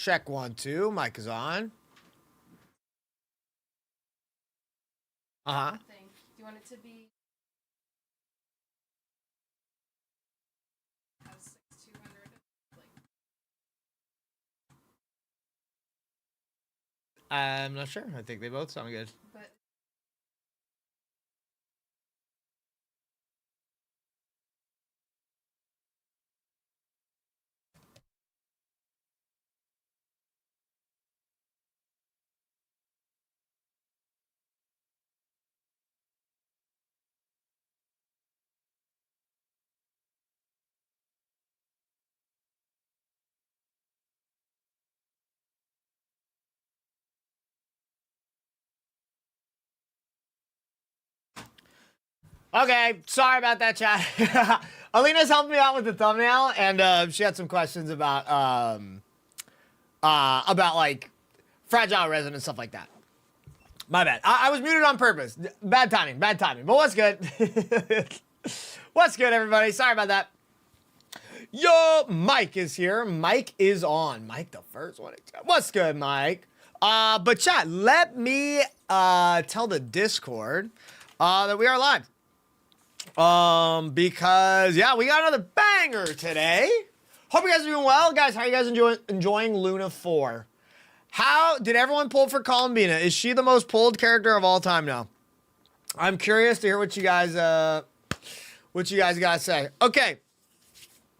Check 1, 2. Mic is on. Do you want it to be? Has 200. I'm not sure. I think they both sound good. But Okay, sorry about that, chat. Alina's helping me out with the thumbnail, and she had some questions about like fragile resin and stuff like that. My bad. I was muted on purpose. Bad timing. But what's good? What's good, everybody? Sorry about that. Yo, Mike is here. Mike is on. Mike, the first one. What's good, Mike? But chat, let me tell the Discord that we are live. Because yeah, we got another banger today. Hope you guys are doing well, guys. How are you guys enjoying Luna 4? How did everyone pull for Columbina? Is she the most pulled character of all time now? I'm curious to hear what you guys gotta say. Okay,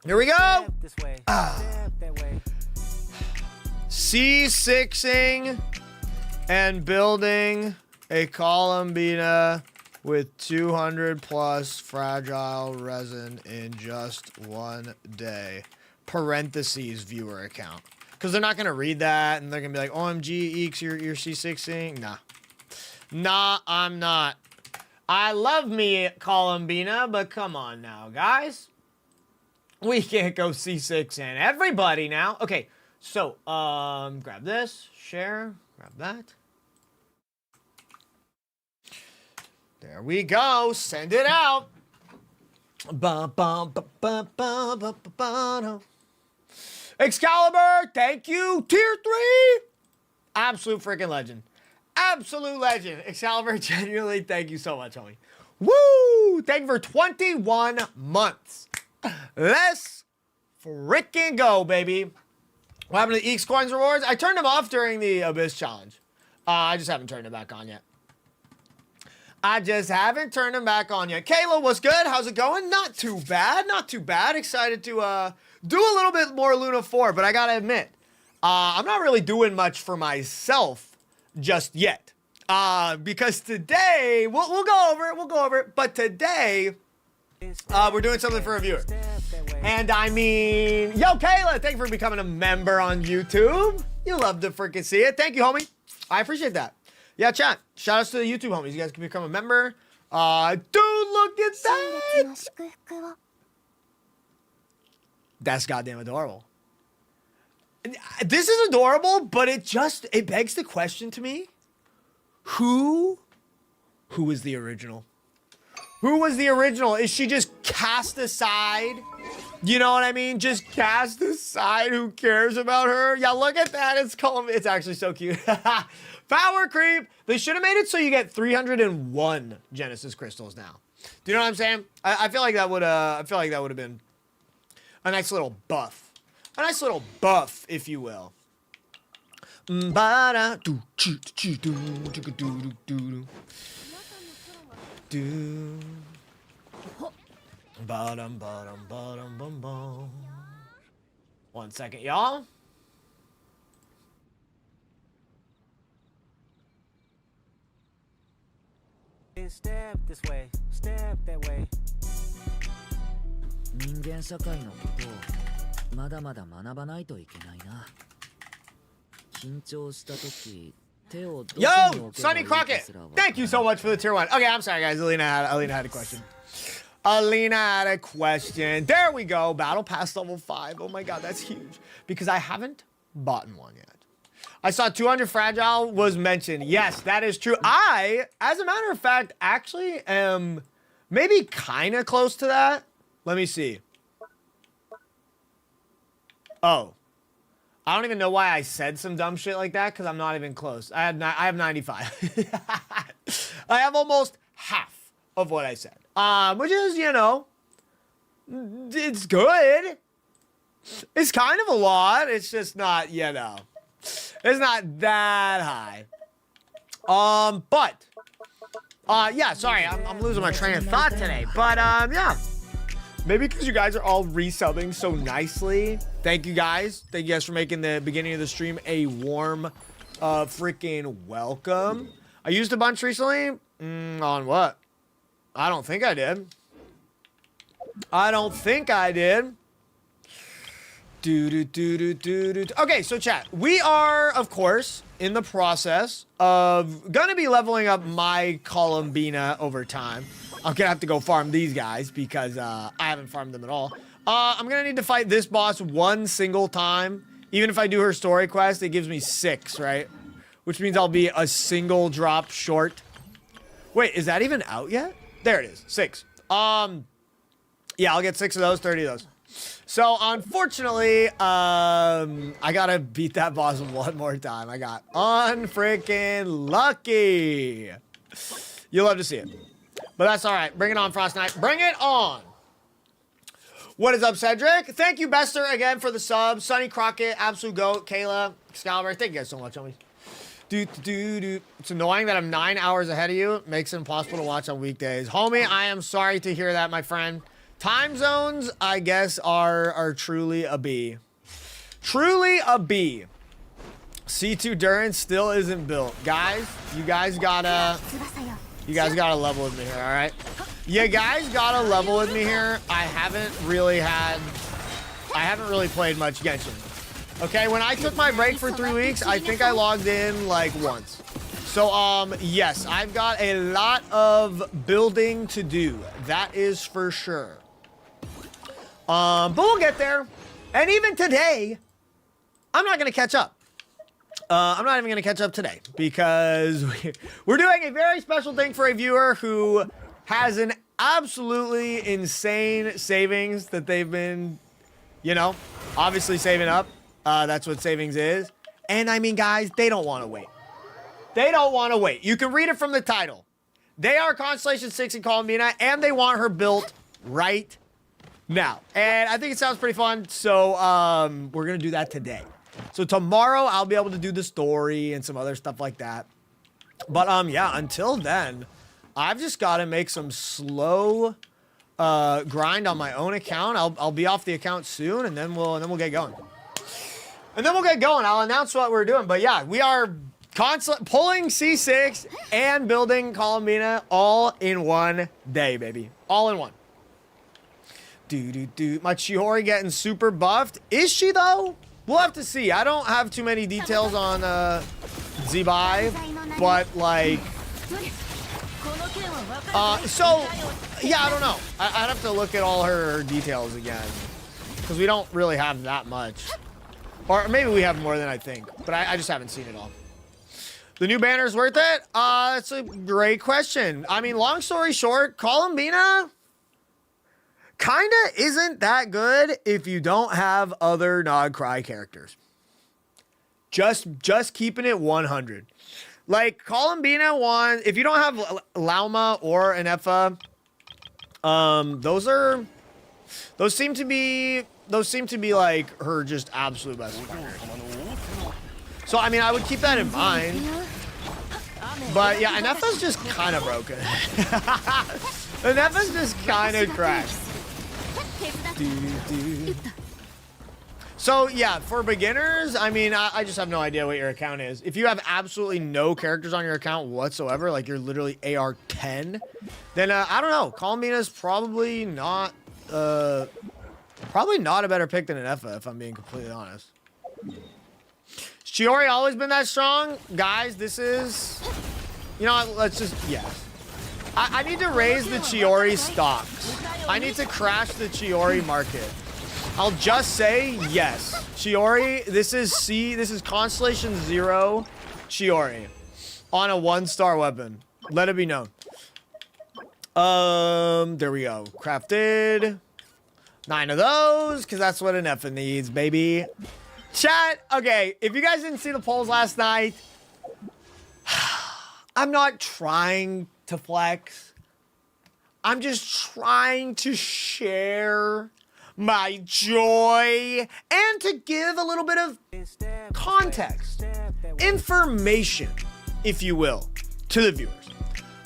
here we go. This way. That way. C6ing and building a Columbina with 200 plus fragile resin in just 1 day. Parentheses viewer account. Because they're not going to read that and they're going to be like, OMG, Eakes, you're C6ing? Nah. Nah, I'm not. I love me Columbina, but come on now, guys. We can't go C6 and everybody now. Okay, so, grab this, share, grab that. There we go. Send it out. Excalibur, thank you. Tier 3. Absolute freaking legend. Absolute legend. Excalibur, genuinely, thank you so much, homie. Woo! Thank you for 21 months. Let's freaking go, baby. What happened to the Eakes coins rewards? I turned them off during the Abyss challenge. I just haven't turned it back on yet. Kayla, what's good? How's it going? Not too bad. Not too bad. Excited to do a little bit more Luna 4, but I gotta admit, I'm not really doing much for myself just yet. Because today, we'll go over it, but today, we're doing something for a viewer. And I mean, yo, Kayla, thank you for becoming a member on YouTube. You love to freaking see it. Thank you, homie. I appreciate that. Yeah, chat. Shout outs to the YouTube homies. You guys can become a member. Dude, look at that. That's goddamn adorable. This is adorable, but it begs the question to me. Who is the original? Who was the original? Is she just cast aside? You know what I mean? Just cast aside. Who cares about her? Yeah, look at that. It's actually so cute. Power creep. They should have made it so you get 301 Genesis crystals now. Do you know what I'm saying? I feel like that would have been a nice little buff. A nice little buff, if you will. One second, y'all. Step this way. Step that way. 人間社会のことをまだまだ学ばないといけないな。緊張した時手をどこに Yo, 置けばい Sonny いか Crockett, すらわからない thank you so much for the tier 1. Okay, I'm sorry, guys. Alina had a question. Alina had a question. There we go. Battle Pass level 5. Oh my god, that's huge. Because I haven't bought one yet. I saw 200 fragile was mentioned. Yes, that is true. I, as a matter of fact, actually am maybe kind of close to that. Let me see. Oh. I don't even know why I said some dumb shit like that because I'm not even close. I have 95. I have almost half of what I said. Which is, you know, it's good. It's kind of a lot. It's just not, you know, it's not that high. Yeah, sorry, I'm losing my train of thought today. But, yeah. Maybe because you guys are all resubbing so nicely. Thank you guys. Thank you guys for making the beginning of the stream a warm, freaking welcome. I used a bunch recently. On what? I don't think I did. I don't think I did. Okay, so chat. We are, of course, in the process of gonna be leveling up my Columbina over time. I'm gonna have to go farm these guys because I haven't farmed them at all. I'm gonna need to fight this boss one single time. Even if I do her story quest, it gives me 6, right? Which means I'll be a single drop short. Wait, is that even out yet? There it is, 6. Yeah, I'll get 6 of those, 30 of those. So, unfortunately, I gotta beat that boss one more time. I got unfreaking lucky. You'll love to see it. But that's all right. Bring it on, Frost Knight. Bring it on. What is up, Cedric? Thank you, Bester, again for the sub. Sonny Crockett, Absolute Goat, Kayla, Excalibur. Thank you guys so much, homies. It's annoying that I'm 9 hours ahead of you. It makes it impossible to watch on weekdays. Homie, I am sorry to hear that, my friend. Time zones, I guess, are truly a B. Truly a B. C2 Durance still isn't built. Guys, you guys gotta level with me here, all right? You guys gotta level with me here. I haven't really played much Genshin. Okay, when I took my break for 3 weeks, I think I logged in like once. So, yes, I've got a lot of building to do. That is for sure. But we'll get there. And even today, I'm not gonna catch up. I'm not even going to catch up today because we're doing a very special thing for a viewer who has an absolutely insane savings that they've been, you know, obviously saving up. That's what savings is. And I mean, guys, they don't want to wait. They don't want to wait. You can read it from the title. They are Constellation 6 in Columbina, and they want her built right now. And I think it sounds pretty fun, so we're going to do that today. So tomorrow, I'll be able to do the story and some other stuff like that. But, yeah, until then, I've just got to make some slow grind on my own account. I'll be off the account soon, and then we'll get going. I'll announce what we're doing. But, yeah, we are pulling C6 and building Columbina all in one day, baby. All in one. My Chiori getting super buffed. Is she, though? We'll have to see. I don't have too many details on Zibai, but like, so yeah, I don't know. I'd have to look at all her details again because we don't really have that much, or maybe we have more than I think, but I just haven't seen it all. The new banner's worth it? That's a great question. I mean, long story short, Columbina kinda isn't that good if you don't have other Nog Cry characters. Just keeping it 100. Like Columbina one, if you don't have Lauma or an Effa, those seem to be like her just absolute best partners. So I mean, I would keep that in mind. But yeah, an Effa's just kind of broken. An Effa's just kind of cracked. So yeah, for beginners, I mean, I just have no idea what your account is. If you have absolutely no characters on your account whatsoever, like you're literally AR10, then I don't know. Columbina's probably not a better pick than an Effa, if I'm being completely honest. Has Chiori always been that strong? Guys, this is, you know what, let's just, yeah. I need to raise the Chiori stocks. I need to crash the Chiori market. I'll just say yes. Chiori, this is Constellation 0 Chiori on a 1-star weapon. Let it be known. There we go. Crafted 9 of those, because that's what an Effa needs, baby. Chat, okay, if you guys didn't see the polls last night, I'm not trying to flex. I'm just trying to share my joy and to give a little bit of context, information, if you will, to the viewers.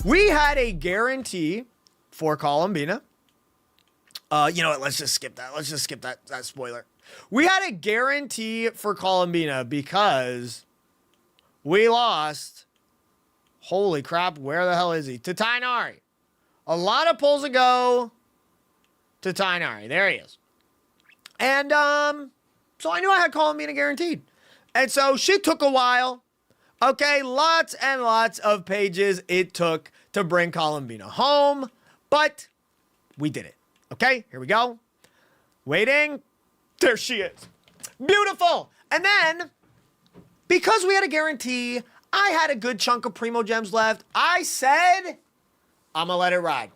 We had a guarantee for Columbina. You know what? Let's just skip that. Let's just skip that spoiler. We had a guarantee for Columbina because we lost. Holy crap, where the hell is he? To Tainari. A lot of pulls ago to Tainari. There he is. And so I knew I had Columbina guaranteed. And so she took a while. Okay, lots and lots of pages it took to bring Columbina home. But we did it. Okay, here we go. Waiting. There she is. Beautiful. And then, because we had a guarantee, I had a good chunk of Primo Gems left. I said, I'm going to let it ride.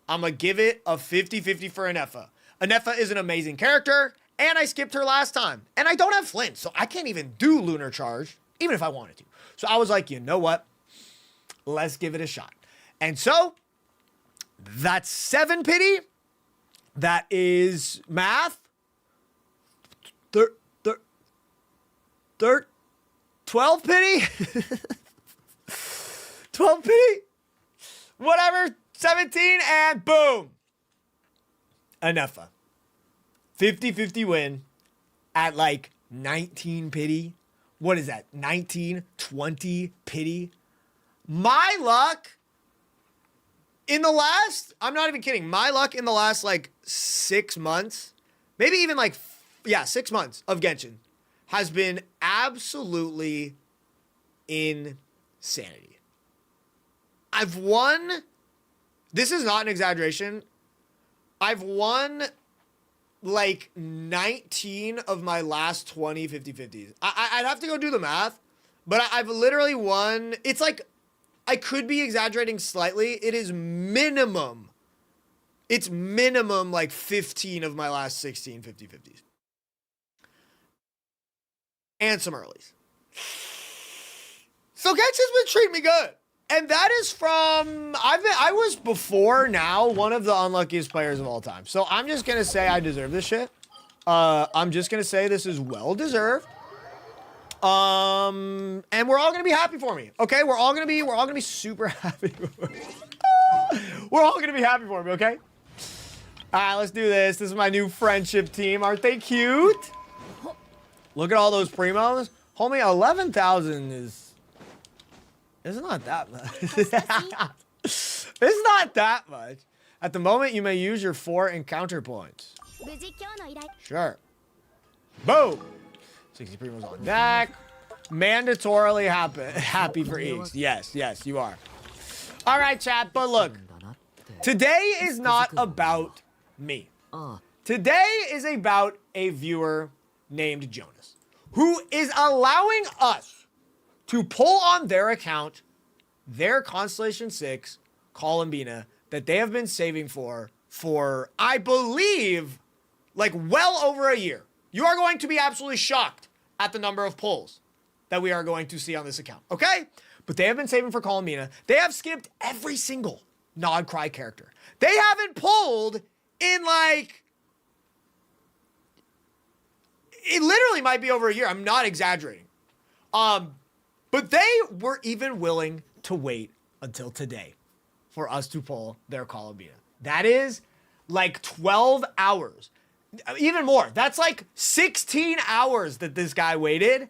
I'm going to give it a 50-50 for Anefa. Anefa is an amazing character, and I skipped her last time. And I don't have Flint, so I can't even do Lunar Charge, even if I wanted to. So I was like, you know what? Let's give it a shot. And so, that's 7 pity. That is math. 12 pity? 12 pity? Whatever. 17 and boom. Anefa. 50-50 win at like 19 pity. What is that? 19, 20 pity. My luck in the last, I'm not even kidding. My luck in the last like 6 months, maybe even like, 6 months of Genshin has been absolutely insanity. I've won, this is not an exaggeration, I've won like 19 of my last 20 50-50s. I'd have to go do the math, but I've literally won, it's like, I could be exaggerating slightly. It is minimum. It's minimum like 15 of my last 16 50-50s. And some earlies. So Genshin's been treating me good. And that is from, I was before now one of the unluckiest players of all time. So I'm just going to say I deserve this shit. I'm just going to say this is well deserved. And we're all going to be happy for me. Okay? We're all going to be super happy for me. We're all going to be happy for me, okay? All right, let's do this. This is my new friendship team. Aren't they cute? Look at all those primos. Homie, 11,000 is... It's not that much. It's not that much. At the moment, you may use your 4 encounter points. Sure. Boom. 60 primos on deck. Mandatorily happy for Eakes. Yes, yes, you are. All right, chat, but look. Today is not about me. Today is about a viewer named Jonas, who is allowing us to pull on their account their Constellation 6 Columbina that they have been saving for I believe, like well over a year. You are going to be absolutely shocked at the number of pulls that we are going to see on this account, okay? But they have been saving for Columbina. They have skipped every single Nod Cry character. They haven't pulled in like, it literally might be over a year. I'm not exaggerating. But they were even willing to wait until today for us to pull their Columbina. That is like 12 hours. Even more. That's like 16 hours that this guy waited.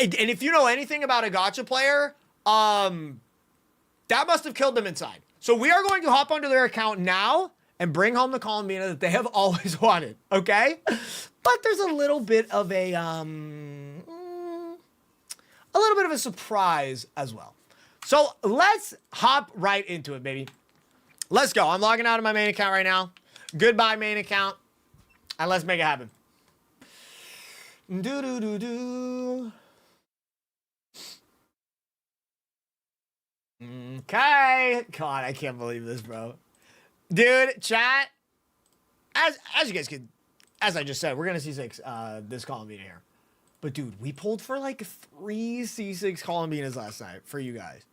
And if you know anything about a gacha player, that must have killed them inside. So we are going to hop onto their account now and bring home the Columbina that they have always wanted, okay? But there's a little bit of a little bit of a surprise as well. So let's hop right into it, baby. Let's go. I'm logging out of my main account right now. Goodbye, main account. And let's make it happen. Do-do-do-do. Okay. God, I can't believe this, bro. Dude, chat. As you guys could, as I just said, we're gonna see this Columbina here. But dude, we pulled for like 3 C6 Columbinas last night for you guys.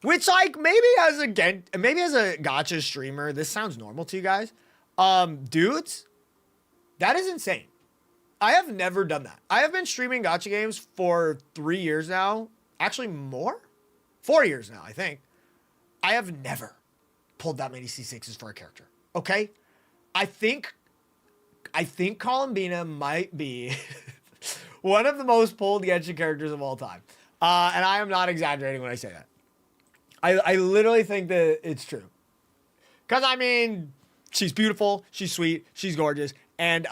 Which like maybe as a gacha streamer, this sounds normal to you guys. Dudes, that is insane. I have never done that. I have been streaming gacha games for 3 years now. Actually more? 4 years now, I think. I have never pulled that many C6s for a character. Okay? I think Columbina might be one of the most pulled Genshin characters of all time. And I am not exaggerating when I say that. I literally think that it's true. Because, I mean, she's beautiful, she's sweet, she's gorgeous, and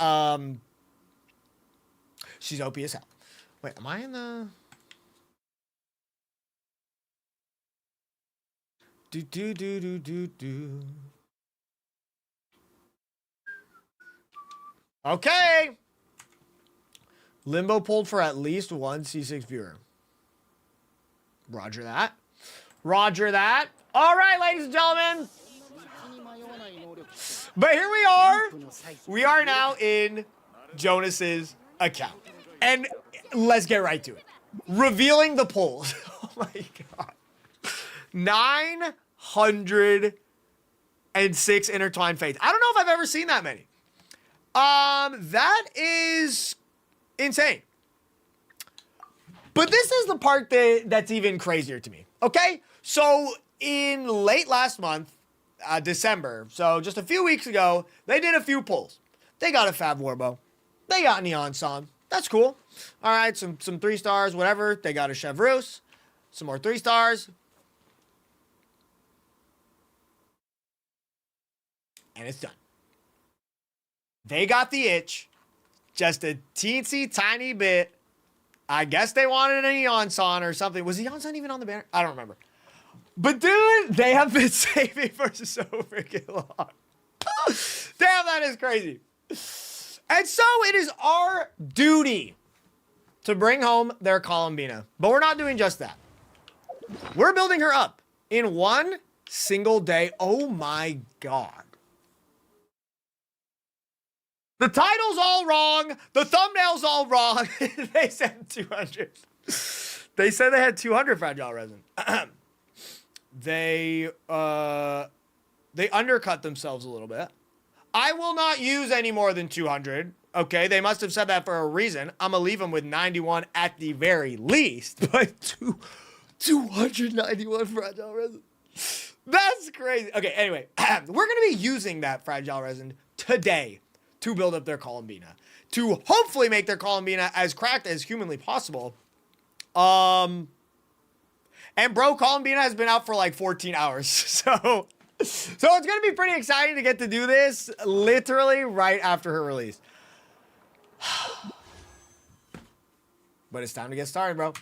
she's OP as hell. Wait, am I in the... Do. Okay. Limbo pulled for at least 1 C6 viewer. Roger that. Roger that. All right, ladies and gentlemen. But here we are. We are now in Jonas's account. And let's get right to it. Revealing the polls. Oh my God. 906 intertwined fates. I don't know if I've ever seen that many. That is insane. But this is the part that's even crazier to me. Okay? So in late last month, December, so just a few weeks ago, they did a few polls. They got a Fab Warbo. They got Neon Son. That's cool. All right, some 3 stars, whatever. They got a Chevreuse. Some more 3 stars. And it's done. They got the itch. Just a teensy tiny bit. I guess they wanted a Neon Son or something. Was Neon Son even on the banner? I don't remember. But dude, they have been saving for so freaking long. Damn, that is crazy. And so it is our duty to bring home their Columbina. But we're not doing just that. We're building her up in one single day. Oh my God. The title's all wrong. The thumbnail's all wrong. They said 200. They said they had 200 fragile resin. They undercut themselves a little bit. I will not use any more than 200. Okay, they must have said that for a reason. I'm going to leave them with 91 at the very least. But 291 fragile resin. That's crazy. Okay, anyway. We're going to be using that fragile resin today to build up their Columbina. To hopefully make their Columbina as cracked as humanly possible. And bro, Columbina has been out for like 14 hours. So it's going to be pretty exciting to get to do this literally right after her release. But it's time to get started, bro.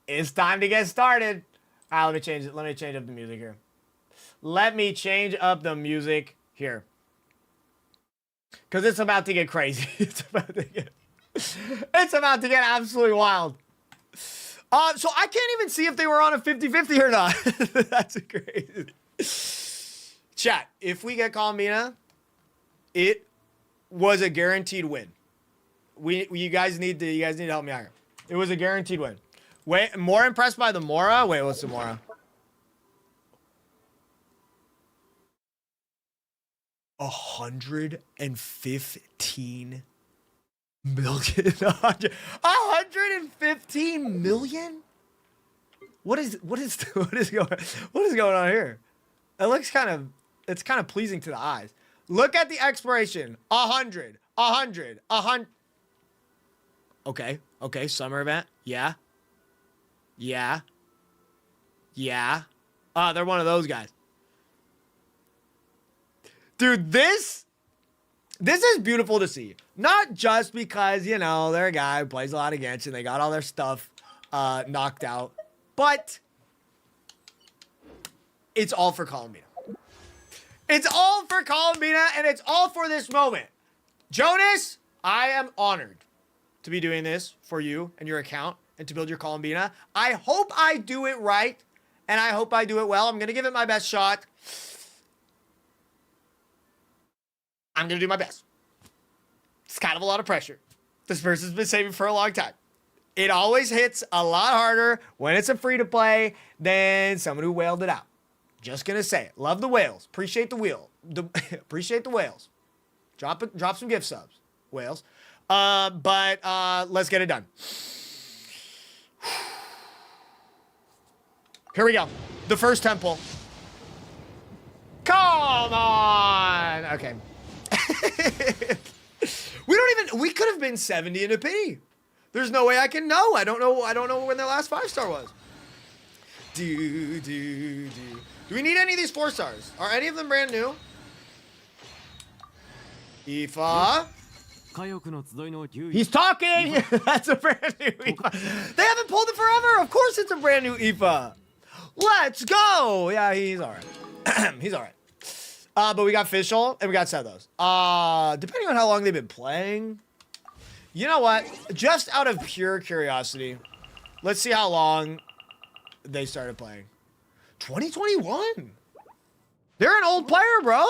It's time to get started. All right, let me change it. Let me change up the music here. Let me change up the music here. Because it's about to get crazy. It's about to get absolutely wild. So I can't even see if they were on a 50-50 or not. That's crazy. Chat, if we get Columbina, it was a guaranteed win. You guys need to help me out here. It was a guaranteed win. Wait, more impressed by the Mora? Wait, what's the Mora? $115 million. 115 million? What is going on here? It looks it's kind of pleasing to the eyes. Look at the expiration. 100. Okay, summer event. Yeah. They're one of those guys. Dude, this is beautiful to see. Not just because, you know, they're a guy who plays a lot of Genshin. They got all their stuff knocked out. But it's all for Columbina. It's all for Columbina, and it's all for this moment. Jonas, I am honored to be doing this for you and your account and to build your Columbina. I hope I do it right, and I hope I do it well. I'm going to give it my best shot. I'm going to do my best. It's kind of a lot of pressure. This person's been saving for a long time. It always hits a lot harder when it's a free-to-play than someone who whaled it out. Just gonna say it. Love the whales. Appreciate the wheel. Appreciate the whales. Drop some gift subs, whales. But let's get it done. Here we go. The first temple. Come on. Okay. We could have been 70 in a pity. There's no way I can know. I don't know when their last 5-star was. Do we need any of these 4-stars? Are any of them brand new? Aoife. He's talking. That's a brand new Aoife. They haven't pulled it forever. Of course it's a brand new Aoife. Let's go. Yeah, he's all right. He's all right. But we got Fischl and we got Sethos. Depending on how long they've been playing. You know what? Just out of pure curiosity, let's see how long they started playing. 2021. They're an old player, bro.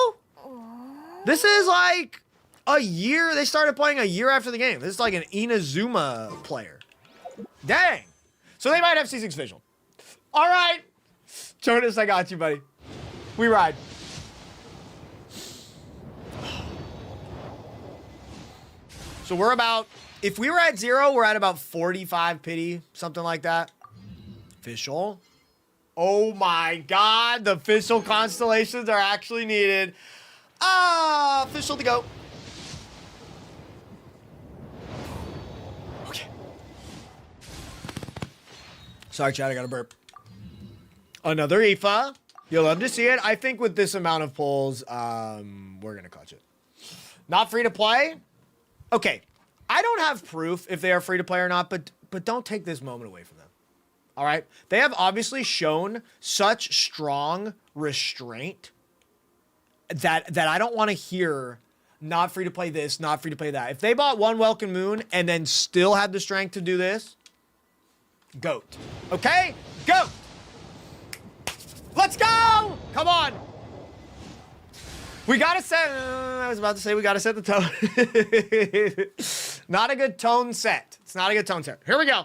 This is like a year. They started playing a year after the game. This is like an Inazuma player. Dang. So they might have C6 Fischl. All right. Jonas, I got you, buddy. We ride. So we're about, if we were at 0, we're at about 45 pity, something like that. Fischl. Oh my God, the Fischl constellations are actually needed. Fischl to go. Okay. Sorry, Chad, I got a burp. Another Aoife. You'll love to see it. I think with this amount of pulls, we're gonna clutch it. Not free to play. Okay, I don't have proof if they are free to play or not, but don't take this moment away from them. All right, they have obviously shown such strong restraint that I don't want to hear not free to play this, not free to play that. If they bought one Welcome Moon and then still had the strength to do this, GOAT. Okay, GOAT. Let's go! Come on. We gotta set, I was about to say we gotta set the tone. Not a good tone set. It's not a good tone set. Here we go.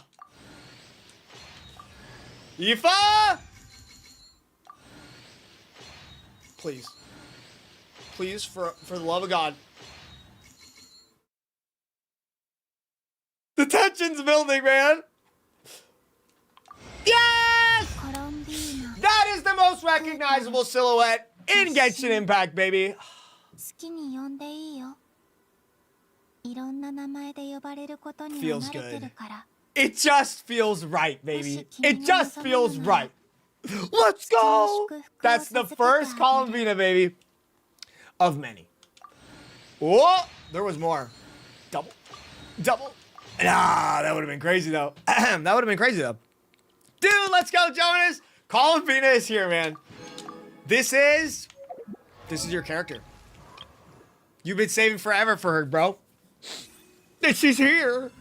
Aoife! Please. Please, for the love of God. The tension's building, man. Yes! That is the most recognizable silhouette in Genshin Impact, baby. Feels good. It just feels right, baby. It just feels right. Let's go. That's the first Columbina, baby. Of many. Whoa, there was more. Double. Nah, that would have been crazy, though. That would have been crazy, though. Dude, let's go, Jonas. Columbina is here, man. This is your character. You've been saving forever for her, bro. She's here.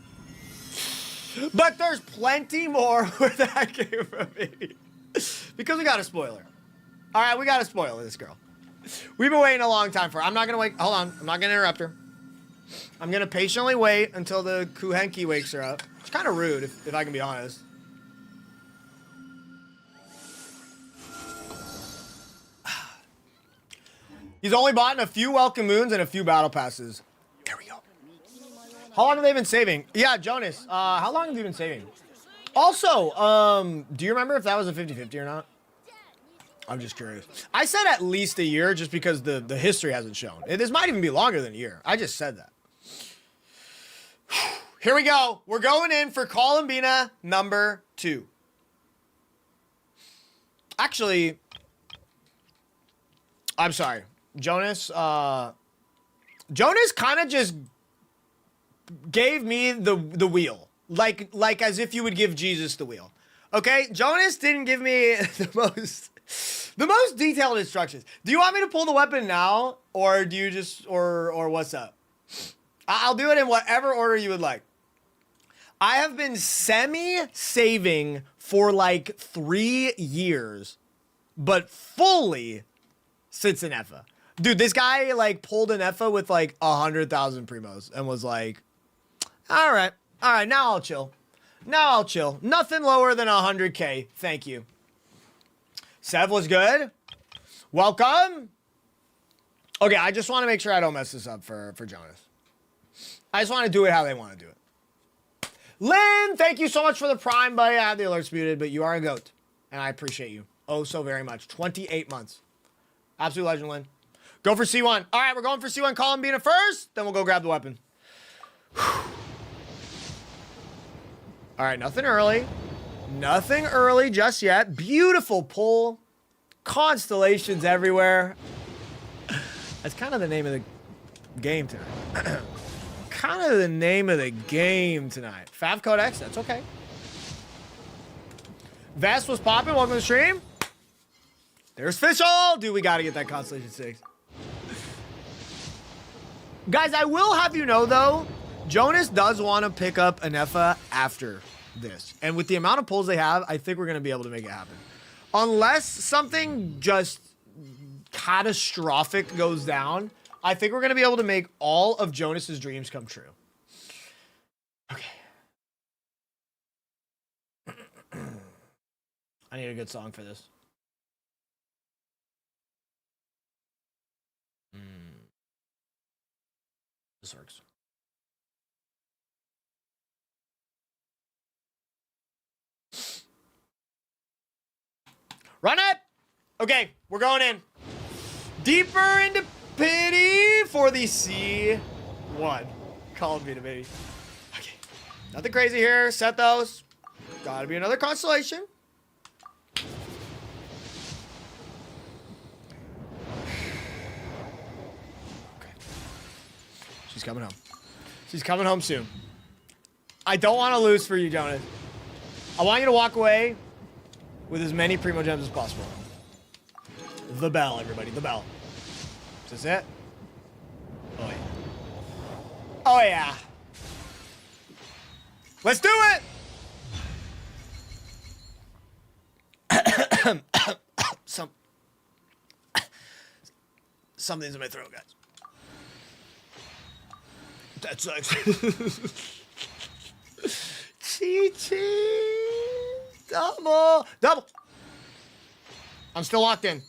But there's plenty more where that came from, baby. Because we got a spoiler. All right, we got to spoil this girl. We've been waiting a long time for her. I'm not going to wait. Hold on. I'm not going to interrupt her. I'm going to patiently wait until the Kuhenki wakes her up. It's kind of rude, if I can be honest. He's only bought a few Welcome Moons and a few Battle Passes. There we go. How long have they been saving? Yeah, Jonas, how long have you been saving? Also, do you remember if that was a 50-50 or not? I'm just curious. I said at least a year just because the history hasn't shown. This might even be longer than a year. I just said that. Here we go. We're going in for Columbina number 2. Actually, I'm sorry. Jonas kind of just gave me the wheel. Like as if you would give Jesus the wheel. Okay? Jonas didn't give me the most detailed instructions. Do you want me to pull the weapon now? Or do you just, or what's up? I'll do it in whatever order you would like. I have been semi-saving for like 3 years, but fully since an EFA. Dude, this guy like pulled an EFA with like 100,000 primos and was like, All right. All right, now I'll chill. Now I'll chill. Nothing lower than 100K. Thank you. Sev was good. Welcome. Okay, I just want to make sure I don't mess this up for Jonas. I just want to do it how they want to do it. Lynn, thank you so much for the prime, buddy. I have the alerts muted, but you are a goat. And I appreciate you. Oh, so very much. 28 months. Absolute legend, Lynn. Go for C1. All right, we're going for C1 Columbina first. Then we'll go grab the weapon. All right, nothing early. Nothing early just yet. Beautiful pull. Constellations everywhere. That's kind of the name of the game tonight. Kind of the name of the game tonight. Fav Codex, that's okay. Vest was popping. Welcome to the stream. There's Fischl. Dude, we got to get that Constellation 6. Guys, I will have you know, though, Jonas does want to pick up Anefa after this. And with the amount of pulls they have, I think we're going to be able to make it happen. Unless something just catastrophic goes down, I think we're going to be able to make all of Jonas's dreams come true. Okay. I need a good song for this. This works. Run it! Okay, we're going in. Deeper into pity for the C1. Columbina, baby. Okay. Nothing crazy here. Set those. Gotta be another constellation. Okay. She's coming home. She's coming home soon. I don't want to lose for you, Jonas. I want you to walk away with as many Primo Gems as possible. The bell, everybody. The bell. Is this it? Oh, yeah. Oh, yeah. Let's do it! Something's in my throat, guys. That sucks. Chi-chi. Double. Double. I'm still locked in.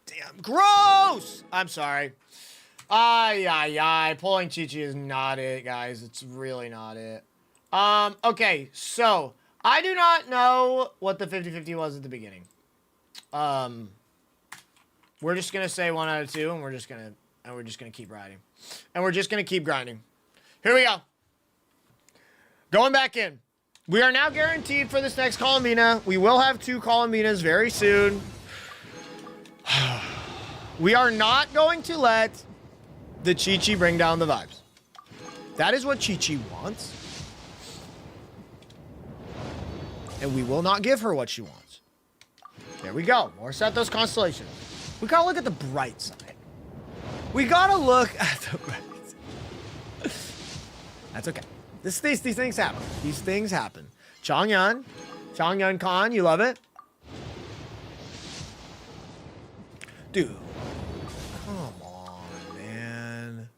Damn. Gross! I'm sorry. Pulling Chi-Chi is not it, guys. It's really not it. Okay, so I do not know what the 50-50 was at the beginning. We're just gonna say 1 out of 2, and we're just gonna keep riding. And we're just gonna keep grinding. Here we go. Going back in. We are now guaranteed for this next Columbina. We will have 2 Columbinas very soon. We are not going to let the Chi-Chi bring down the vibes. That is what Chi-Chi wants. And we will not give her what she wants. There we go. More set those constellations. We gotta look at the bright side. We gotta look at the bright side. That's okay. These things happen. These things happen. Chongyun Khan, you love it? Dude. Come on, man.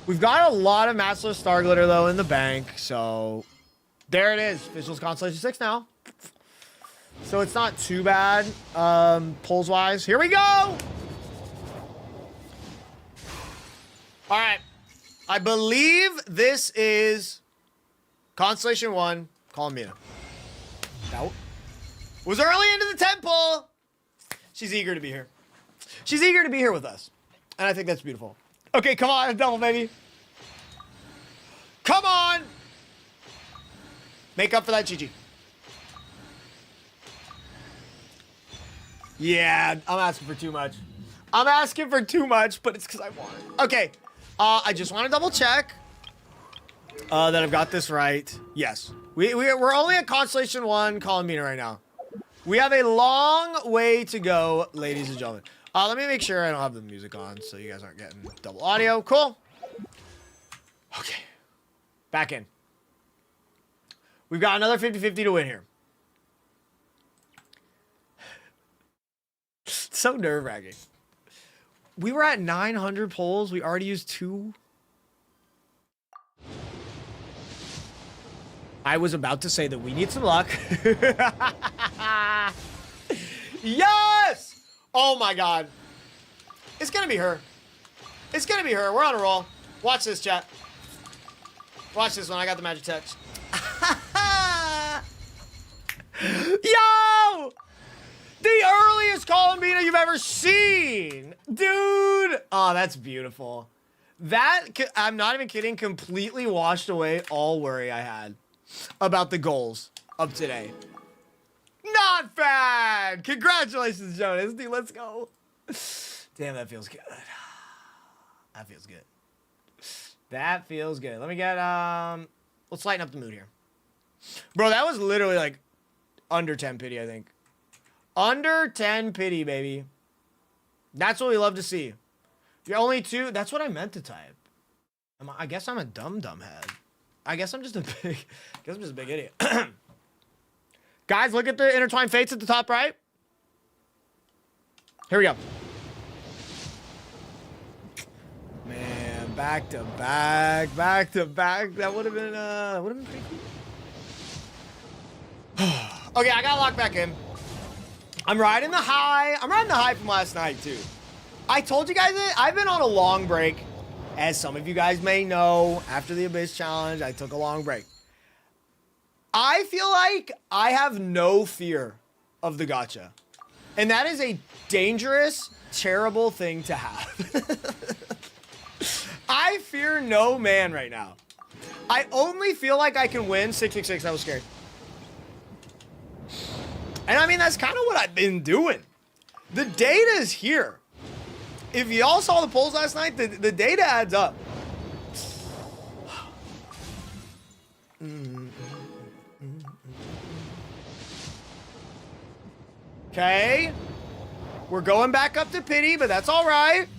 We've got a lot of Matchless Star Glitter, though, in the bank, so there it is. Fischl's Constellation 6 now. So it's not too bad, pulls-wise. Here we go! All right. I believe this is Constellation 1, Columbina. That was early into the temple. She's eager to be here. She's eager to be here with us. And I think that's beautiful. Okay, come on, double, baby. Come on! Make up for that, Chi-Chi. Yeah, I'm asking for too much. I'm asking for too much, but it's because I want it. Okay, I just want to double check that I've got this right. Yes, we're only at Constellation 1, Columbina right now. We have a long way to go, ladies and gentlemen. Let me make sure I don't have the music on so you guys aren't getting double audio. Cool. Okay, back in. We've got another 50-50 to win here. So nerve-wracking. We were at 900 polls. We already used 2. I was about to say that we need some luck. Yes! Oh my god. It's gonna be her. It's gonna be her. We're on a roll. Watch this, chat. Watch this one. I got the magic touch. Yo! The earliest Columbina you've ever seen! Dude! Oh, that's beautiful. That, I'm not even kidding, completely washed away all worry I had about the goals of today. Not bad! Congratulations, Jonas. Dude, let's go. Damn, that feels good. That feels good. That feels good. Let me get, let's lighten up the mood here. Bro, that was literally like under 10 pity, I think. Under 10 pity, baby. That's what we love to see. You're only 2. That's what I meant to type. I guess I'm a dumb head. I guess I'm just a big idiot. Guys, look at the intertwined fates at the top right. Here we go. Man, back to back. That would have been pretty cool. Okay, I gotta lock back in. I'm riding the high. I'm riding the high from last night, too. I told you guys that I've been on a long break. As some of you guys may know, after the Abyss Challenge, I took a long break. I feel like I have no fear of the gacha. And that is a dangerous, terrible thing to have. I fear no man right now. I only feel like I can win 666. I was scared. And I mean, that's kind of what I've been doing. The data is here. If y'all saw the polls last night, the data adds up. Okay. We're going back up to pity, but that's all right.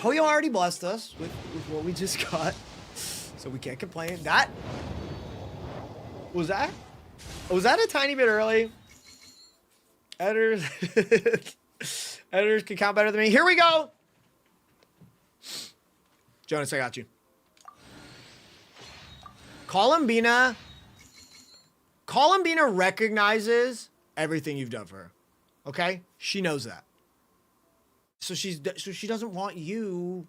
Oh, you already blessed us with what we just got. So we can't complain. Was that a tiny bit early? Editors can count better than me. Here we go. Jonas, I got you. Columbina recognizes everything you've done for her. Okay? She knows that. So she doesn't want you.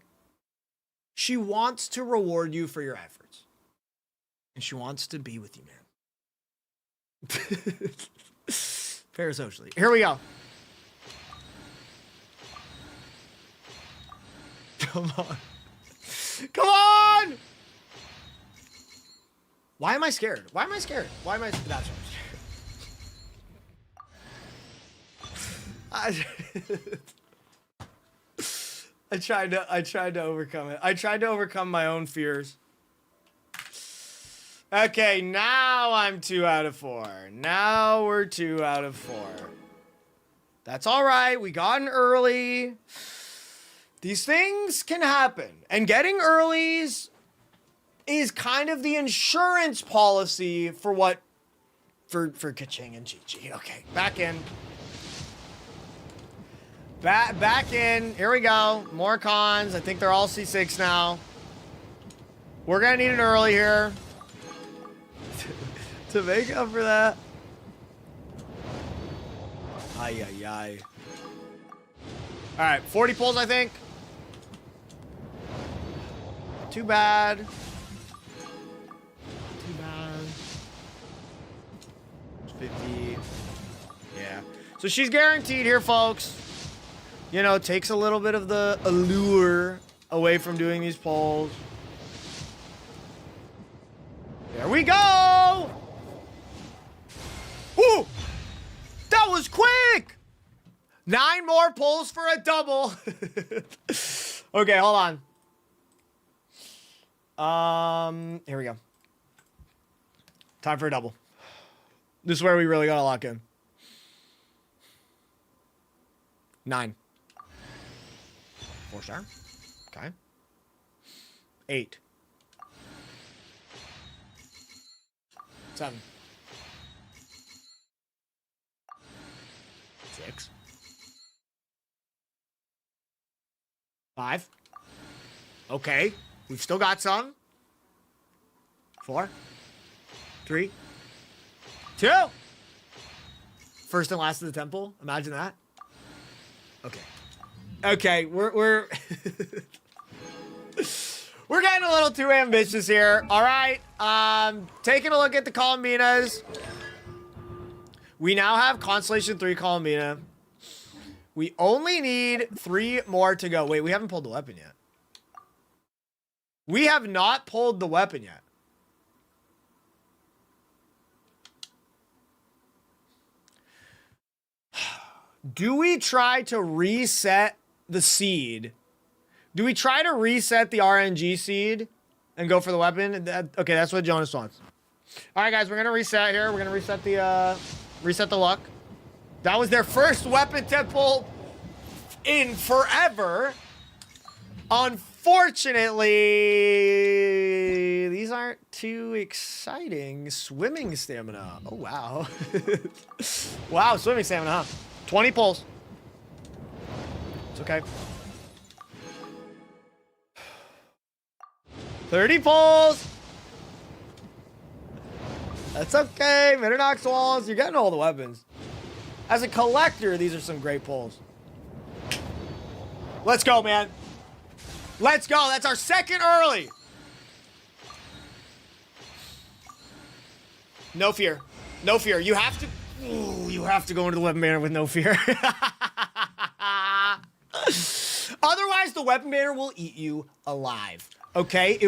She wants to reward you for your efforts. And she wants to be with you, man. Parasocially. Here we go. Come on. Come on! Why am I scared? Why am I scared? Why am I... That's what I'm scared. I tried to overcome it. I tried to overcome my own fears. Okay, now I'm 2 out of 4. Now we're 2 out of 4. That's all right. We got in early. These things can happen. And getting earlies is kind of the insurance policy for Kaching and Chi-Chi. Okay, back in. Back in. Here we go. More cons. I think they're all C6 now. We're going to need an early here. To make up for that. Ay, ay, ay. All right, 40 pulls, I think. Too bad. Too bad. 50. Yeah. So she's guaranteed here, folks. You know, takes a little bit of the allure away from doing these polls. There we go! Ooh! That was quick! 9 more pulls for a double. Okay, hold on. Here we go. Time for a double. This is where we really gotta lock in. 9. 4-star. Okay. 8. 7. 6. 5. Okay. We've still got some. 4. 3. 2. First and last of the temple. Imagine that. Okay. Okay, we're we're getting a little too ambitious here. All right. Taking a look at the Columbinas. We now have Constellation 3 Columbina. We only need 3 more to go. Wait, we haven't pulled the weapon yet. We have not pulled the weapon yet. Do we try to reset the seed? Do we try to reset the RNG seed and go for the weapon? Okay, that's what Jonas wants. All right, guys, we're gonna reset here. We're gonna reset the luck. That was their first weapon temple in forever. Unfortunately, these aren't too exciting. Swimming stamina. Oh, wow. Wow, swimming stamina, huh? 20 pulls. It's okay. 30 pulls. That's okay. Minonox walls. You're getting all the weapons. As a collector, these are some great pulls. Let's go, man. Let's go. That's our second early. No fear. No fear. You have to... Ooh, you have to go into the weapon banner with no fear. Otherwise, the weapon banner will eat you alive. Okay?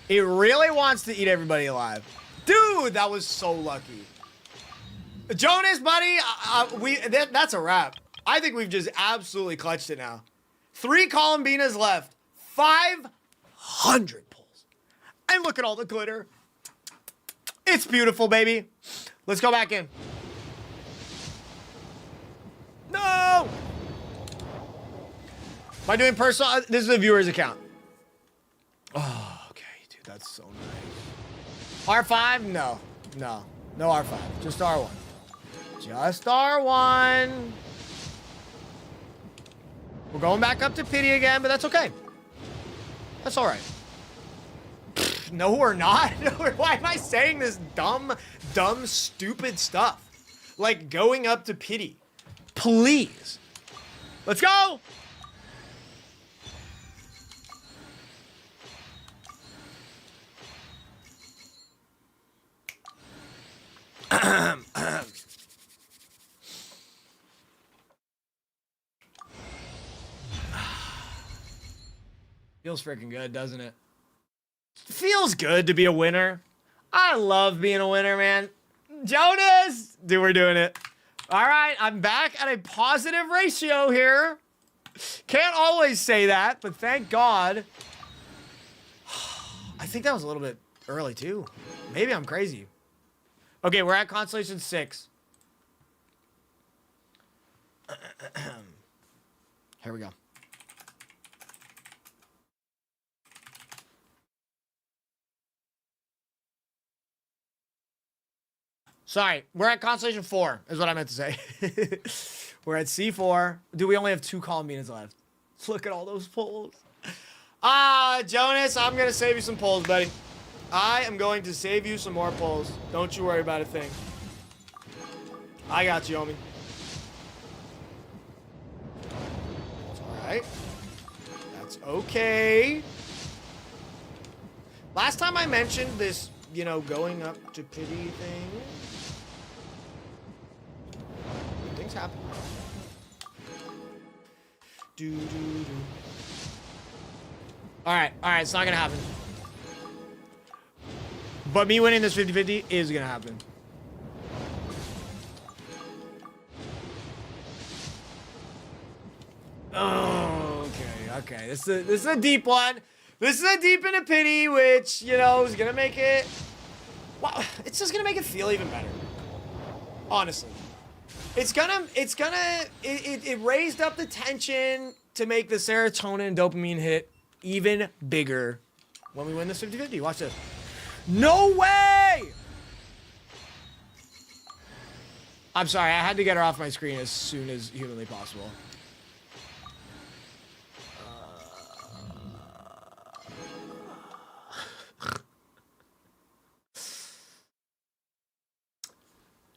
It really wants to eat everybody alive. Dude, that was so lucky. Jonas, buddy, that's a wrap. I think we've just absolutely clutched it now. 3 Columbinas left. 500 pulls. And look at all the glitter. It's beautiful, baby. Let's go back in. No! Am I doing personal? This is a viewer's account. Oh, okay, dude, that's so nice. R5? No. No. No R5. Just R1. Just R1. We're going back up to pity again, but that's okay. That's all right. No, we're not. Why am I saying this dumb, stupid stuff? Like going up to pity. Please. Let's go. Feels freaking good, doesn't it? Feels good to be a winner. I love being a winner, man. Jonas! Dude, we're doing it. All right, I'm back at a positive ratio here. Can't always say that, but thank God. I think that was a little bit early, too. Maybe I'm crazy. Okay, we're at Constellation 6. Here we go. Sorry, we're at Constellation 4, is what I meant to say. We're at C4. Dude, we only have 2 Columbinas left. Look at all those pulls. Jonas, I'm going to save you some pulls, buddy. I am going to save you some more pulls. Don't you worry about a thing. I got you, homie. It's alright. That's okay. Last time I mentioned this, you know, going up to pity thing. Things happen. Alright, it's not gonna happen. But me winning this 50-50 is gonna happen. Oh, okay. This is a deep one. This is a deep into pity, which, you know, is gonna make it... Wow, it's just gonna make it feel even better. Honestly. It raised up the tension to make the serotonin and dopamine hit even bigger when we win this 50-50. Watch this. No way! I'm sorry, I had to get her off my screen as soon as humanly possible.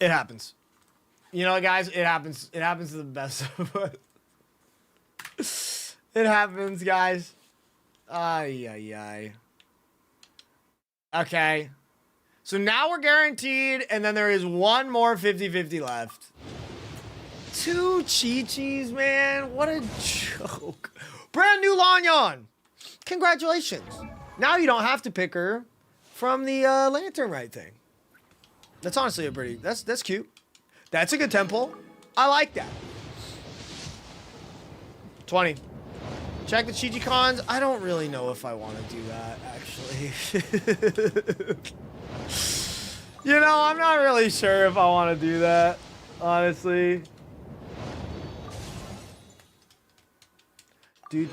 It happens. You know, guys, it happens. It happens to the best of us. It happens, guys. Ay, ay, ay. Okay. So now we're guaranteed, and then there is one more 50-50 left. 2 Chi-Chis, man. What a joke. Brand new Lanyon. Congratulations. Now you don't have to pick her from the lantern right thing. That's honestly a pretty, that's cute. That's a good temple. I like that. 20. Check the Chi-Chi cons. I don't really know if I want to do that, actually. You know, I'm not really sure if I want to do that, honestly. Do.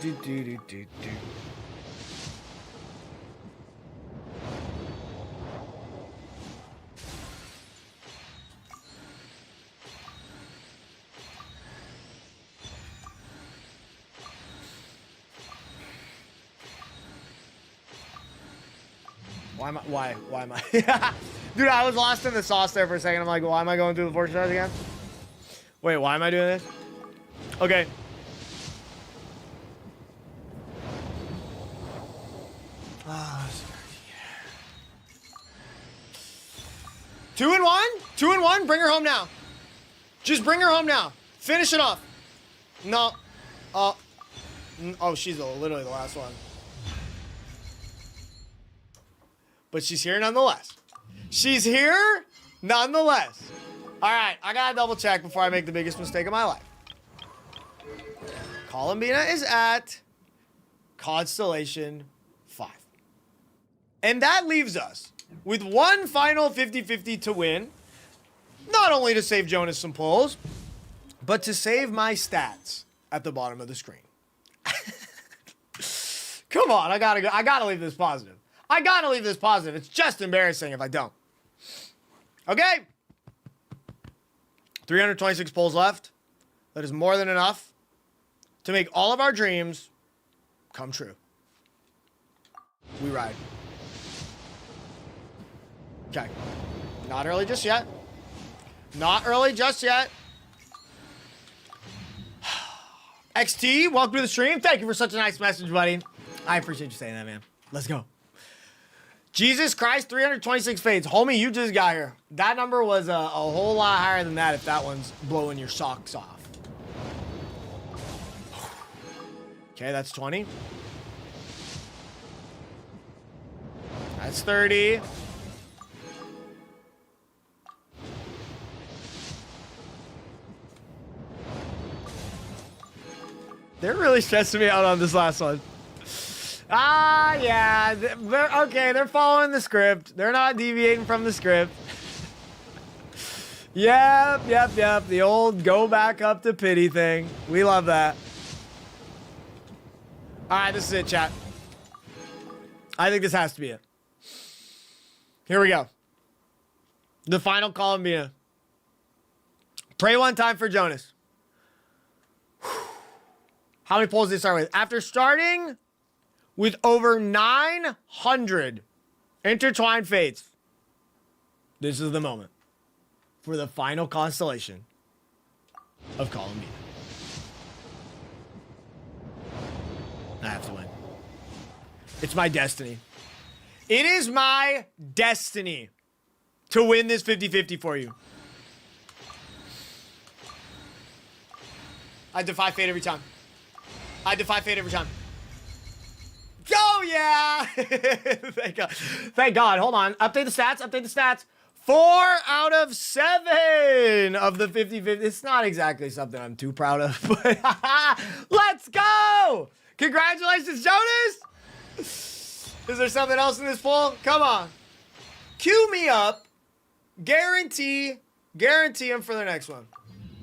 Why am I? Dude, I was lost in the sauce there for a second. I'm like, why am I going through the fortune stars again? Wait, why am I doing this? Okay. Two and one. Bring her home now. Just bring her home now. Finish it off. No. Oh, she's literally the last one. But she's here nonetheless. She's here nonetheless. All right, I gotta double check before I make the biggest mistake of my life. Columbina is at Constellation 5. And that leaves us with one final 50-50 to win. Not only to save Jonas some pulls, but to save my stats at the bottom of the screen. Come on, I gotta leave this positive. It's just embarrassing if I don't. Okay. 326 pulls left. That is more than enough to make all of our dreams come true. We ride. Okay. Not early just yet. XT, welcome to the stream. Thank you for such a nice message, buddy. I appreciate you saying that, man. Let's go. Jesus Christ, 326 fades. Homie, you just got here. That number was a whole lot higher than that if that one's blowing your socks off. Okay, that's 20. That's 30. They're really stressing me out on this last one. Ah, yeah. They're following the script. They're not deviating from the script. Yep. The old go back up to pity thing. We love that. All right, this is it, chat. I think this has to be it. Here we go. The final Columbina. Pray one time for Jonas. How many pulls did they start with? After starting with over 900 intertwined fates, this is the moment for the final constellation of Columbina. I have to win. It's my destiny. It is my destiny to win this 50-50 for you. I defy fate every time. Oh, yeah. Thank God. Hold on. Update the stats. 4 out of 7 of the 50-50. It's not exactly something I'm too proud of, but let's go. Congratulations, Jonas. Is there something else in this poll? Come on. Cue me up. Guarantee him for the next one.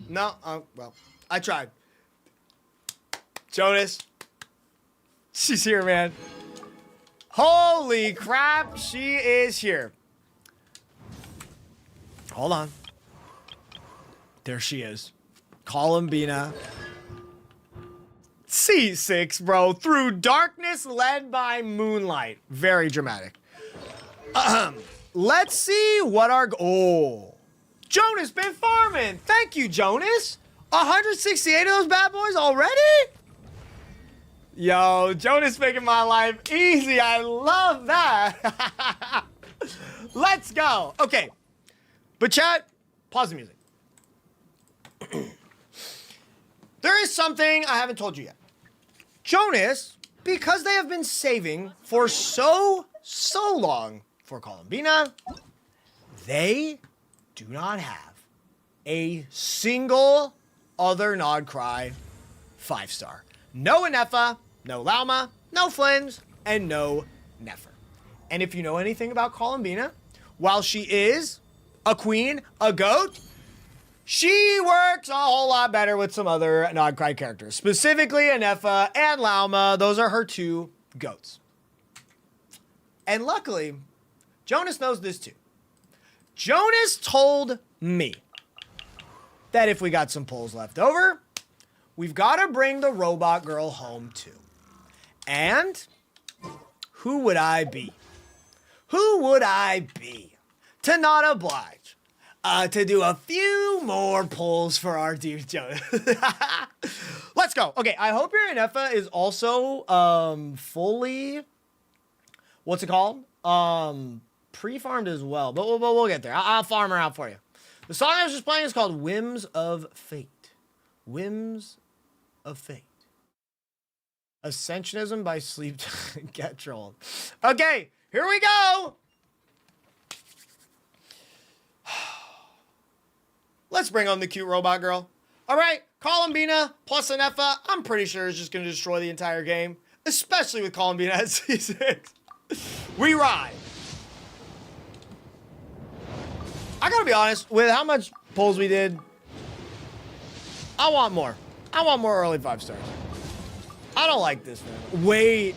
No, well, I tried. Jonas. She's here, man. Holy crap, she is here. Hold on. There she is. Columbina. C6, bro. Through darkness led by moonlight. Very dramatic. Let's see what our... Oh. Jonas been farming. Thank you, Jonas. 168 of those bad boys already? Yo, Jonas making my life easy. I love that. Let's go. Okay. But chat, pause the music. There is something I haven't told you yet. Jonas, because they have been saving for so long for Columbina, they do not have a single other Nod Cry 5-star. No Anefa, no Lauma, no Flins, and no Nefer. And if you know anything about Columbina, while she is a queen, a goat, she works a whole lot better with some other Nod Cry characters. Specifically Anefa and Lauma. Those are her two goats. And luckily, Jonas knows this too. Jonas told me that if we got some pulls left over, we've got to bring the robot girl home too. And who would I be? Who would I be to not oblige to do a few more pulls for our dude Jonas? Let's go. Okay, I hope your Anefa is also fully, what's it called? Pre-farmed as well, but we'll get there. I'll farm her out for you. The song I was just playing is called Whims of Fate. Whims of Fate. Ascensionism by Sleep. Get trolled. Okay, here we go. Let's bring on the cute robot girl. All right, Columbina plus Anefa, I'm pretty sure is just going to destroy the entire game, especially with Columbina at C6. We ride. I gotta be honest, with how much pulls we did, I want more. I want more early 5-stars. I don't like this, man. Wait.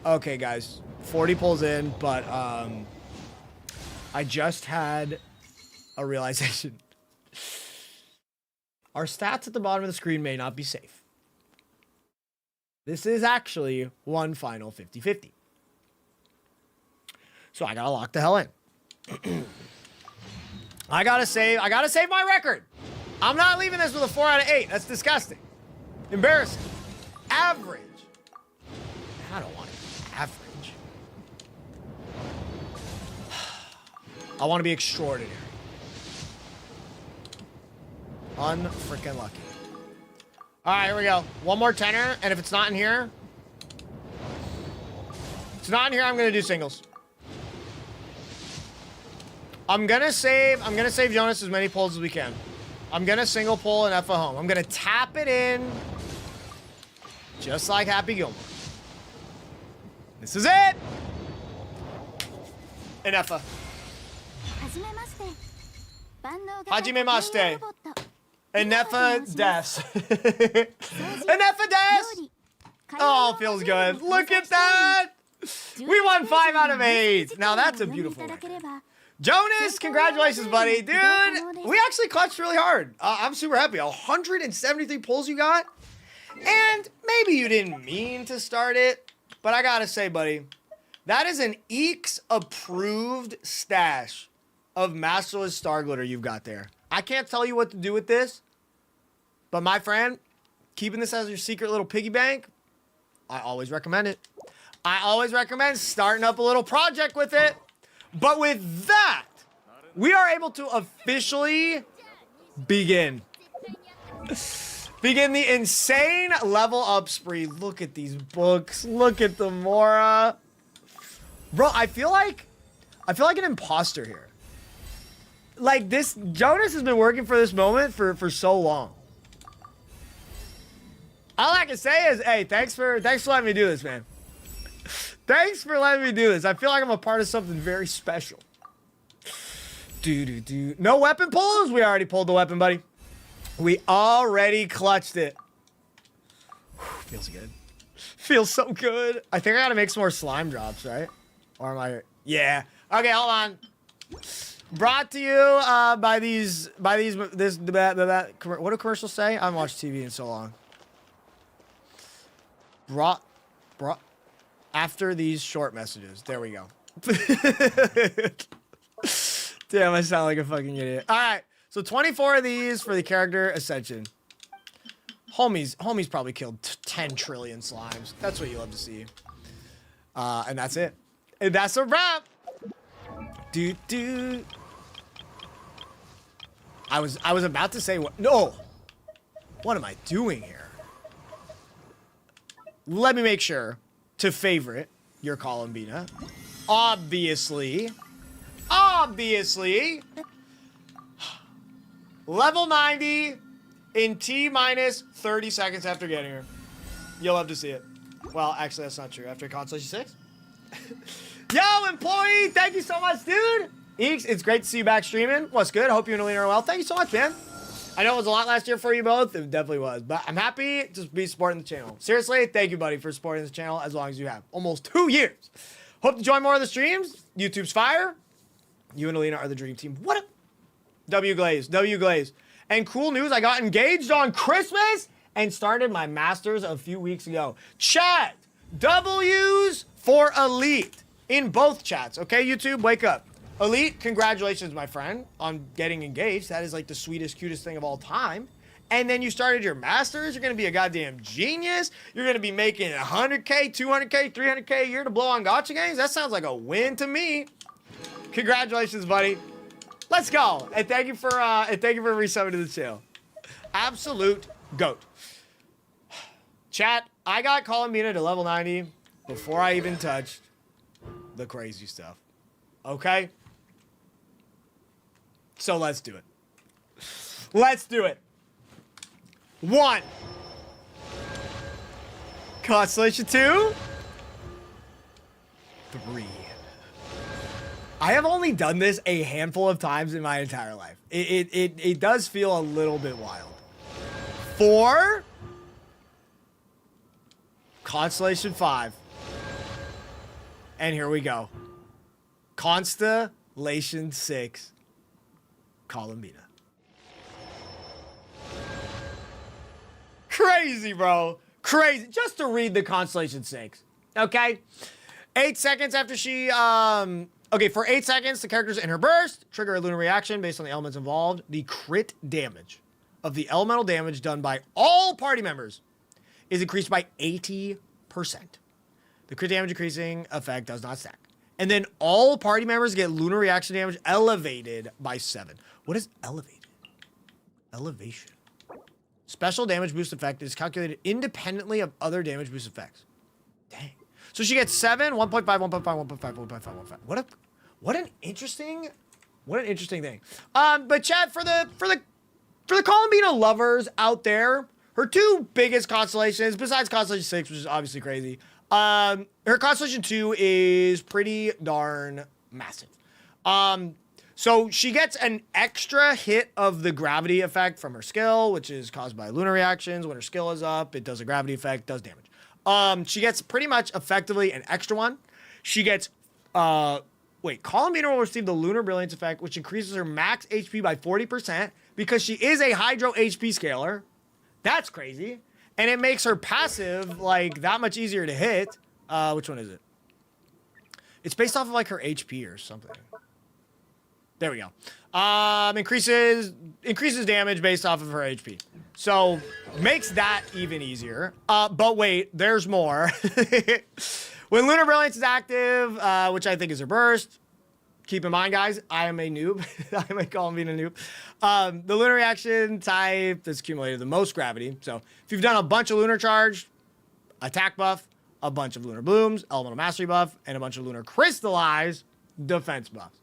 Okay, guys. 40 pulls in, but I just had a realization. Our stats at the bottom of the screen may not be safe. This is actually one final 50-50. So I gotta lock the hell in. I gotta save my record. I'm not leaving this with a 4 out of 8. That's disgusting. Embarrassing. Average. I don't want it. Average. I want to be extraordinary. Unfreaking lucky. All right, here we go. One more tenor, and if it's not in here, I'm gonna do singles. I'm gonna save Jonas as many pulls as we can. I'm gonna single pull an F home. I'm gonna tap it in, just like Happy Gilmore. This is it. An F. Hajimemashite. Anefa Des. Anefa Des. Oh, feels good. Look at that. We won 5 out of 8. Now that's a beautiful record. Jonas, congratulations, buddy. Dude, we actually clutched really hard. I'm super happy. 173 pulls you got. And maybe you didn't mean to start it, but I gotta say, buddy, that is an Eakes approved stash of Masterless Star Glitter you've got there. I can't tell you what to do with this, but my friend, keeping this as your secret little piggy bank, I always recommend it. I always recommend starting up a little project with it. But with that, we are able to officially begin the insane level up spree. Look at these books. Look at the Mora. Bro, I feel like an imposter here. Like this, Jonas has been working for this moment for so long. All I can say is, hey, thanks for letting me do this, man. Thanks for letting me do this. I feel like I'm a part of something very special. No weapon pulls? We already pulled the weapon, buddy. We already clutched it. Feels good. Feels so good. I think I gotta make some more slime drops, right? Or am I? Yeah. Okay, hold on. Brought to you by these. What do commercials say? I haven't watched TV in so long. Brought. After these short messages. There we go. Damn, I sound like a fucking idiot. All right, so 24 of these for the character ascension. Homie's probably killed 10 trillion slimes. That's what you love to see. And that's it. And that's a wrap. I was about to say what? No. What am I doing here? Let me make sure to favorite your Columbina. Obviously. Level 90 in T minus 30 seconds after getting her. You'll love to see it. Well, actually, that's not true. After Constellation 6? Yo, employee! Thank you so much, dude! Eakes, it's great to see you back streaming. What's good? Hope you and Alina are well. Thank you so much, man. I know it was a lot last year for you both. It definitely was. But I'm happy to be supporting the channel. Seriously, thank you, buddy, for supporting this channel as long as you have. Almost 2 years. Hope to join more of the streams. YouTube's fire. You and Alina are the dream team. What a... W Glaze. W Glaze. And cool news, I got engaged on Christmas and started my master's a few weeks ago. Chat. W's for Elite. In both chats. Okay, YouTube, wake up. Elite, congratulations, my friend, on getting engaged. That is like the sweetest, cutest thing of all time. And then you started your master's. You're going to be a goddamn genius. You're going to be making 100K, 200K, 300K a year to blow on gacha games. That sounds like a win to me. Congratulations, buddy. Let's go. And thank you for resubbing to the channel. Absolute GOAT. Chat, I got Columbina to level 90 before I even touched the crazy stuff. Okay? So let's do it. Let's do it. 1. Constellation 2. 3. I have only done this a handful of times in my entire life. It does feel a little bit wild. 4. Constellation 5. And here we go. Constellation 6. Columbina. Crazy, bro. Crazy. Just to read the Constellation 6. Okay? 8 seconds after she, okay, for 8 seconds, the characters in her burst trigger a lunar reaction based on the elements involved. The crit damage of the elemental damage done by all party members is increased by 80%. The crit damage increasing effect does not stack. And then all party members get lunar reaction damage elevated by 7. What is elevated? Elevation. Special damage boost effect is calculated independently of other damage boost effects. Dang. So she gets 7, 1.5, 1.5, 1.5, 1.5. What an interesting thing. But Chad, for the Columbina lovers out there, her 2 biggest constellations, besides Constellation 6, which is obviously crazy, her Constellation 2 is pretty darn massive. So she gets an extra hit of the gravity effect from her skill, which is caused by lunar reactions. When her skill is up, it does a gravity effect, does damage. She gets pretty much effectively an extra one. She gets, Columbina will receive the lunar brilliance effect, which increases her max HP by 40% because she is a hydro HP scaler. That's crazy. And it makes her passive, like, that much easier to hit. Which one is it? It's based off of, like, her HP or something. There we go. Increases damage based off of her HP. So, makes that even easier. But wait, there's more. When Lunar Brilliance is active, which I think is her burst, keep in mind, guys, I am a noob. I might call him being a noob. The lunar reaction type that's accumulated the most gravity. So if you've done a bunch of lunar charge, attack buff, a bunch of lunar blooms, elemental mastery buff, and a bunch of lunar crystallize, defense buffs.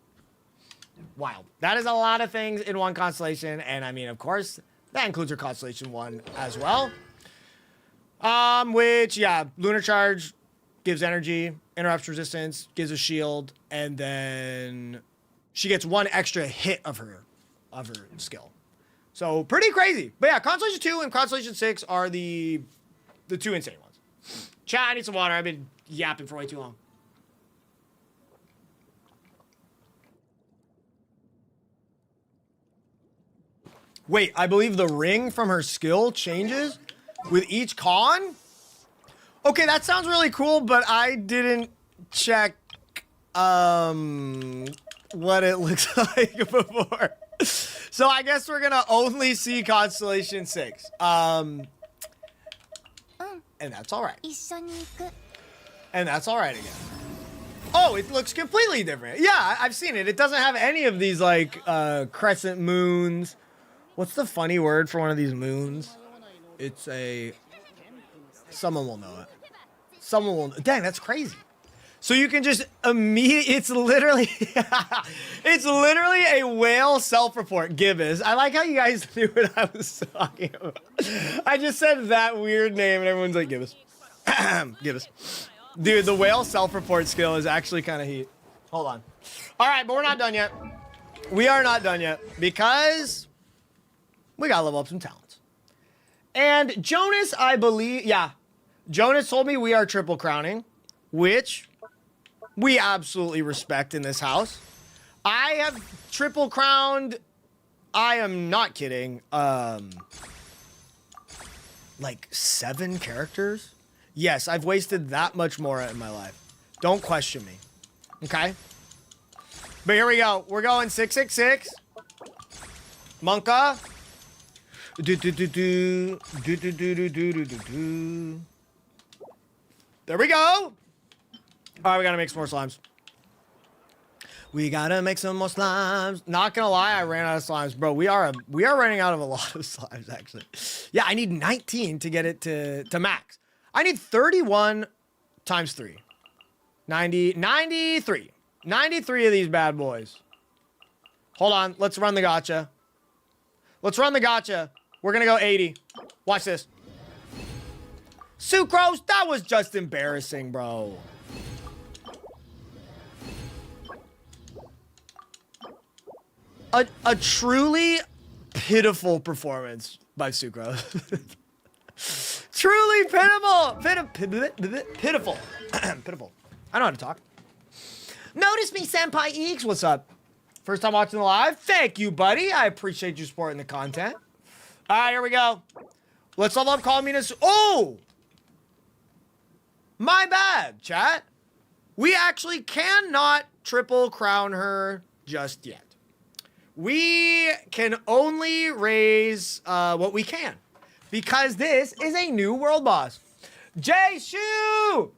Wild. That is a lot of things in one constellation. And I mean, of course, that includes her Constellation 1 as well. Which, yeah, lunar charge gives energy, interrupts resistance, gives a shield, and then she gets 1 extra hit of her skill. So pretty crazy. But yeah, Constellation 2 and Constellation 6 are the 2 insane ones. Chat, I need some water. I've been yapping for way too long. Wait, I believe the ring from her skill changes with each con? Okay, that sounds really cool, but I didn't check what it looks like before. So I guess we're gonna only see Constellation 6. And that's alright. 一緒に行く And that's alright again. Oh, it looks completely different. Yeah, I've seen it. It doesn't have any of these, like, crescent moons. What's the funny word for one of these moons? It's a... Someone will know it. Someone will... Dang, that's crazy. So you can just immediately... It's literally... it's literally a whale self-report. Gibbous. I like how you guys knew what I was talking about. I just said that weird name and everyone's like, Gibbous. Gibbous. Dude, the whale self-report skill is actually kind of heat. Hold on. All right, but we're not done yet. We are not done yet because we got to level up some talents. And Jonas, I believe... Yeah. Jonas told me we are triple crowning, which... we absolutely respect in this house. I have triple crowned, I am not kidding, like 7 characters? Yes, I've wasted that much more in my life. Don't question me. Okay? But here we go. We're going 666. Monka. There we go. All right, we gotta make some more slimes. We gotta make some more slimes. Not gonna lie, I ran out of slimes, bro. We are running out of a lot of slimes, actually. Yeah, I need 19 to get it to max. I need 31 times 3. 93. 93 of these bad boys. Hold on, let's run the gotcha. Let's run the gotcha. We're gonna go 80. Watch this. Sucrose, that was just embarrassing, bro. A truly pitiful performance by Sucrose. Truly pitiful. Pitiful. Pitiful. I know how to talk. Notice me, Senpai Eakes. What's up? First time watching the live? Thank you, buddy. I appreciate you supporting the content. All right, here we go. Let's level up Columbina. Oh! My bad, chat. We actually cannot triple crown her just yet. We can only raise what we can because this is a new world boss. Jay Shu!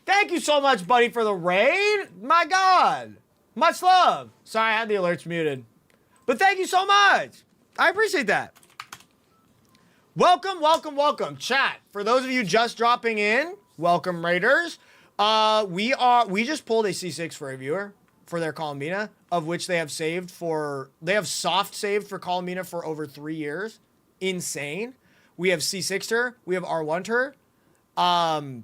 Thank you so much, buddy, for the raid. My God. Much love. Sorry, I had the alerts muted. But thank you so much. I appreciate that. Welcome, welcome, welcome. Chat, for those of you just dropping in, welcome, raiders. We just pulled a C6 for a viewer for their Columbina, of which they have soft saved for Columbina for over 3 years. Insane. We have C6'd her. We have R1'd her. And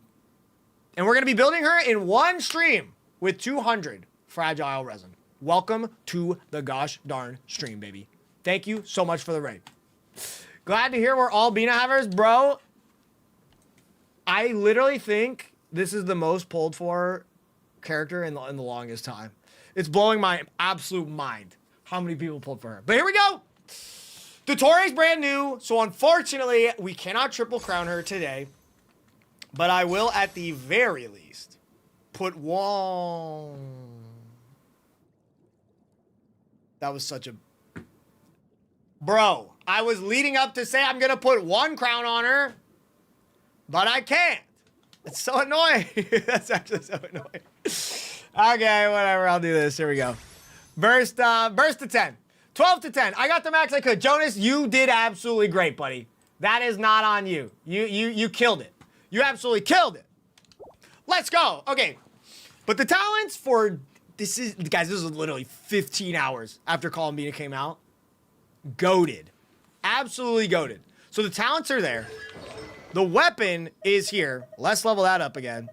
we're going to be building her in one stream with 200 fragile resin. Welcome to the gosh darn stream, baby. Thank you so much for the raid. Glad to hear we're all Bina havers, bro. I literally think this is the most pulled for character in the longest time. It's blowing my absolute mind how many people pulled for her. But here we go. Dottore brand new, so unfortunately we cannot triple crown her today. But I will, at the very least, put one. That was such a... Bro, I was leading up to say I'm going to put 1 crown on her, but I can't. It's so annoying. That's actually so annoying. Okay, whatever. I'll do this. Here we go. Burst to 10. 12 to 10. I got the max I could. Jonas, you did absolutely great, buddy. That is not on you. You killed it. You absolutely killed it. Let's go. Okay. But the talents for... This is literally 15 hours after Columbina came out. Goated. Absolutely goated. So the talents are there. The weapon is here. Let's level that up again.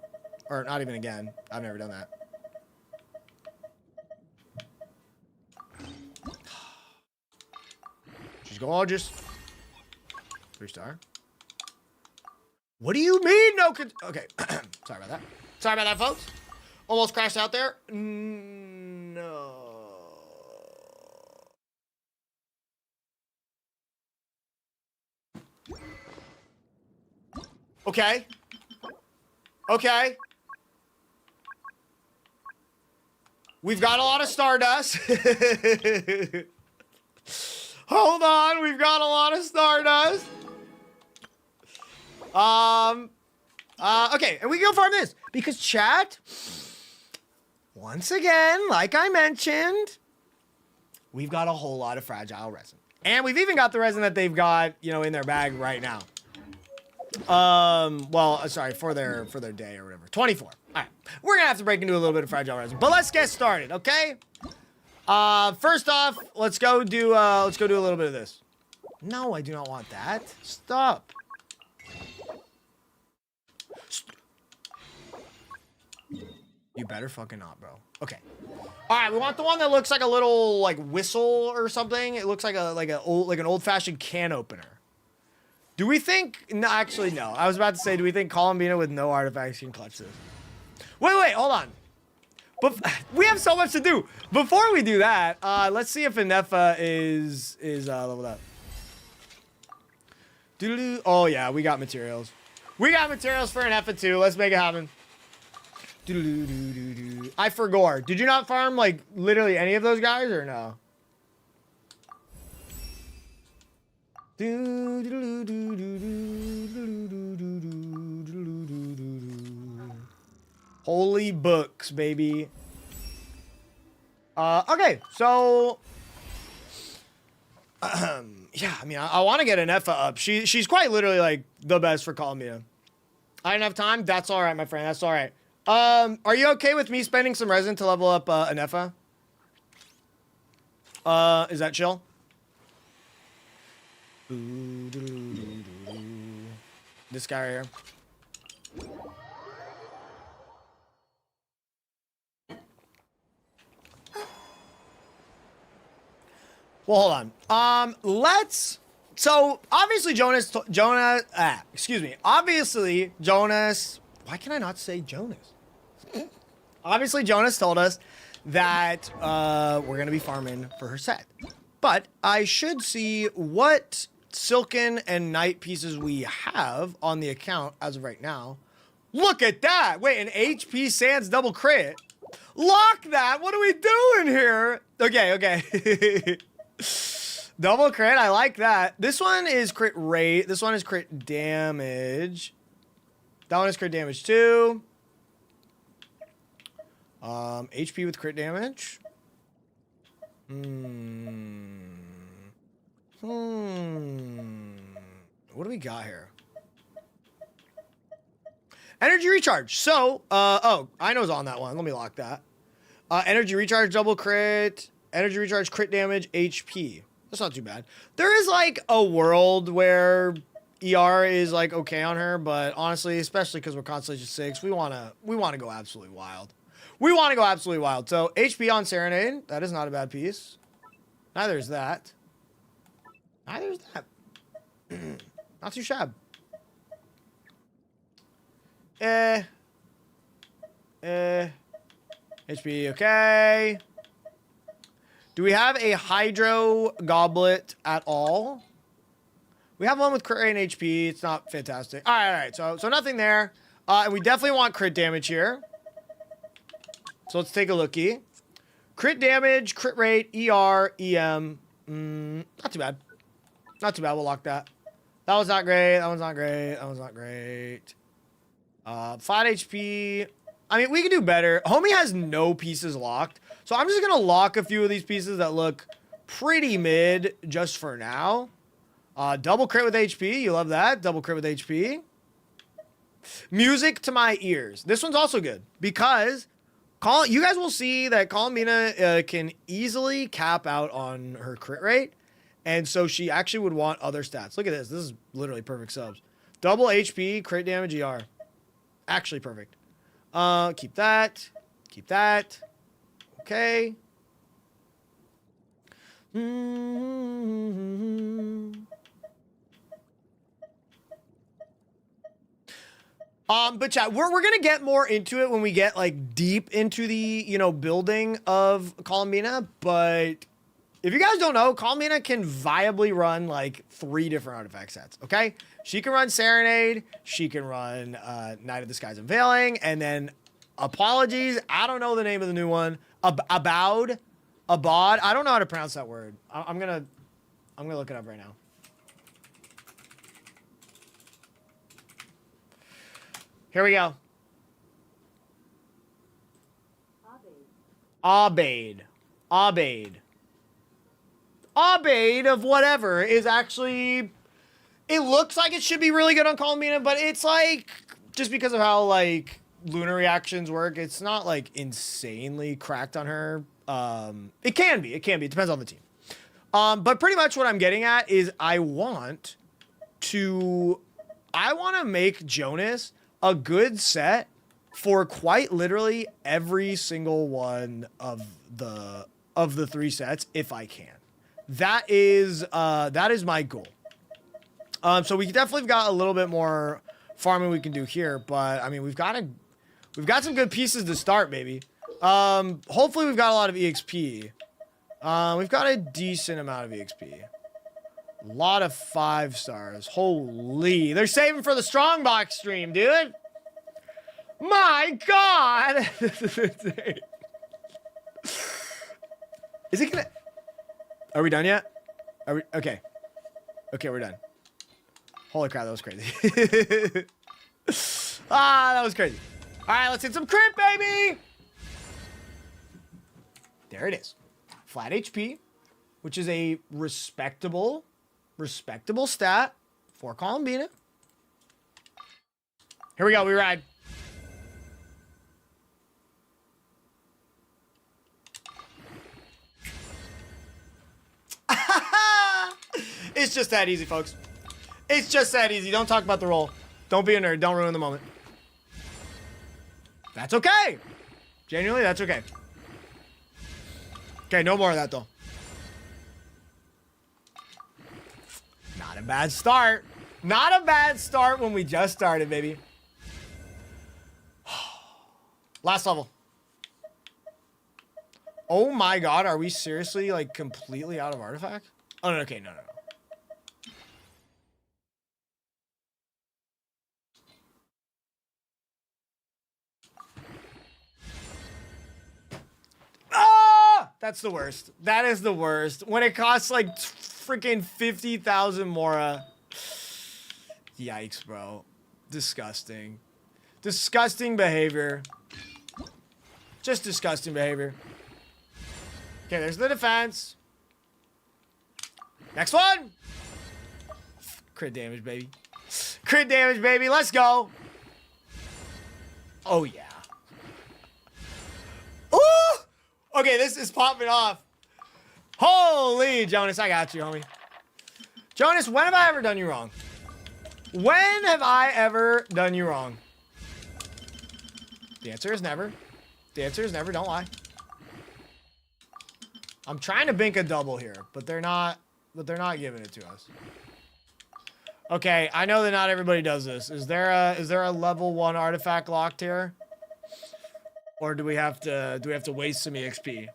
Or not even again. I've never done that. She's gorgeous. 3-star. What do you mean no okay. Sorry about that. Sorry about that, folks. Almost crashed out there. No. Okay. Okay. We've got a lot of Stardust. Hold on, we've got a lot of Stardust. Okay, and we can go farm this because chat, once again, like I mentioned, we've got a whole lot of fragile resin. And we've even got the resin that they've got, you know, in their bag right now. Well, sorry, for their day or whatever. 24. All right. We're gonna have to break into a little bit of fragile resin, but let's get started, okay? First off, let's go do a little bit of this. No, I do not want that. Stop. You better fucking not, bro. Okay. All right, we want the one that looks like a little like whistle or something. It looks like an old-fashioned can opener. Do we think? No, actually, no. I was about to say, do we think Columbina with no artifacts can clutch this? Wait, hold on. But we have so much to do. Before we do that, let's see if Inefa is leveled up. Doo-doo-doo. Oh yeah, we got materials. We got materials for Inefa too. Let's make it happen. Doo-doo-doo-doo-doo. I forgot. Did you not farm like literally any of those guys or no? Holy books, baby. Okay, so yeah, I mean, I want to get an Effa up. She's quite literally like the best for Columbina. I didn't have time. That's all right, my friend. That's all right. Are you okay with me spending some resin to level up an Effa? Is that chill? This guy right here. Well, hold on. So obviously obviously Jonas, why can I not say Jonas? Obviously Jonas told us that we're gonna be farming for her set. But I should see what Silken and Knight pieces we have on the account as of right now. Look at that! Wait, an HP Sans double crit. Lock that! What are we doing here? Okay. Double crit, I like that. This one is crit rate. This one is crit damage. That one is crit damage too. HP with crit damage. What do we got here? Energy recharge. So, oh, I know it's on that one. Let me lock that. Energy recharge, double crit. Energy recharge, crit damage, HP. That's not too bad. There is like a world where ER is like okay on her, but honestly, especially because we're Constellation 6, we wanna go absolutely wild. We want to go absolutely wild. So HP on Serenade, that is not a bad piece. Neither is that. Neither is that. Not too shabby. HP, okay. Do we have a Hydro Goblet at all? We have one with crit rate and HP. It's not fantastic. All right. So nothing there. And we definitely want crit damage here. So let's take a lookie. Crit damage, crit rate, ER, EM. Not too bad. Not too bad. We'll lock that. That was not great. That one's not great. That one's not great. 5 HP. I mean, we can do better. Homie has no pieces locked. So I'm just going to lock a few of these pieces that look pretty mid just for now. Double crit with HP. You love that. Double crit with HP. Music to my ears. This one's also good because you guys will see that Columbina can easily cap out on her crit rate. And so she actually would want other stats. Look at this. This is literally perfect subs. Double HP, crit damage, ER. Actually perfect. Keep that. Keep that. Okay. But chat, we're gonna get more into it when we get like deep into the, building of Columbina. But if you guys don't know, Columbina can viably run like 3 different artifact sets. Okay, she can run Serenade, she can run Night of the Skies Unveiling, and then Apologies. I don't know the name of the new one. Abod. I don't know how to pronounce that word. I'm gonna look it up right now. Here we go. Abade of whatever is actually, it looks like it should be really good on Columbina, but it's like, just because of how like lunar reactions work, it's not like insanely cracked on her. It can be, it depends on the team. But pretty much what I'm getting at is I want to make Jonas a good set for quite literally every single one of the 3 sets if I can. That is my goal. So we definitely got a little bit more farming we can do here, but I mean we've got some good pieces to start, baby. Hopefully we've got a lot of EXP. We've got a decent amount of EXP. A lot of 5 stars. Holy, they're saving for the strongbox stream, dude. My God. Is it gonna? Are we done yet? Are we okay? Okay, we're done. Holy crap, that was crazy. That was crazy. All right, let's hit some crit, baby. There it is. Flat HP, which is a respectable stat for Columbina. Here we go. We ride. It's just that easy, folks. It's just that easy. Don't talk about the roll. Don't be a nerd. Don't ruin the moment. That's okay. Genuinely, that's okay. Okay, no more of that, though. Not a bad start. Not a bad start when we just started, baby. Last level. Oh my God, are we seriously, like, completely out of artifact? Oh, no, okay, no. Ah! That's the worst. That is the worst. When it costs, like, freaking 50,000 Mora. Yikes, bro. Disgusting. Disgusting behavior. Just disgusting behavior. Okay, there's the defense. Next one. Crit damage, baby. Crit damage, baby. Let's go. Oh, yeah. Ooh! Okay, this is popping off. Holy, Jonas, I got you, homie. Jonas, when have I ever done you wrong? When have I ever done you wrong? The answer is never. The answer is never, don't lie. I'm trying to bink a double here, but they're not giving it to us. Okay, I know that not everybody does this. Is there a level 1 artifact locked here? Or do we have to waste some EXP?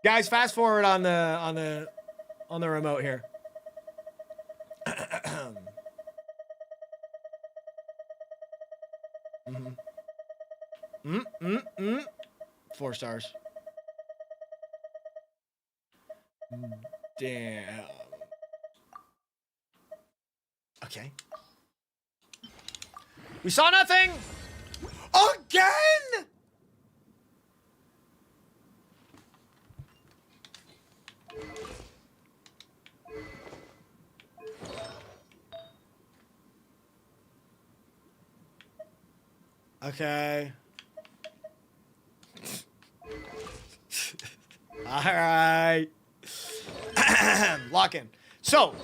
Guys, fast forward on the remote here. Mm-hmm. 4 stars. Damn. Okay. We saw nothing! Again! Okay. All right. Lock in. So,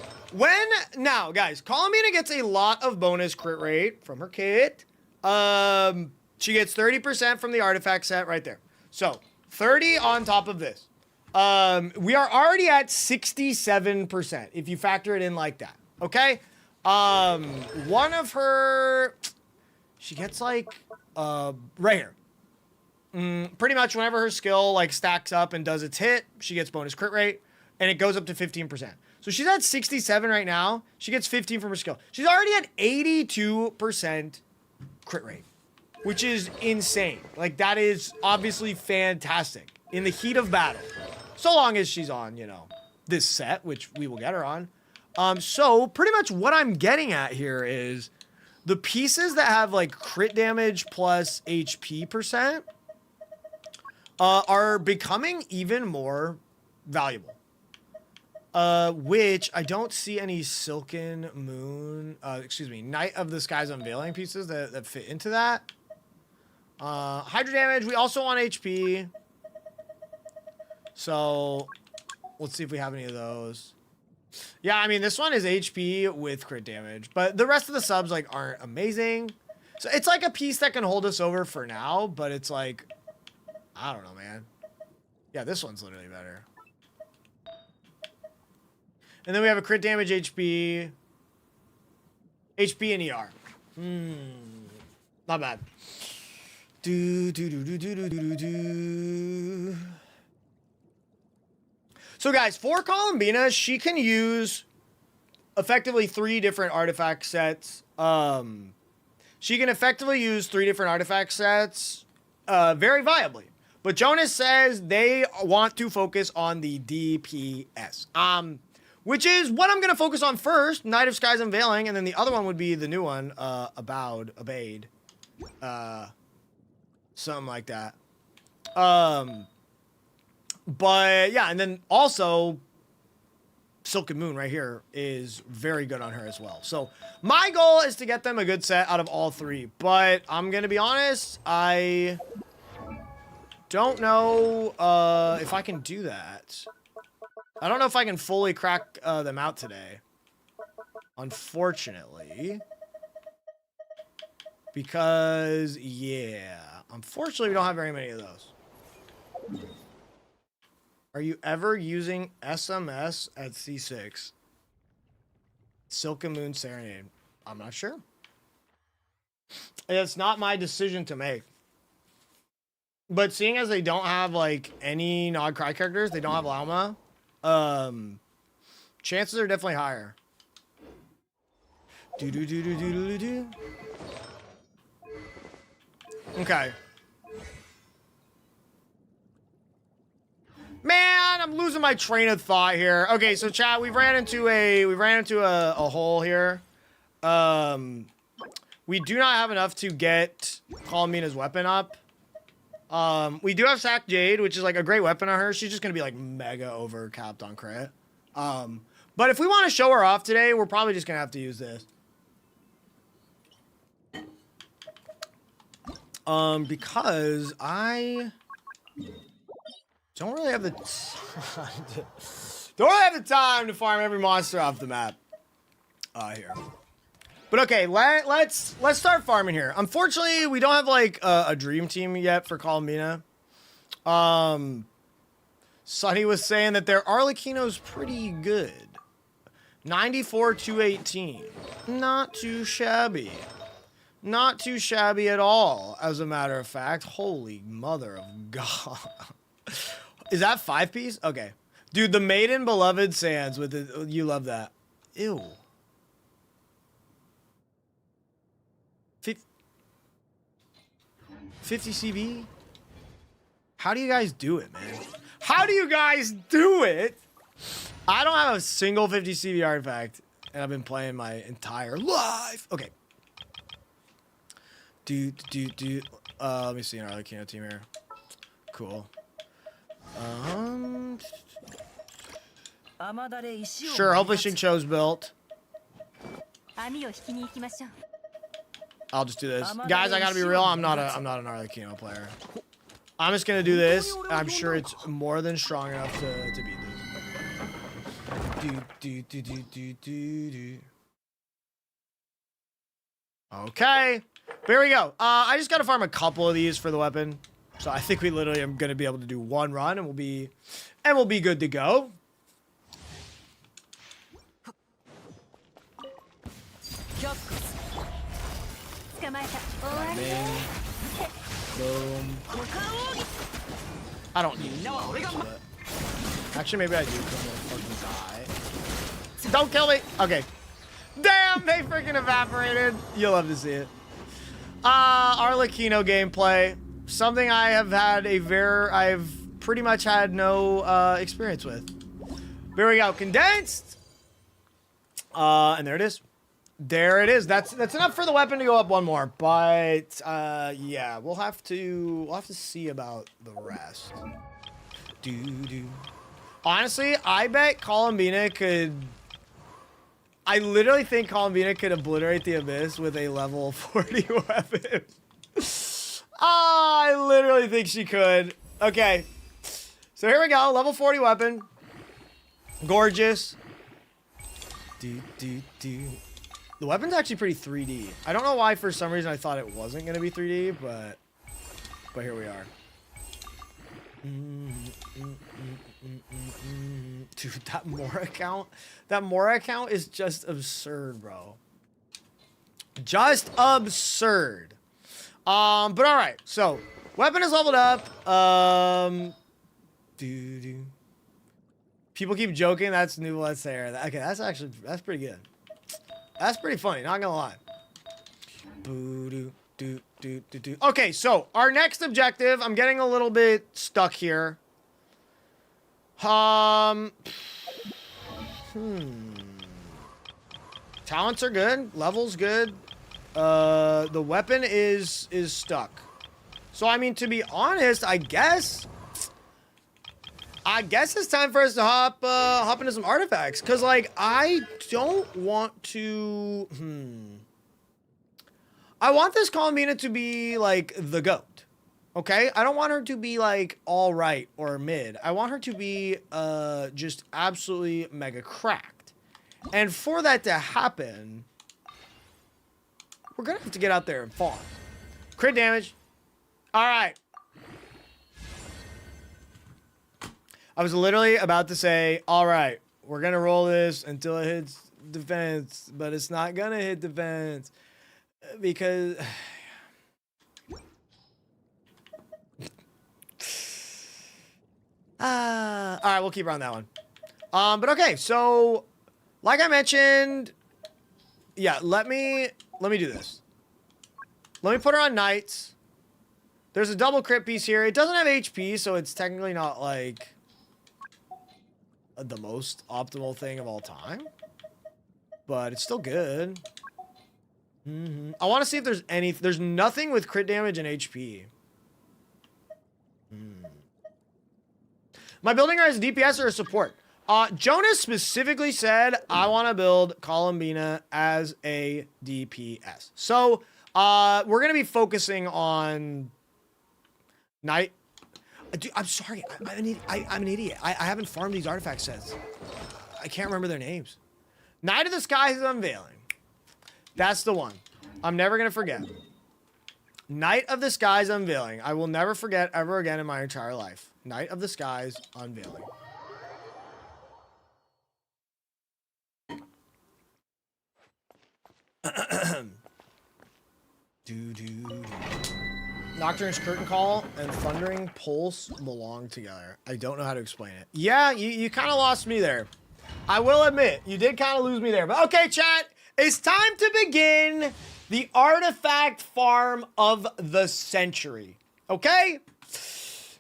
now, guys, Columbina gets a lot of bonus crit rate from her kit. She gets 30% from the artifact set right there. So, 30 on top of this. We are already at 67% if you factor it in like that. Okay? One of her, she gets like, right here. Pretty much whenever her skill like stacks up and does its hit, she gets bonus crit rate, and it goes up to 15%. So she's at 67 right now. She gets 15 from her skill. She's already at 82% crit rate, which is insane. Like, that is obviously fantastic in the heat of battle. So long as she's on, you know, this set, which we will get her on. So pretty much what I'm getting at here is the pieces that have like crit damage plus HP percent are becoming even more valuable. Which I don't see any Silken Moon, Night of the Skies Unveiling pieces that fit into that. Hydro damage, we also want HP. So let's see if we have any of those. Yeah, I mean, this one is HP with crit damage, but the rest of the subs like aren't amazing. So it's like a piece that can hold us over for now, but it's like, I don't know, man. Yeah, this one's literally better. And then we have a crit damage HP. HP and ER. Not bad. So guys, for Columbina, she can use effectively 3 different artifact sets. She can effectively use 3 different artifact sets very viably. But Jonas says they want to focus on the DPS. Which is what I'm going to focus on first, Night of Skies Unveiling, and then the other one would be the new one, Obeyed. Something like that. But yeah, and then also Silken Moon right here is very good on her as well. So my goal is to get them a good set out of all 3, but I'm going to be honest, I don't know if I can do that. I don't know if I can fully crack them out today, unfortunately, because, yeah, unfortunately, we don't have very many of those. Are you ever using SMS at C6? Silken Moon Serenade. I'm not sure. It's not my decision to make. But seeing as they don't have, like, any Nod Cry characters, they don't have Llama, chances are definitely higher. Okay. Man, I'm losing my train of thought here. Okay, so chat, we ran into a hole here. We do not have enough to get Columbina's weapon up. We do have Sack Jade, which is like a great weapon on her. She's just gonna be like mega overcapped on crit. But if we want to show her off today, we're probably just gonna have to use this. Because I don't really have the time to farm every monster off the map here. But okay, let's start farming here. Unfortunately, we don't have like a dream team yet for Columbina. Sonny was saying that their Arlecchino's pretty good. 94 218. Not too shabby. Not too shabby at all, as a matter of fact. Holy mother of God. Is that 5-piece? Okay. Dude, the Maiden Beloved Sands with it. You love that. Ew. 50 CB? How do you guys do it, man? How do you guys do it? I don't have a single 50 CB artifact, and I've been playing my entire life. Okay. Let me see an Arlecchino team here. Cool. Sure, hopefully Xingqiu's built. I'll just do this. Guys, I gotta be real, I'm not an Arlecchino player. I'm just gonna do this. I'm sure it's more than strong enough to beat this. Okay. Here we go. I just gotta farm a couple of these for the weapon. So I think we literally are gonna be able to do one run and we'll be good to go. Boom. I don't need it. Actually, maybe I do because I'm fucking die. Don't kill me. Okay. Damn, they freaking evaporated. You'll love to see it. Arlecchino gameplay. Something I've pretty much had no experience with. There we go. Condensed. And there it is. There it is. That's enough for the weapon to go up one more. But yeah, we'll have to see about the rest. Honestly, I bet Columbina could. I literally think Columbina could obliterate the Abyss with a level 40 weapon. I literally think she could. Okay. So here we go. Level 40 weapon. Gorgeous. The weapon's actually pretty 3D. I don't know why for some reason I thought it wasn't going to be 3D, but here we are. Dude, that Mora account is just absurd, bro. Just absurd. But all right. So, weapon is leveled up. People keep joking. That's new. Let's say. Okay, that's pretty good. That's pretty funny. Not gonna lie. Okay, so our next objective. I'm getting a little bit stuck here. Talents are good. Level's good. The weapon is stuck. So I mean, to be honest, I guess it's time for us to hop into some artifacts. Cause like I don't want to. I want this Columbina to be like the GOAT. Okay, I don't want her to be like all right or mid. I want her to be just absolutely mega cracked. And for that to happen, we're gonna have to get out there and farm. Crit damage. All right. I was literally about to say, all right, we're gonna roll this until it hits defense, but it's not gonna hit defense because. All right, we'll keep her on that one. But okay, so like I mentioned, yeah, let me do this. Let me put her on knights. There's a double crit piece here. It doesn't have HP, so it's technically not like the most optimal thing of all time, but it's still good. I want to see if there's there's nothing with crit damage and HP. My building her as a DPS or a support? Jonas specifically said, I want to build Columbina as a DPS. So, we're going to be focusing on Knight. Dude, I'm sorry. I'm an idiot. I haven't farmed these artifact sets. I can't remember their names. Knight of the Skies Unveiling. That's the one. I'm never going to forget. Knight of the Skies Unveiling. I will never forget ever again in my entire life. Knight of the Skies Unveiling. Nocturne's Curtain Call and Thundering Pulse belong together. I don't know how to explain it. Yeah, you kind of lost me there. I will admit, you did kind of lose me there. But okay, chat, it's time to begin the artifact farm of the century. Okay?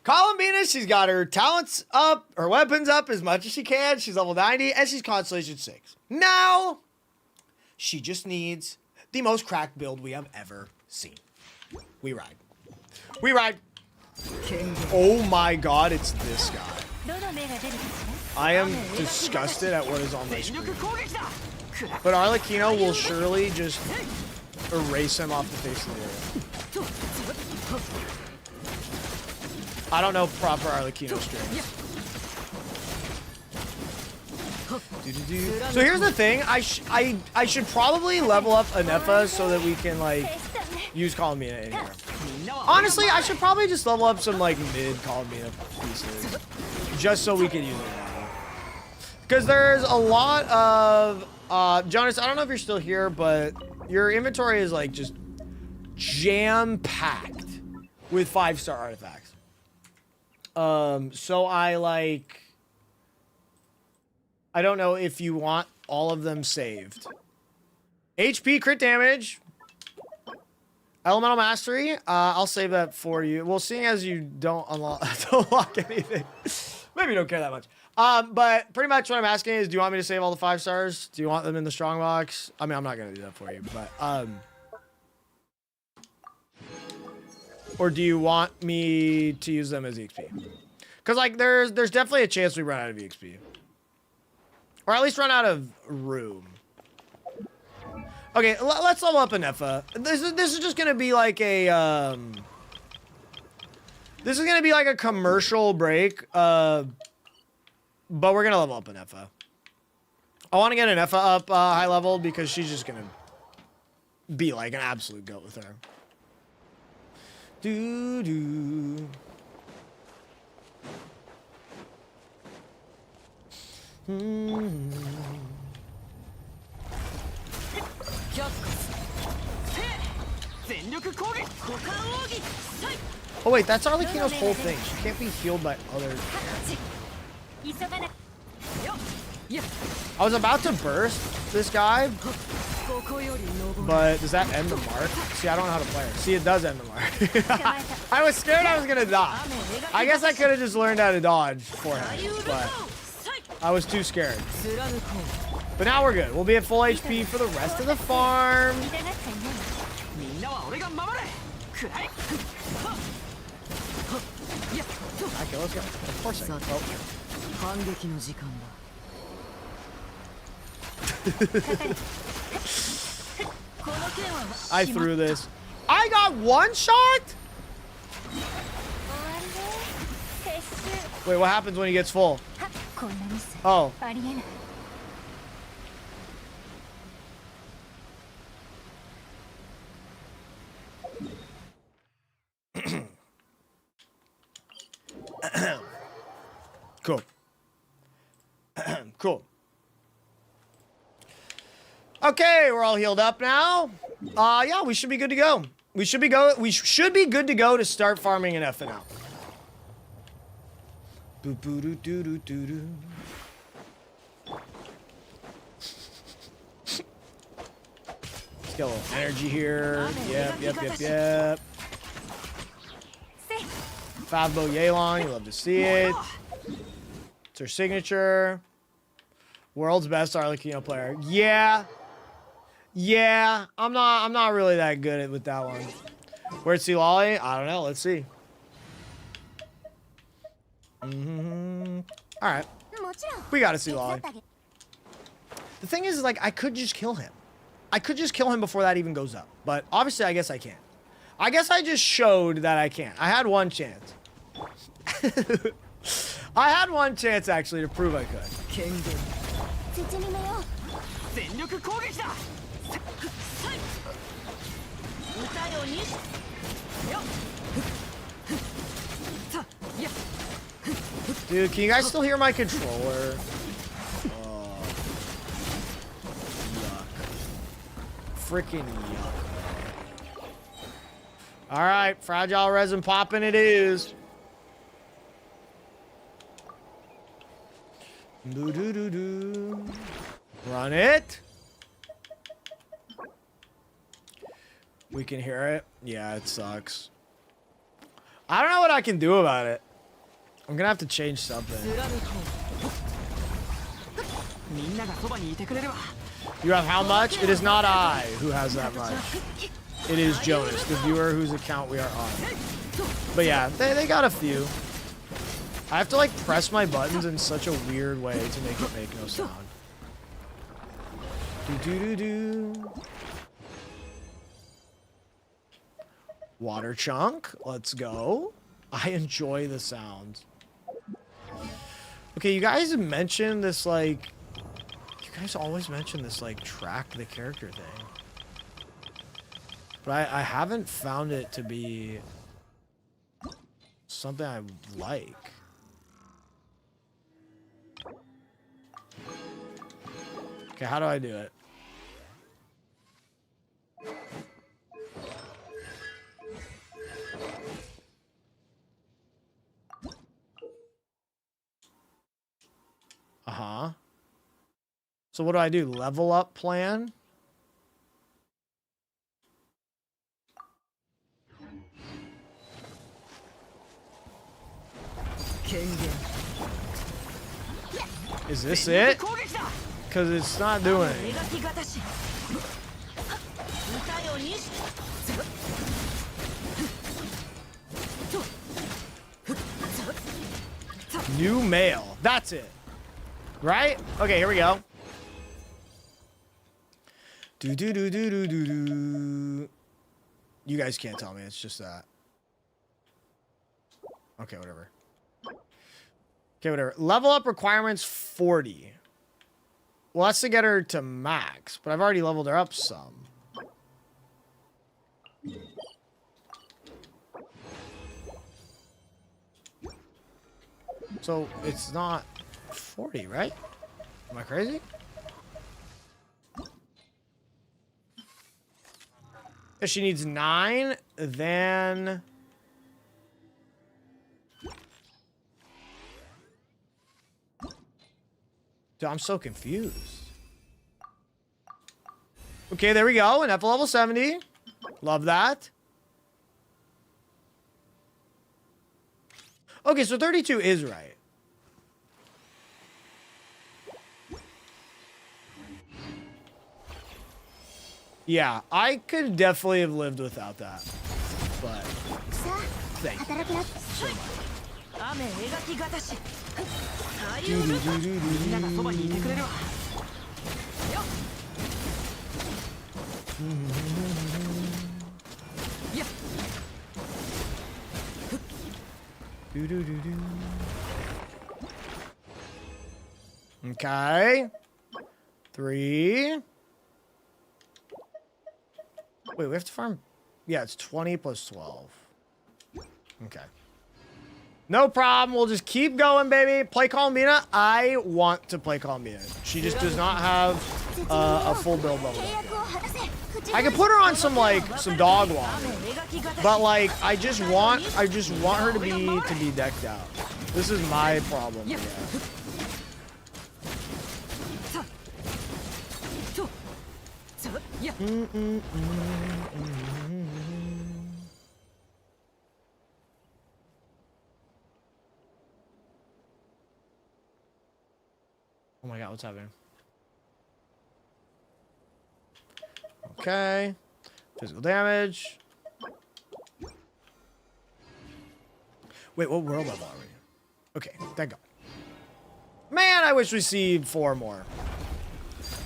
Columbina, she's got her talents up, her weapons up as much as she can. She's level 90, and she's Constellation 6. Now, she just needs the most cracked build we have ever seen. We ride. We ride. Oh my god, it's this guy. I am disgusted at what is on my screen. But Arlecchino will surely just erase him off the face of the earth. I don't know proper Arlecchino strings. So here's the thing. I should probably level up Anefa so that we can like use Columbina in here. Honestly, I should probably just level up some like mid Columbina pieces just so we can use it now. Because there's a lot of Jonas, I don't know if you're still here, but your inventory is like just jam-packed with 5-star artifacts. So I don't know if you want all of them saved. HP crit damage. Elemental Mastery, I'll save that for you. Well, seeing as you don't unlock anything, maybe you don't care that much. But pretty much what I'm asking is, do you want me to save all the 5 stars? Do you want them in the strong box? I mean, I'm not gonna do that for you, but or do you want me to use them as EXP? Because like, there's definitely a chance we run out of EXP, or at least run out of room. Okay, let's level up Anefa. This is just gonna be like a this is gonna be like a commercial break. But we're gonna level up Anefa. I want to get Anefa up high level because she's just gonna be like an absolute goat with her. Doo doo. Oh wait, that's Arlecchino's whole thing. She can't be healed by other. I was about to burst this guy, but does that end the mark? See, I don't know how to play her. See, it does end the mark. I was scared I was gonna die. I guess I could have just learned how to dodge for him, but I was too scared. But now we're good. We'll be at full HP for the rest of the farm. Okay, let's go. Of course I can. Oh. I threw this. I got one shot? Wait, what happens when he gets full? Oh. Cool. Cool. Okay, we're all healed up now. Yeah, we should be good to go. We should be good to go to start farming an F now. Boo boo doo doo doo doo doo. Let's get a little energy here. Yep. Favbo Yelan, you love to see it. It's her signature. World's best Arlecchino player. Yeah. I'm not really that good with that one. Where'd see Lolly? I don't know. Let's see. All right. We gotta see Lolly. The thing is, like, I could just kill him. I could just kill him before that even goes up. But obviously, I guess I can't. I guess I just showed that I can't. I had one chance. I had one chance, actually, to prove I could. Dude, can you guys still hear my controller? Oh, yuck. Freaking yuck. Alright, fragile resin popping it is. Do. Run it. We can hear it. Yeah, it sucks. I don't know what I can do about it. I'm gonna have to change something. You have how much? It is not I who has that much. It is Jonas, the viewer whose account we are on. But yeah, they got a few. I have to like press my buttons in such a weird way to make it make no sound. Do. Water chunk, let's go. I enjoy the sounds. Okay, you guys mentioned this like, you guys always mention this like track the character thing. But I haven't found it to be something I like. Okay, how do I do it? Uh-huh. So what do I do? Level up plan? Is this it? Because it's not doing it. New mail. That's it. Right? Okay, here we go. Do do do do do do do. You guys can't tell me. It's just that. Okay, whatever. Okay, whatever. Level up requirements 40. Well, that's to get her to max, but I've already leveled her up some. So it's not 40, right? Am I crazy? If she needs 9, then... Dude, I'm so confused. Okay, there we go. An F level 70. Love that. Okay, so 32 is right. Yeah, I could definitely have lived without that. But thank you so much. Okay. 3. Wait, we have to farm. Yeah, it's 20 plus 12. Okay. No problem. We'll just keep going, baby. Play Columbina. I want to play Columbina. She just does not have a full build level. I can put her on some some dog water, but like I just want her to be decked out. This is my problem. Yeah. Oh my god, what's happening? Okay. Physical damage. Wait, what world level are we? Okay, thank God. Man, I wish we see 4 more.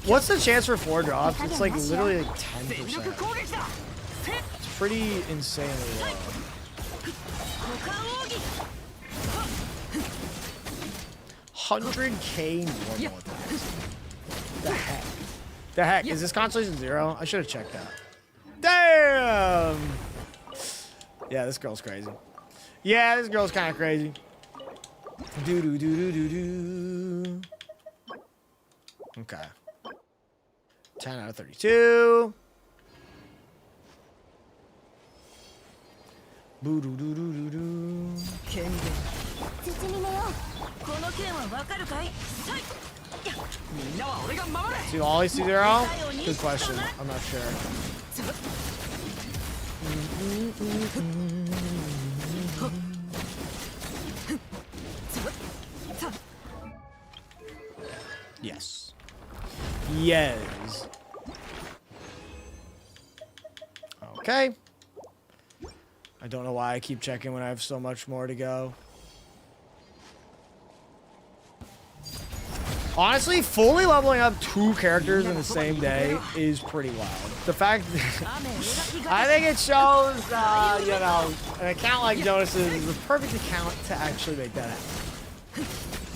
What's the chance for 4 drops? It's like literally like 10%. It's pretty insanely low. 100k normal attacks. The heck? The heck? Is this constellation 0? I should have checked that. Damn! Yeah, this girl's crazy. Yeah, this girl's kind of crazy. Do do do do do do. Okay. 10 out of 32. Boo doo doo doo doo doo. See Ollie C0? Good question. I'm not sure. Yes. Yes. Okay. I don't know why I keep checking when I have so much more to go. Honestly, fully leveling up 2 characters in the same day is pretty wild. The fact I think it shows, you know, an account like Jonas's is the perfect account to actually make that happen.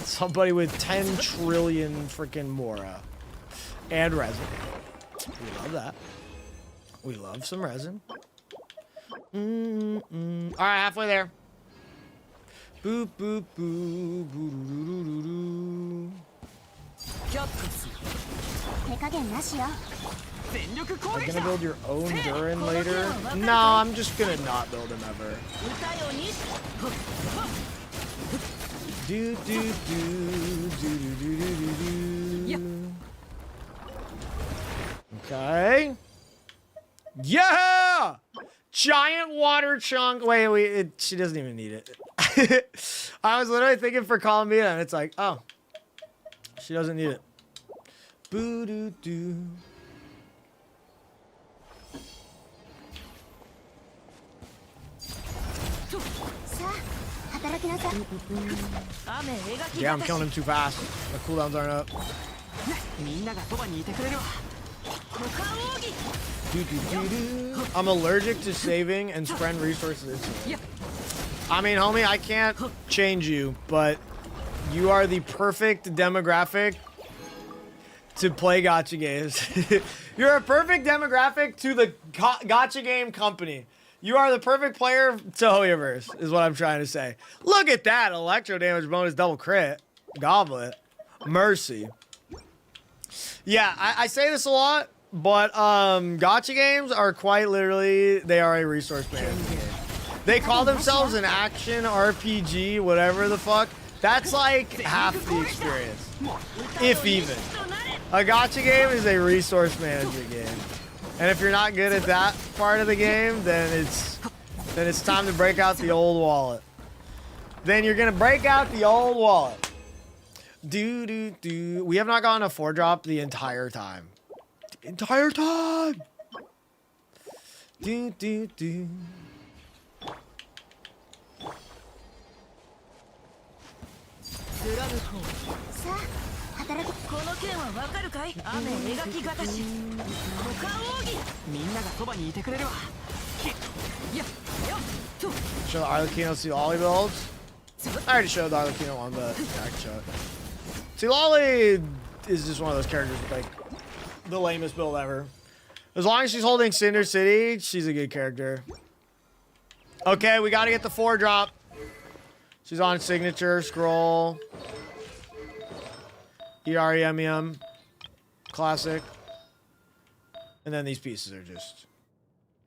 Somebody with 10 trillion freaking Mora and resin. We love that. We love some resin. All right, halfway there. Boop boop boop boo doo doo doo doo. Are you gonna build your own Durin later? No, I'm just gonna not build him ever. Do do do do do do do do. Okay. Yeah! Giant water chunk. Wait, she doesn't even need it. I was literally thinking for Columbina, and it's like, oh, she doesn't need it. Boo doo doo. Yeah, I'm killing him too fast. The cooldowns aren't up. I'm allergic to saving and spend resources instantly. I mean, homie, I can't change you, but you are the perfect demographic to play gacha games. You're a perfect demographic to the gacha game company. You are the perfect player to Hoyoverse, is what I'm trying to say. Look at that. Electro damage bonus double crit. Goblet. Mercy. Yeah, I say this a lot, but gacha games are quite literally, they are a resource management game. They call themselves an action RPG, whatever the fuck. That's like half the experience, if even. A gacha game is a resource management game. And if you're not good at that part of the game, then it's time to break out the old wallet. Then you're gonna break out the old wallet. We have not gotten a 4-drop the entire time. The entire time. Show the Arlecchino Silali builds. I already showed the Arlecchino one, but yeah, I can show it. Silali is just one of those characters with like the lamest build ever. As long as she's holding Cinder City, she's a good character. Okay, we gotta get the 4-drop. She's on signature, scroll. EREMEM. Classic. And then these pieces are just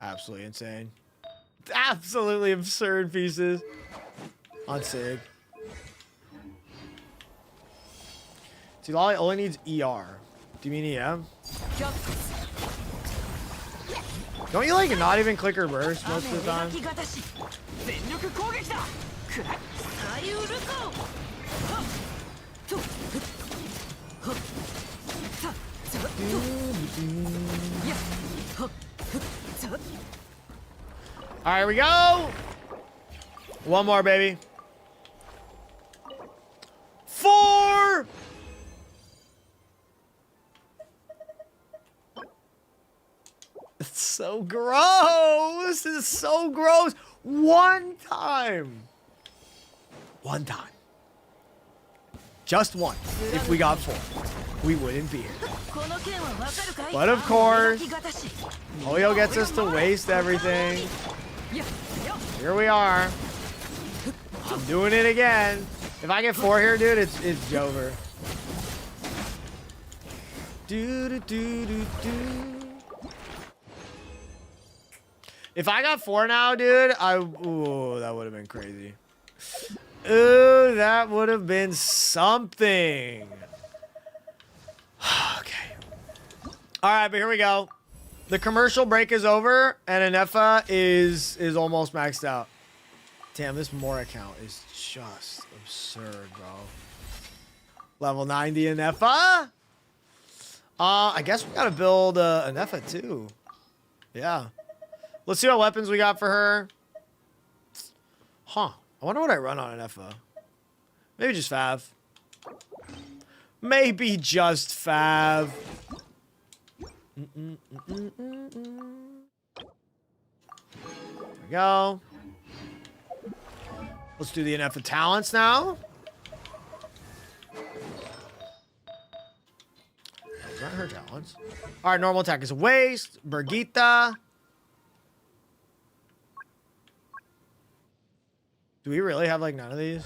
absolutely insane. Absolutely absurd pieces. On Sig. See, Lolly only needs ER. Do you mean EM? Don't you like not even click or burst most of the time? All right, we go. One more, baby. 4. It's so gross. This is so gross. One time. One time. Just one. If we got 4, we wouldn't be here. But of course, Hoyo gets us to waste everything. Here we are. I'm doing it again. If I get 4 here, dude, it's Jover. If I got 4 now, dude, ooh, that would have been crazy. Ooh, that would have been something. Okay. All right, but here we go. The commercial break is over, and Anefa is almost maxed out. Damn, this Mora count is just absurd, bro. Level 90 Anefa. I guess we gotta build Anefa too. Yeah. Let's see what weapons we got for her. Huh. I wonder what I run on Anefa. Maybe just Fav. Maybe just Fav. There we go. Let's do the Anefa talents now. Is that her talents? All right, normal attack is a waste. Birgitta. Do we really have like none of these?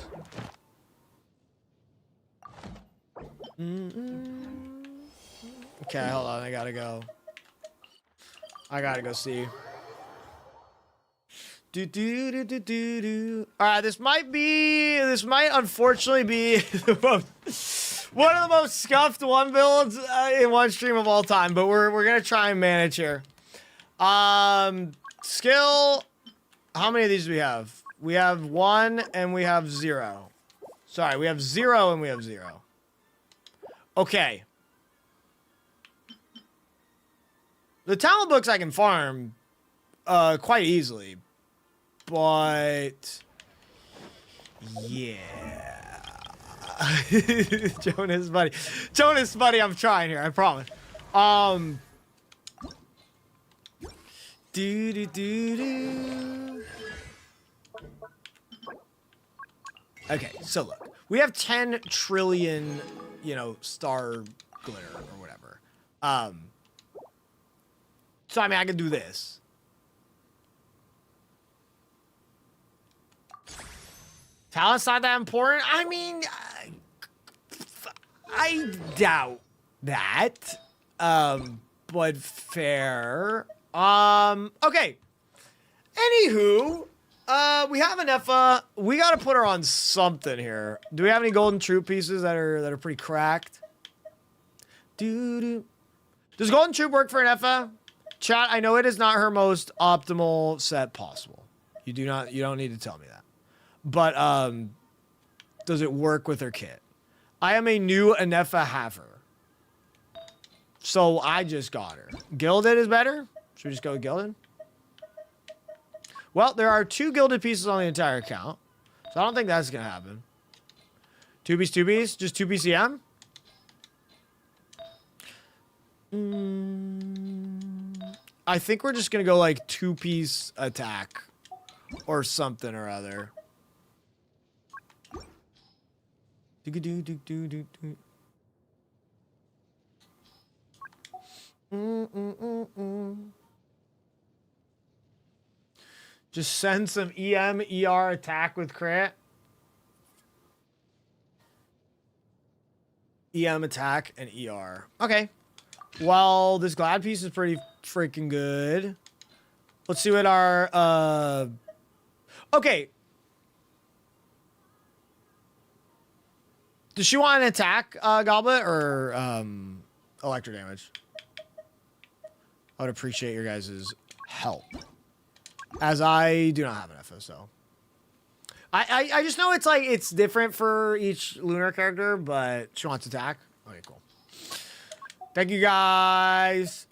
Okay, hold on. I gotta go. I gotta go see. All right, this might unfortunately be one of the most scuffed one builds in one stream of all time, but we're gonna try and manage here. Skill. How many of these do we have? We have 1 and we have 0. Sorry, we have 0 and we have 0. Okay. The talent books I can farm quite easily. But yeah. Jonas buddy, I'm trying here, I promise. Okay, so look. We have 10 trillion, you know, star glitter or whatever. So I mean I can do this. Talent's not that important? I mean, I doubt that. But fair. Okay. Anywho, we have an Effa. We gotta put her on something here. Do we have any golden troop pieces that are pretty cracked? Does golden troop work for an Effa? Chat, I know it is not her most optimal set possible. You don't need to tell me that. But does it work with her kit? I am a new Anefa haver. So I just got her. Gilded is better? Should we just go with Gilded? Well, there are 2 gilded pieces on the entire account. So I don't think that's going to happen. 2-piece, 2-piece? Just 2 PCM? I think we're just going to go like 2-piece attack. Or something or other. Just send some EM, ER attack with crit. EM attack and ER. Okay. Well, this glad piece is pretty freaking good. Let's see what our okay. Does she want an attack goblet or electro damage? I would appreciate your guys' help. As I do not have an FO, so. I just know it's like, it's different for each lunar character, but she wants attack. Okay, cool. Thank you guys.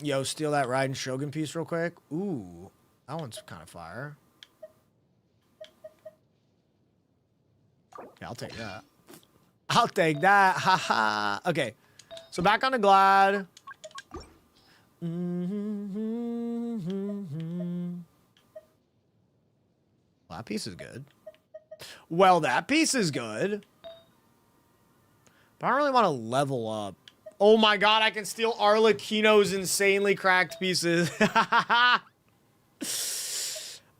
Yo, steal that Raiden Shogun piece real quick. Ooh, that one's kind of fire. Yeah, I'll take that. I'll take that. Haha. Okay. So back on the glad. Well, that piece is good. Well, that piece is good. But I don't really want to level up. Oh my god, I can steal Arlecchino's insanely cracked pieces. But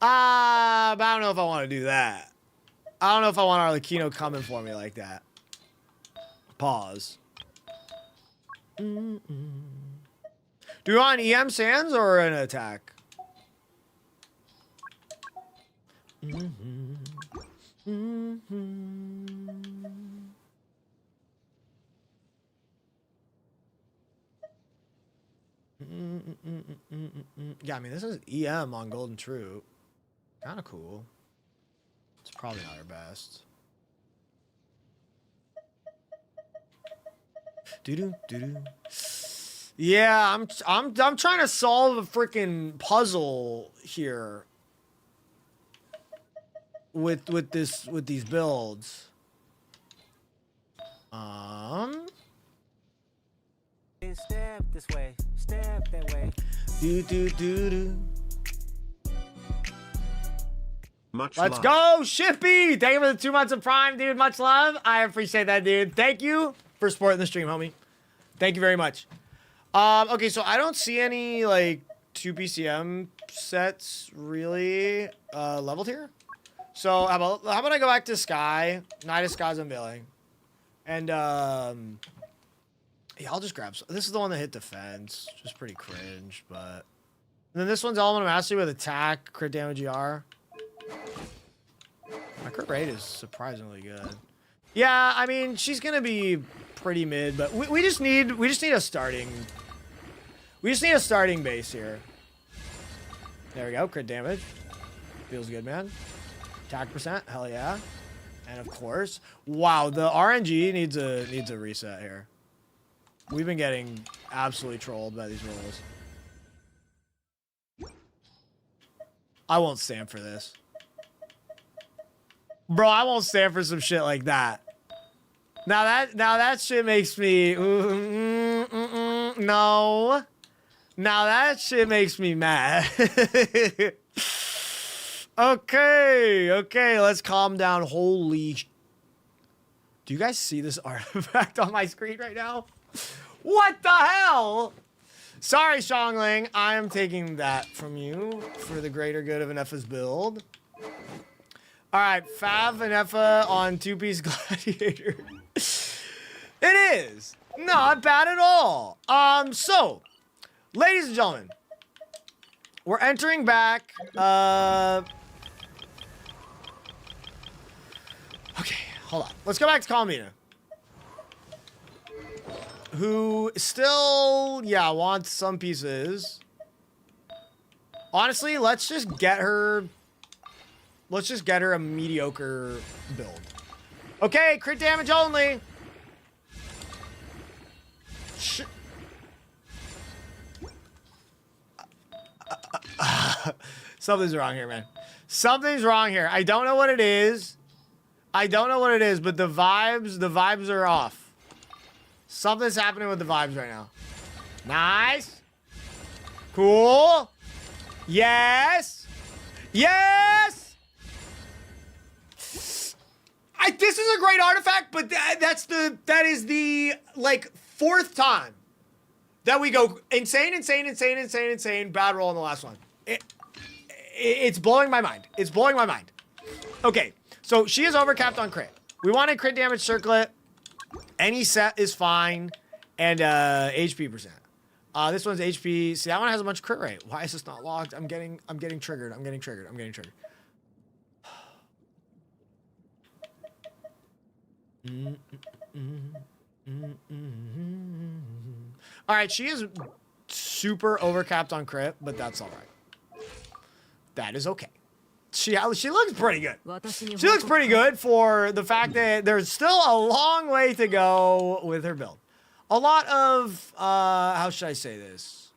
I don't know if I want to do that. I don't know if I want Arlecchino coming for me like that. Pause. Do we want an EM Sands or an attack? Yeah, I mean, this is EM on Golden Troop. Kind of cool. It's probably not our best. Yeah, I'm trying to solve a freaking puzzle here with these builds. Step this way, step that way. Much Let's love. go, Shippy! Thank you for the 2 months of Prime, dude. Much love. I appreciate that, dude. Thank you for supporting the stream, homie. Thank you very much. Okay, so I don't see any, like, 2 PCM sets really leveled here. So how about I go back to Sky, Night of Sky's Unveiling. And, yeah, I'll just grab some. This is the one that hit defense. Just pretty cringe, but... And then this one's Element of Mastery with attack, crit damage ER. My crit rate is surprisingly good. Yeah, I mean, she's gonna be pretty mid, but we just need a starting... We just need a starting base here. There we go. Crit damage. Feels good, man. Attack percent. Hell yeah. And of course, wow, the RNG needs a reset here. We've been getting absolutely trolled by these rolls. I won't stand for this. Bro, I won't stand for some shit like that. Now that shit makes me no. Now that shit makes me mad. Okay, let's calm down. Holy do you guys see this artifact on my screen right now? What the hell? Sorry, Xiangling. I am taking that from you for the greater good of Anefa's build. All right, Fav Anefa on two-piece gladiator. It is not bad at all. So, ladies and gentlemen, we're entering back. Okay, hold on. Let's go back to Columbina. Who still, yeah, wants some pieces. Honestly, let's just get her a mediocre build. Okay, crit damage only. Something's wrong here, man. Something's wrong here. I don't know what it is. But the vibes are off. Something's happening with the vibes right now. Nice. Cool. Yes. Yes. This is a great artifact, but that is the like fourth time that we go insane, bad roll in the last one. It's blowing my mind. It's blowing my mind. Okay, so she is overcapped on crit. We want a crit damage circlet. Any set is fine, and HP percent. This one's HP. See, that one has a bunch of crit rate. Why is this not logged? I'm getting triggered. I'm getting triggered. All right, she is super overcapped on crit, but that's all right. That is okay. She looks pretty good. She looks pretty good for the fact that there's still a long way to go with her build. A lot of, how should I say this?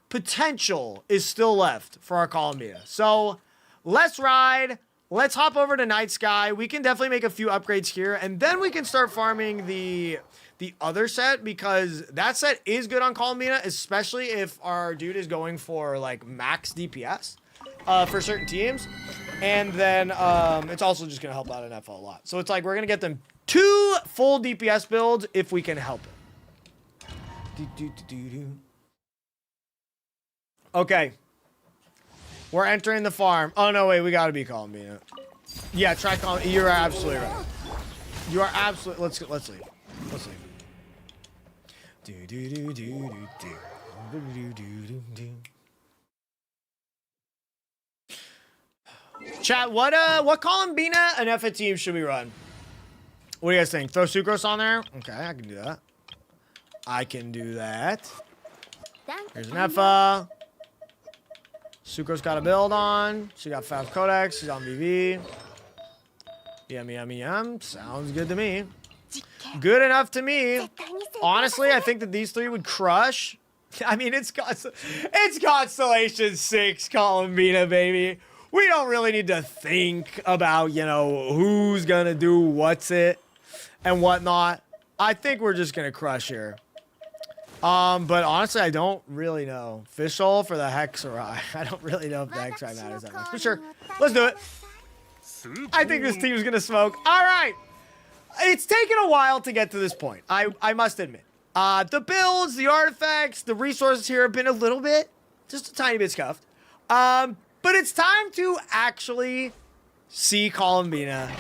Potential is still left for our Columbina. So let's ride. Let's hop over to Night Sky. We can definitely make a few upgrades here, and then we can start farming the other set, because that set is good on Columbina, especially if our dude is going for like max DPS. For certain teams, and then it's also just gonna help out an FL a lot. So it's like we're gonna get them 2 full DPS builds if we can help it. Okay, we're entering the farm. Oh no, wait, we gotta be Columbina. Yeah, try Columbina. You're absolutely right. You are absolutely. Let's leave. Let's leave. Chat, what Columbina and F team should we run? What do you guys think? Throw Sucrose on there? Okay, I can do that. I can do that. Here's an Effa. Sucrose got a build on. She got Fab Codex. She's on VV. Yum. Sounds good to me. Good enough to me. Honestly, I think that these 3 would crush. I mean, it's Constellation 6 Columbina, baby. We don't really need to think about, you know, who's gonna do what's it and whatnot. I think we're just gonna crush here. But honestly, I don't really know. Fishhole for the Hexarai. I don't really know if the Hexarai matters that much. But sure, let's do it. I think this team's gonna smoke. All right. It's taken a while to get to this point. I must admit. The builds, the artifacts, the resources here have been a little bit, just a tiny bit scuffed. But it's time to actually see Columbina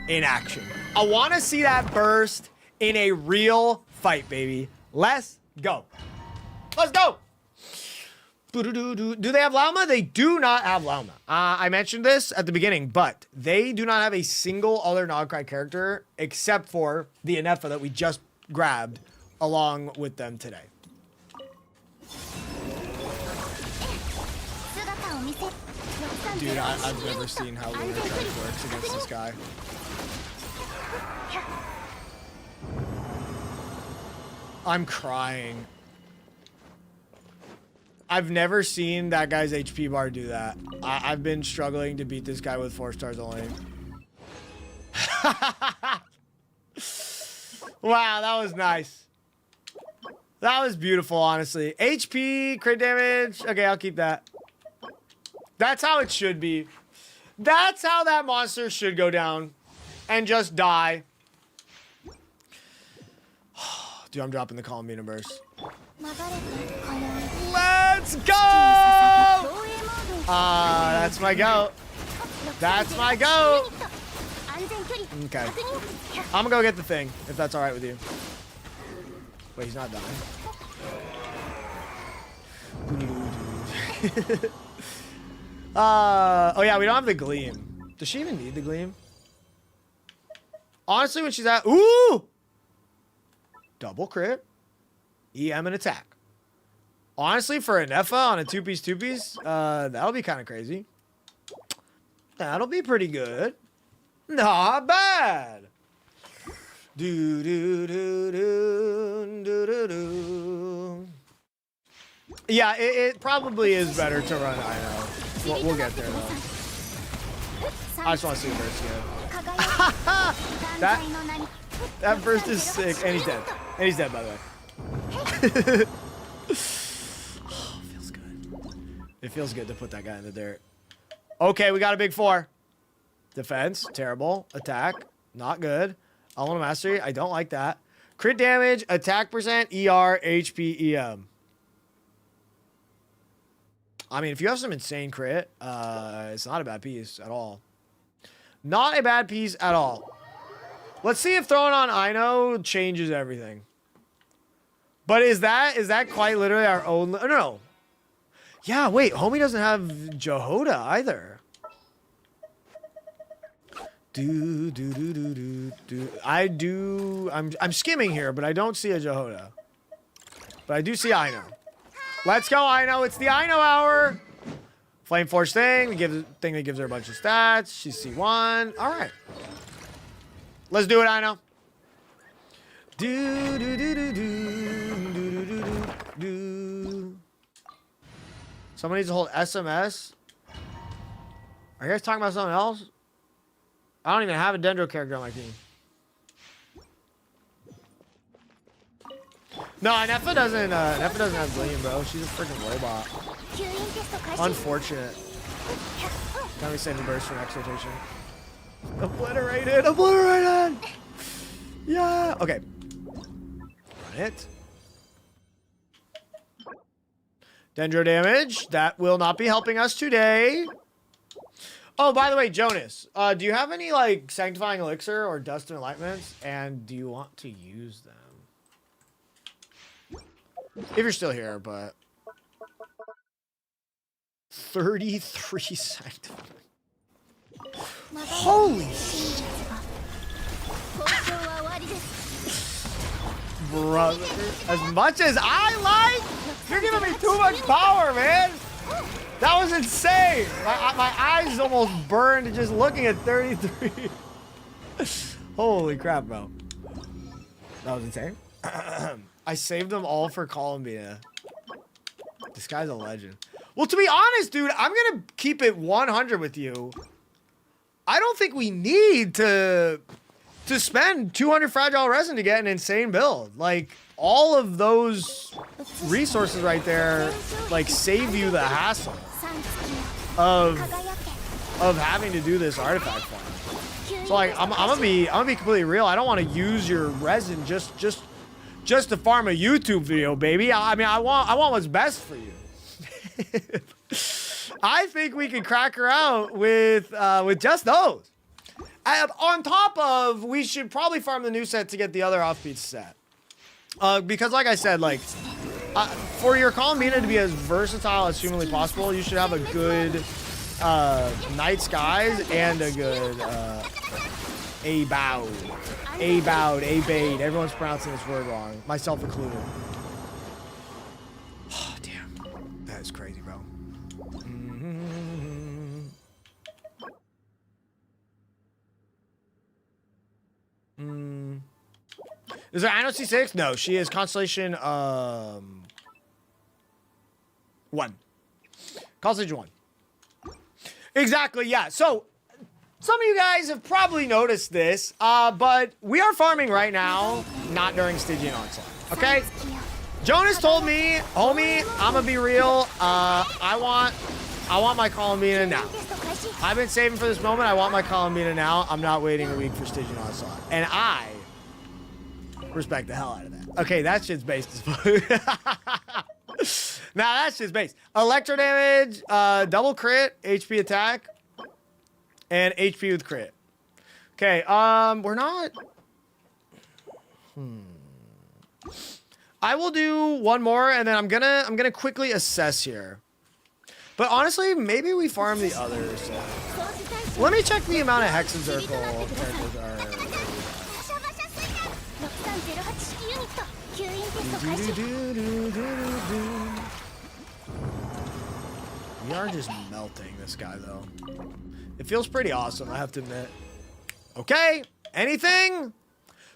in action. I want to see that burst in a real fight, baby. Let's go. Let's go. Do they have Lauma? They do not have Lauma. I mentioned this at the beginning, but they do not have a single other Nogcry character except for the Anefa that we just grabbed along with them today. Dude, I've never seen how lunar charge works against this guy. I'm crying. I've never seen that guy's HP bar do that. I've been struggling to beat this guy with 4 stars only. Wow, that was nice. That was beautiful, honestly. HP, crit damage. Okay, I'll keep that. That's how it should be. That's how that monster should go down. And just die. Dude, I'm dropping the Columbina burst. Let's go! That's my goat. That's my goat. Okay. I'm gonna go get the thing, if that's alright with you. Wait, he's not dying. Oh yeah, we don't have the gleam. Does she even need the gleam? Honestly, when she's at... Ooh! Double crit. EM and attack. Honestly, for a Neffa on a 2-piece, that'll be kind of crazy. That'll be pretty good. Not bad. Do do do do do do do. Yeah, it probably is better to run. I know. We'll get there though. I just want to see the burst again. That burst is sick, and he's dead. And he's dead, by the way. Oh, feels good. It feels good to put that guy in the dirt. Okay, we got a big 4. Defense, terrible. Attack, not good. Elemental Mastery, I don't like that. Crit damage, attack percent, ER, HP, EM. I mean, if you have some insane crit, it's not a bad piece at all. Not a bad piece at all. Let's see if throwing on Ino changes everything. But is that quite literally our own? No. Yeah, wait. Homie doesn't have Jehoda either. Do. I do. I'm skimming here, but I don't see a Jehoda. But I do see Ino. Let's go, Ino. It's the Ino hour. Flame Force thing. The thing that gives her a bunch of stats. She's C1. All right. Let's do it, Ino. Do. Someone needs to hold SMS. Are you guys talking about something else? I don't even have a Dendro character on my team. No, Neffa doesn't have Gleam, bro. She's a freaking robot. Unfortunate. Can we save the burst for next rotation? Obliterated! Obliterated! Yeah! Okay. Run it. Dendro damage. That will not be helping us today. Oh, by the way, Jonas, do you have any, like, Sanctifying Elixir or Dust and Enlightenments? And do you want to use them? If you're still here, but... 33 Sanctifying. Holy shit. Brother, as much as I like, you're giving me too much power, man. That was insane. My eyes almost burned just looking at 33. Holy crap, bro. That was insane. I saved them all for Columbina. This guy's a legend. Well, to be honest, dude, I'm going to keep it 100 with you. I don't think we need to spend 200 fragile resin to get an insane build. Like, all of those resources right there, like, save you the hassle of having to do this artifact farm. So, like, I'm gonna be completely real. I don't want to use your resin just to farm a YouTube video, baby. I mean, I want what's best for you. I think we can crack her out with just those. On top of, we should probably farm the new set to get the other offbeat set. Because like I said, like, for your Columbina to be as versatile as humanly possible, you should have a good Night Skies and a good A-Bowed, A-Bade. Everyone's pronouncing this word wrong, myself included. Oh, damn. That is crazy, bro. Is there Anno C6? No, she is Constellation 1. Constellation 1. Exactly, yeah. So, some of you guys have probably noticed this, but we are farming right now, not during Stygian Onslaught, okay? Jonas told me, homie, I'm gonna be real, I want my Columbina now. I've been saving for this moment, I want my Columbina now. I'm not waiting a week for Stygian Onslaught. And I respect the hell out of that. Okay, that shit's based as fuck. Now that's just base. Electro damage, double crit, HP attack, and HP with crit. Okay, we're not. I will do one more, and then I'm gonna quickly assess here. But honestly, maybe we farm the others. Let me check the amount of Hexen Circle characters are. We are just melting this guy, though. It feels pretty awesome, I have to admit. Okay, anything?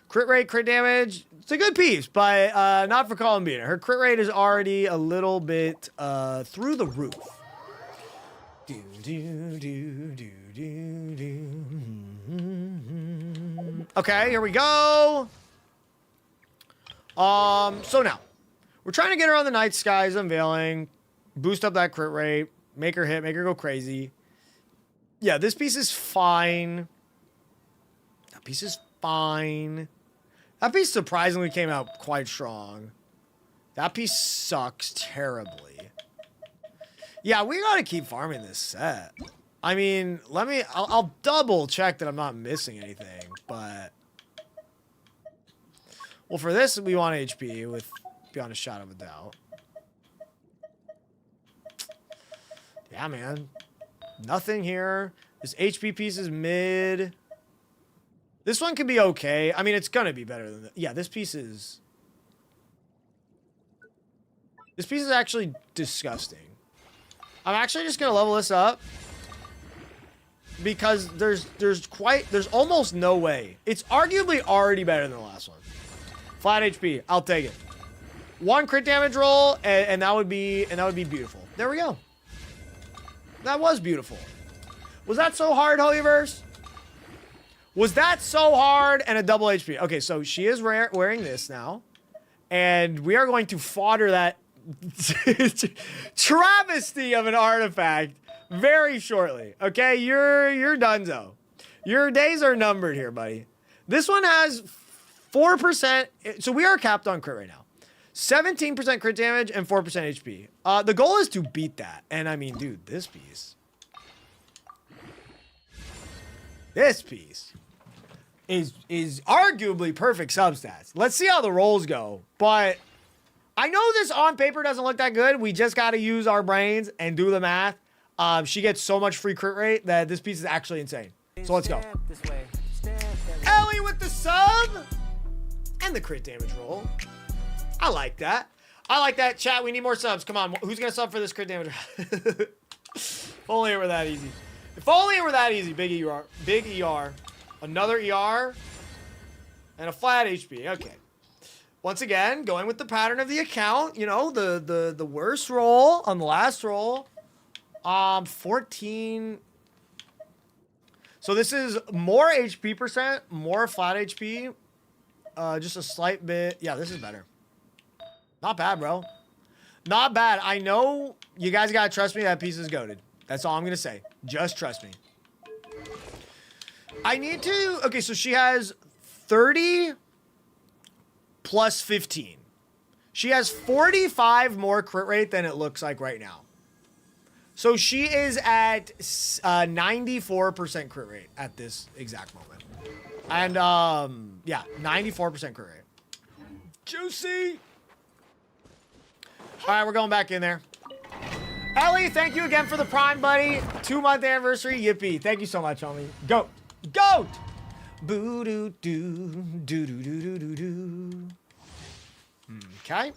Crit rate, crit damage. It's a good piece, but not for Columbina. Her crit rate is already a little bit through the roof. Okay, here we go. So now, we're trying to get her on the night skies unveiling, boost up that crit rate, make her hit, make her go crazy. Yeah, this piece is fine. That piece is fine. That piece surprisingly came out quite strong. That piece sucks terribly. Yeah, we gotta keep farming this set. I mean, I'll double check that I'm not missing anything, but... Well, for this, we want HP with beyond a shadow of a doubt. Yeah, man. Nothing here. This HP piece is mid. This one could be okay. I mean, it's gonna be better than that. Yeah, this piece is... This piece is actually disgusting. I'm actually just gonna level this up. Because there's almost no way. It's arguably already better than the last one. Flat HP, I'll take it. One crit damage roll, and that would be beautiful. There we go. That was beautiful. Was that so hard, Holyverse? Was that so hard and a double HP? Okay, so she is wearing this now, and we are going to fodder that travesty of an artifact very shortly. Okay, you're donezo. Your days are numbered here, buddy. This one has 4%. So we are capped on crit right now. 17% crit damage and 4% HP. The goal is to beat that. And I mean, dude, this piece is arguably perfect substats. Let's see how the rolls go. But I know this on paper doesn't look that good. We just got to use our brains and do the math. She gets so much free crit rate that this piece is actually insane. So let's go. Ellie with the sub and the crit damage roll. I like that. I like that. Chat, we need more subs. Come on. Who's going to sub for this crit damage? If only it were that easy. If only it were that easy. Big ER. Big ER. Another ER. And a flat HP. Okay. Once again, going with the pattern of the account. You know, the worst roll on the last roll. 14. So this is more HP percent, more flat HP. Just a slight bit. Yeah, this is better. Not bad, bro. Not bad. I know you guys gotta trust me. That piece is goated. That's all I'm gonna say. Just trust me. I need to... Okay, so she has 30 plus 15. She has 45 more crit rate than it looks like right now. So she is at 94% crit rate at this exact moment. And, yeah, 94% crit rate. Juicy! All right, we're going back in there. Ellie, thank you again for the Prime, buddy. 2-month anniversary, yippee. Thank you so much, homie. Goat. Goat! Boo-doo-doo, doo-doo-doo-doo-doo. Okay.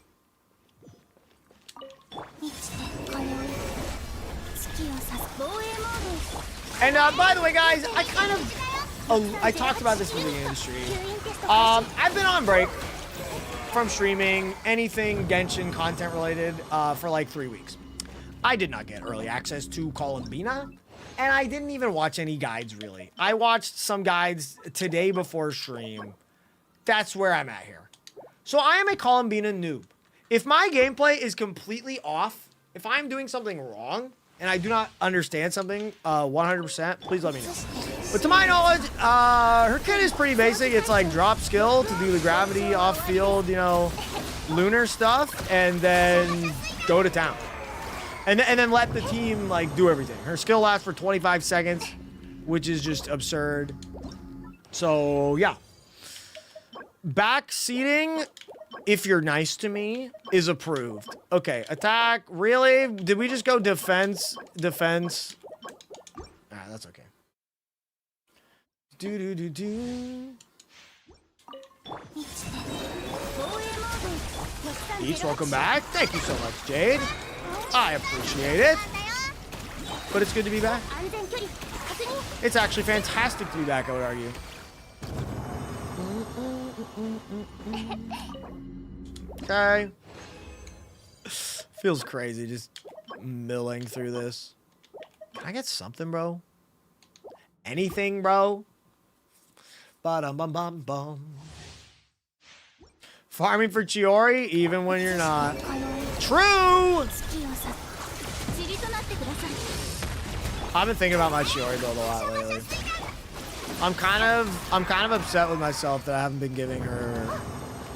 And by the way, guys, I talked about this in the industry. I've been on break from streaming anything Genshin content related for like 3 weeks. I did not get early access to Columbina, and I didn't even watch any guides really. I watched some guides today before stream. That's where I'm at here. So I am a Columbina noob. If my gameplay is completely off, if I'm doing something wrong, and I do not understand something 100%, please let me know. But to my knowledge, her kit is pretty basic. It's like drop skill to do the gravity off field, you know, lunar stuff, and then go to town. And then let the team like do everything. Her skill lasts for 25 seconds, which is just absurd. So yeah. Backseating, if you're nice to me, is approved. Okay, attack. Really? Did we just go defense? Defense. Ah, that's okay. Do. Eakes, welcome back. Thank you so much, Jade. I appreciate it. But it's good to be back. It's actually fantastic to be back, I would argue. Okay. Feels crazy just milling through this. Can I get something, bro? Anything, bro? Ba-dum-bum-bum-bum. Farming for Chiori, even when you're not. True! I've been thinking about my Chiori build a lot lately. I'm kind of upset with myself that I haven't been giving her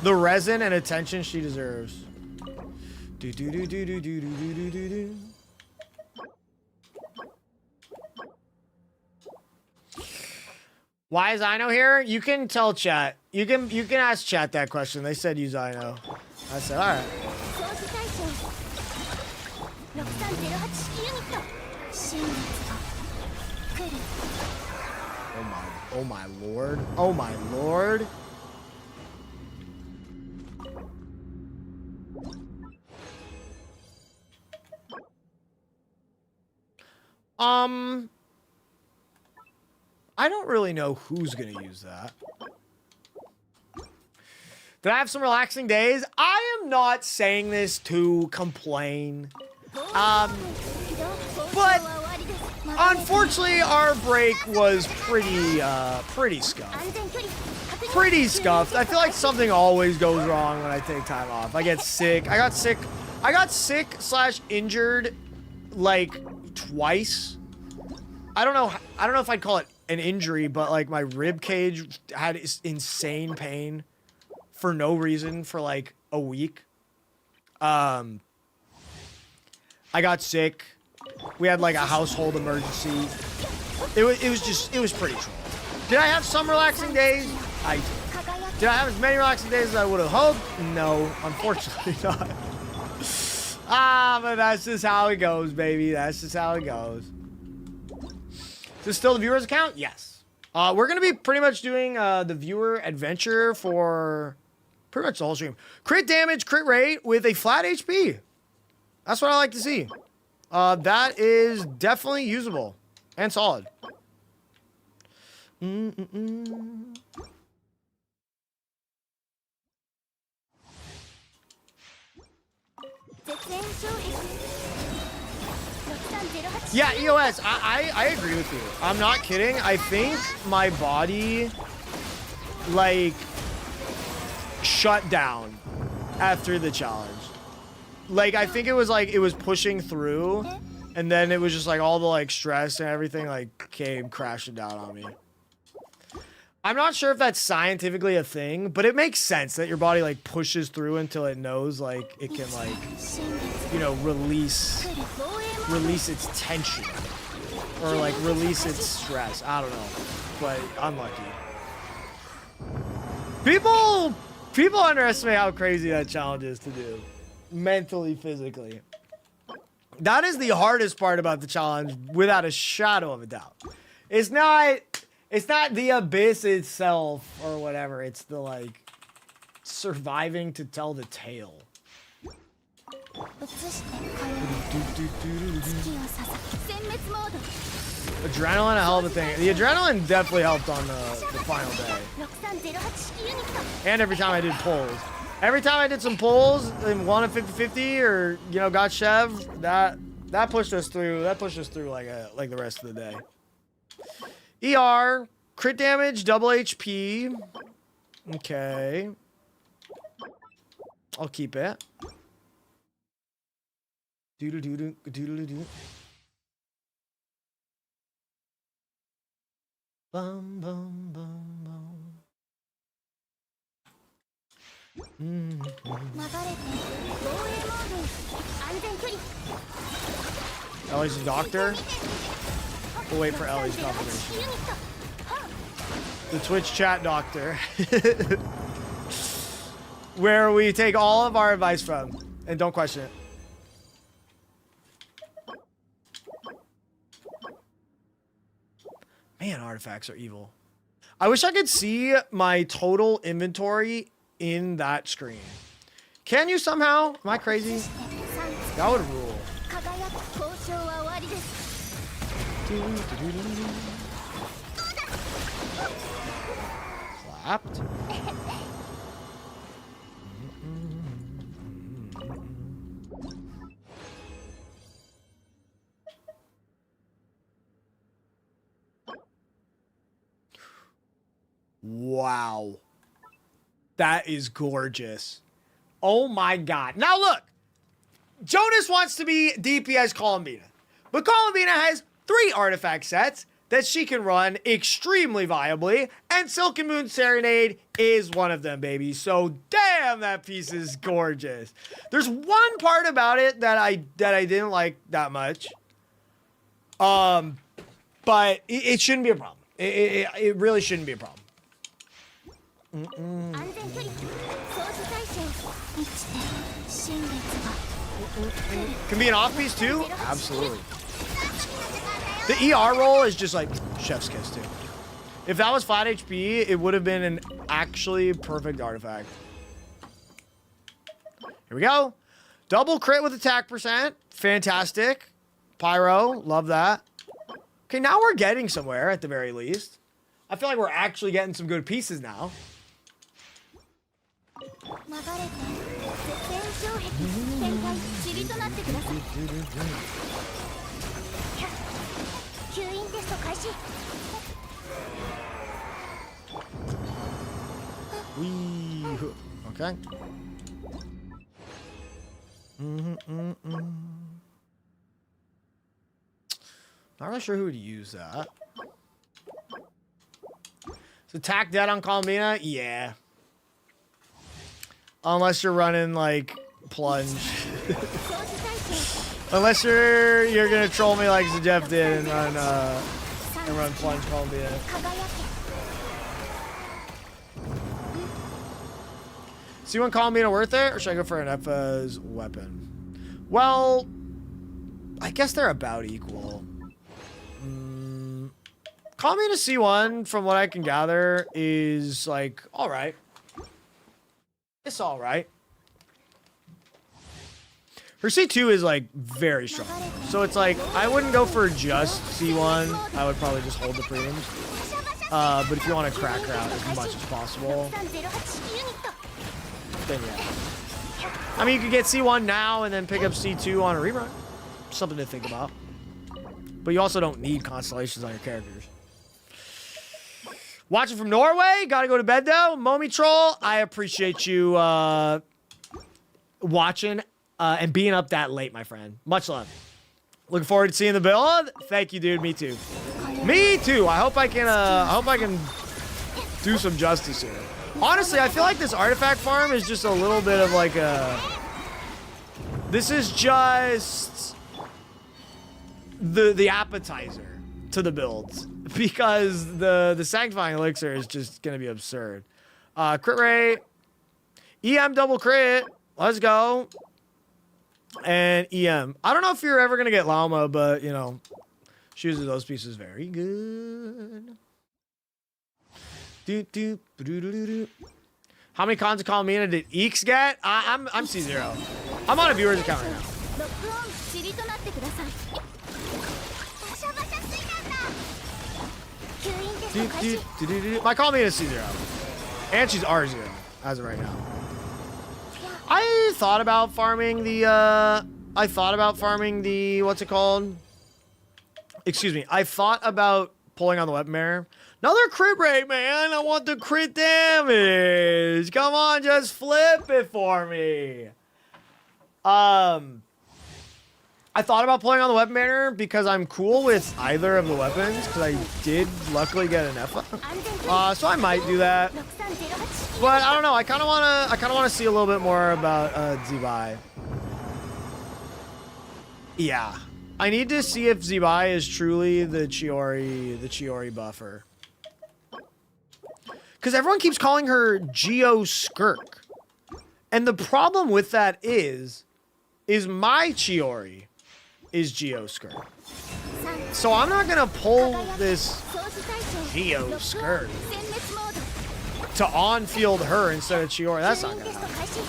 the resin and attention she deserves. Do. Why is Ino here? You can tell chat. You can ask chat that question. They said use Ino. I said all right. Oh my lord. Oh my lord. I don't really know who's gonna use that. Did I have some relaxing days? I am not saying this to complain. But unfortunately our break was pretty scuffed. Pretty scuffed. I feel like something always goes wrong when I take time off. I get sick. I got sick/injured like twice. I don't know if I'd call it an injury, but like my rib cage had insane pain for no reason for like a week. I got sick. We had like a household emergency. It was pretty troll. Did I have some relaxing days? I did. Did I have as many relaxing days as I would have hoped? No, unfortunately not. But that's just how it goes, baby. That's just how it goes. Is this still the viewer's account? Yes. We're going to be pretty much doing the viewer adventure for pretty much the whole stream. Crit damage, crit rate with a flat HP. That's what I like to see. That is definitely usable and solid. Yeah, EOS, I agree with you. I'm not kidding. I think my body, like, shut down after the challenge. Like, I think it was, like, it was pushing through, and then it was just, like, all the, like, stress and everything, like, came crashing down on me. I'm not sure if that's scientifically a thing, but it makes sense that your body, like, pushes through until it knows, like, it can, like, you know, release its tension. Or, like, release its stress. I don't know. But unlucky. People underestimate how crazy that challenge is to do. Mentally, physically. That is the hardest part about the challenge, without a shadow of a doubt. It's not the abyss itself or whatever. It's the, like, surviving to tell the tale. Adrenaline, a hell of a thing. The adrenaline definitely helped on the final day. And every time I did pulls. Every time I did some pulls and won a 50-50 or, you know, got Chev, that pushed us through. That pushed us through like the rest of the day. ER, crit damage, double HP. Okay. I'll keep it. Doodle-doodle, doodle-doodle. Bum, bum, bum, bum. Ellie's a doctor. We'll wait for Ellie's confirmation. The Twitch chat doctor. Where we take all of our advice from and don't question it. Man, artifacts are evil. I wish I could see my total inventory in that screen. Can you somehow? Am I crazy? That would rule. Clapped. Wow. That is gorgeous. Oh my god. Now look. Jonas wants to be DPS Columbina. But Columbina has 3 artifact sets that she can run extremely viably. And Silken Moon Serenade is one of them, baby. So damn, that piece is gorgeous. There's one part about it that I didn't like that much. But it shouldn't be a problem. It really shouldn't be a problem. Can be an off piece too? Absolutely. The ER roll is just like chef's kiss too. If that was flat HP, it would have been an actually perfect artifact. Here we go. Double crit with attack percent. Fantastic. Pyro. Love that. Okay, now we're getting somewhere at the very least. I feel like we're actually getting some good pieces now. Wee. Okay. Not really sure who would use that. Is attack dead on Columbina? Yeah. Unless you're running like plunge. Unless you're gonna troll me like Jeff did and run plunge Columbia. See when Columbina worth it, or should I go for an Effa's weapon? Well, I guess they're about equal. Columbina C1, from what I can gather, is like all right. It's all right. Her C2 is like very strong. So it's like, I wouldn't go for just C1. I would probably just hold the premiums. But if you want to crack her out as much as possible, then yeah. I mean, you could get C1 now and then pick up C2 on a rerun. Something to think about. But you also don't need constellations on your characters. Watching from Norway. Gotta go to bed though. Momi Troll, I appreciate you watching and being up that late, my friend. Much love. Looking forward to seeing the build. Thank you, dude. Me too. Me too. I hope I can do some justice here. Honestly, I feel like this artifact farm is just a little bit of like a... This is just the appetizer to the builds. Because the Sanctifying Elixir is just going to be absurd. Crit rate. EM double crit. Let's go. And EM. I don't know if you're ever going to get Llama, but, you know, she uses those pieces very good. How many cons of Columbina did Eakes get? I'm C0. I'm on a viewer's account right now. My Columbina is C0. And she's R0 as of right now. I thought about farming the, what's it called? Excuse me. I thought about pulling on the weapon bearer. Another crit rate, man. I want the crit damage. Come on, just flip it for me. I thought about pulling on the weapon banner because I'm cool with either of the weapons because I did luckily get an Effa. So I might do that. But I don't know. I kind of wanna see a little bit more about Zibai. Yeah. I need to see if Zibai is truly the Chiori buffer. Because everyone keeps calling her Geo Skirk. And the problem with that is my Chiori is Geo Skirk. So I'm not gonna pull this Geo Skirk to on-field her instead of Chiori. That's not gonna happen.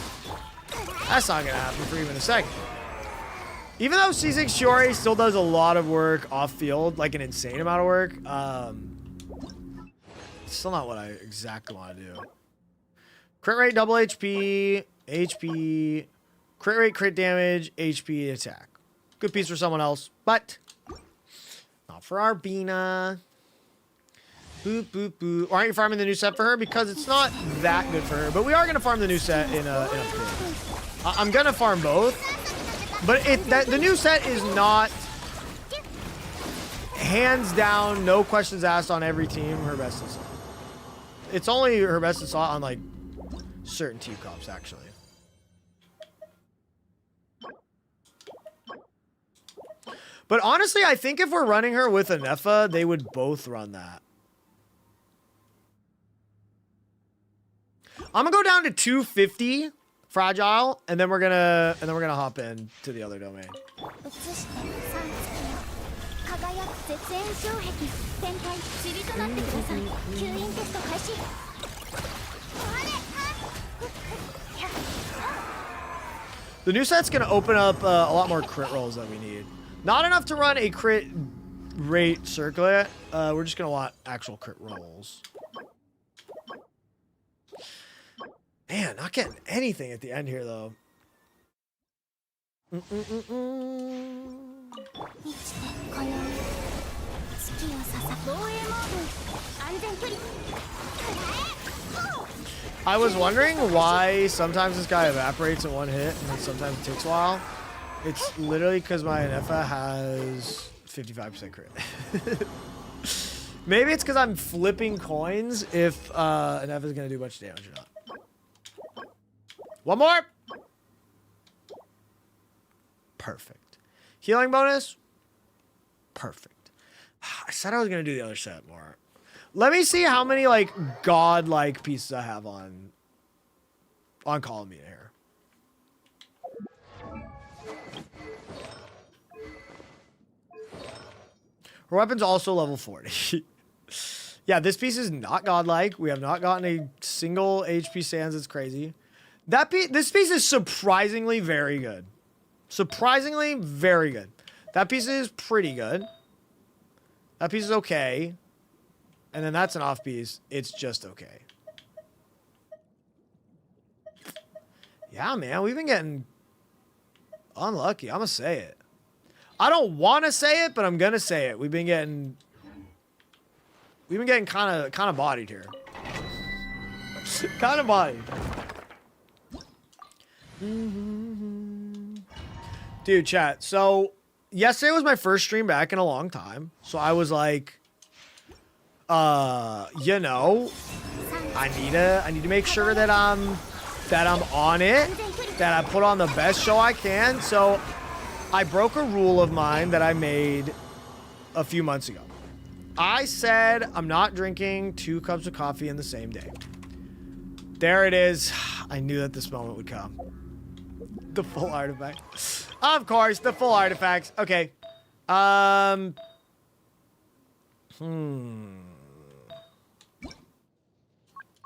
That's not gonna happen for even a second. Even though C6 Chiori still does a lot of work off-field, like an insane amount of work, it's still not what I exactly want to do. Crit rate, double HP, HP, crit rate, crit damage, HP, attack. Good piece for someone else, but not for Arbina. Boop, boop, boop. Why aren't you farming the new set for her? Because it's not that good for her, but we are going to farm the new set in a bit. I'm going to farm both, but the new set is not, hands down, no questions asked on every team, her best assault. It's only her best assault on, like, certain team comps, actually. But honestly, I think if we're running her with a Neffa, they would both run that. I'm gonna go down to 250 fragile, and then we're gonna hop in to the other domain. The new set's gonna open up a lot more crit rolls that we need. Not enough to run a crit rate circlet. We're just gonna want actual crit rolls. Man, not getting anything at the end here though. I was wondering why sometimes this guy evaporates in one hit and then sometimes it takes a while. It's literally because my Neffa has 55% crit. Maybe it's because I'm flipping coins if an Neffa is going to do much damage or not. One more. Perfect. Healing bonus. Perfect. I said I was going to do the other set more. Let me see how many like godlike pieces I have on Columbina here. Her weapon's also level 40. Yeah, this piece is not godlike. We have not gotten a single HP sands. It's crazy. This piece is surprisingly very good. Surprisingly very good. That piece is pretty good. That piece is okay. And then that's an off piece. It's just okay. Yeah, man, we've been getting unlucky. I'm gonna say it. I don't want to say it, but I'm gonna say it. We've been getting kind of bodied here. Kind of bodied. Dude, chat. So yesterday was my first stream back in a long time. So I was like, you know, I need to make sure that I'm on it, that I put on the best show I can. So I broke a rule of mine that I made a few months ago. I said I'm not drinking 2 cups of coffee in the same day. There it is. I knew that this moment would come. The full artifact. Of course, the full artifacts. Okay.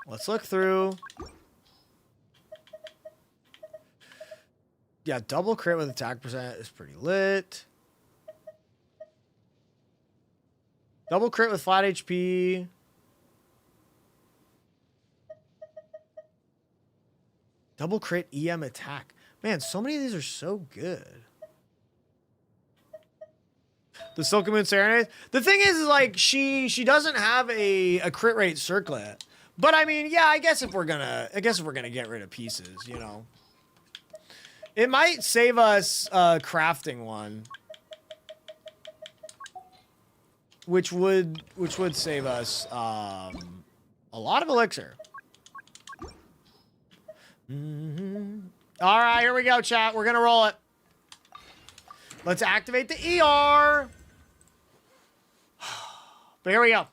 Let's look through. Yeah, double crit with attack percent is pretty lit. Double crit with flat HP. Double crit EM attack. Man, so many of these are so good. The Silken Moon Serenade. The thing is like she doesn't have a crit rate circlet. But I mean, yeah, I guess if we're gonna get rid of pieces, you know. It might save us crafting one. Which would save us a lot of elixir. All right, here we go, chat. We're gonna roll it. Let's activate the ER. But here we go.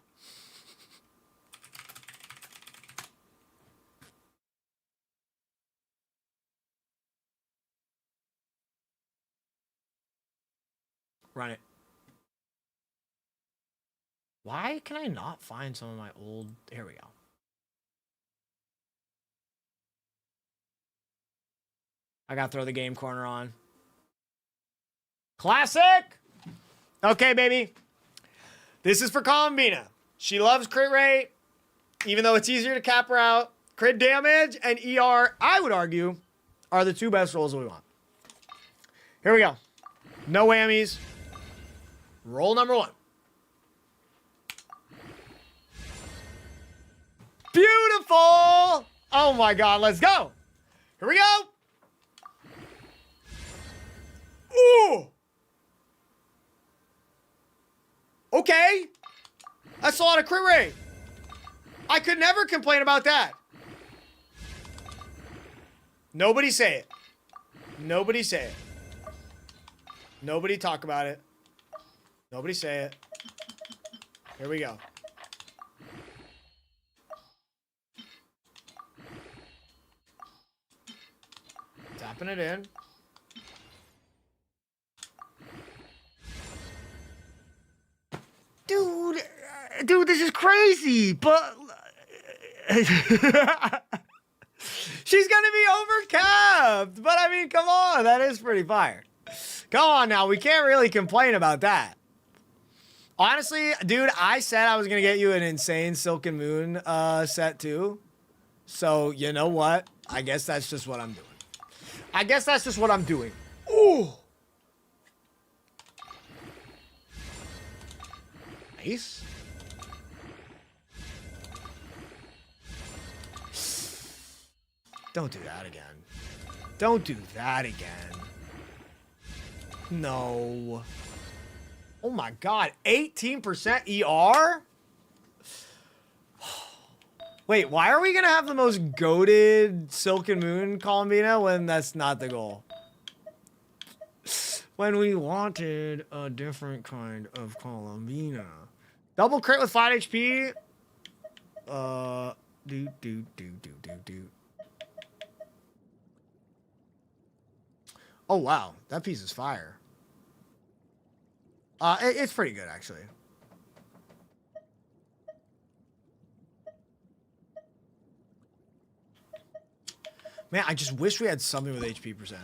Run it. Why can I not find some of my old... Here we go. I gotta throw the game corner on. Classic! Okay, baby. This is for Columbina. She loves crit rate, even though it's easier to cap her out. Crit damage and ER, I would argue, are the two best rolls we want. Here we go. No whammies. Roll number 1. Beautiful! Oh my god, let's go! Here we go! Ooh! Okay. That's a lot of crit rate. I could never complain about that. Nobody say it. Nobody say it. Nobody talk about it. Nobody say it. Here we go. Tapping it in. Dude, this is crazy, but she's gonna be overcapped. But I mean, come on, that is pretty fire. Come on now, we can't really complain about that. Honestly, dude, I said I was gonna get you an insane Silken Moon set too. So you know what? I guess that's just what I'm doing. I guess that's just what I'm doing. Ooh. Nice. Don't do that again. Don't do that again. No. Oh my god, 18% ER? Wait, why are we gonna have the most goated Silken Moon Columbina when that's not the goal? When we wanted a different kind of Columbina. Double crit with 5 HP. Do. Oh wow, that piece is fire. It's pretty good actually. Man, I just wish we had something with HP percent.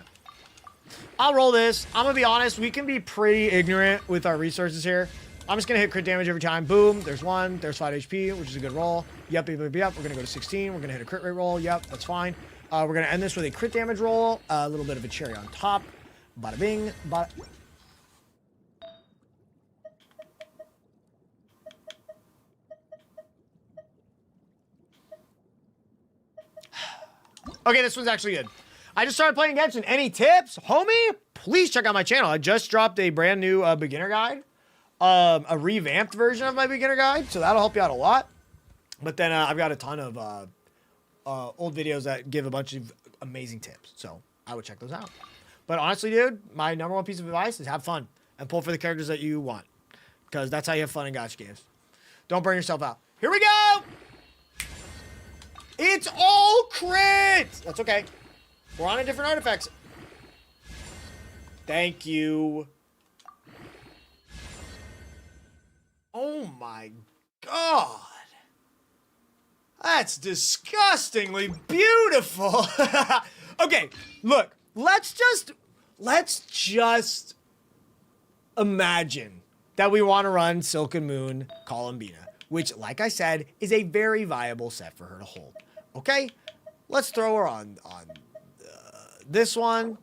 I'll roll this. I'm gonna be honest, we can be pretty ignorant with our resources here. I'm just gonna hit crit damage every time. Boom, there's 1, there's 5 HP, which is a good roll. Yep. We're gonna go to 16. We're gonna hit a crit rate roll. Yep, that's fine. We're gonna end this with a crit damage roll. A little bit of a cherry on top. Bada bing, bada... Okay, this one's actually good. I just started playing Genshin. Any tips? Homie, please check out my channel. I just dropped a brand new beginner guide. A revamped version of my beginner guide. So that'll help you out a lot. But then I've got a ton of old videos that give a bunch of amazing tips. So I would check those out. But honestly, dude, my number one piece of advice is have fun. And pull for the characters that you want. Because that's how you have fun in gacha games. Don't burn yourself out. Here we go! It's all crit! That's okay. We're on a different artifacts. Thank you. Oh my god. That's disgustingly beautiful. Okay, look. Let's just imagine that we want to run Silken Moon Columbina, which, like I said, is a very viable set for her to hold. Okay? Let's throw her on this one.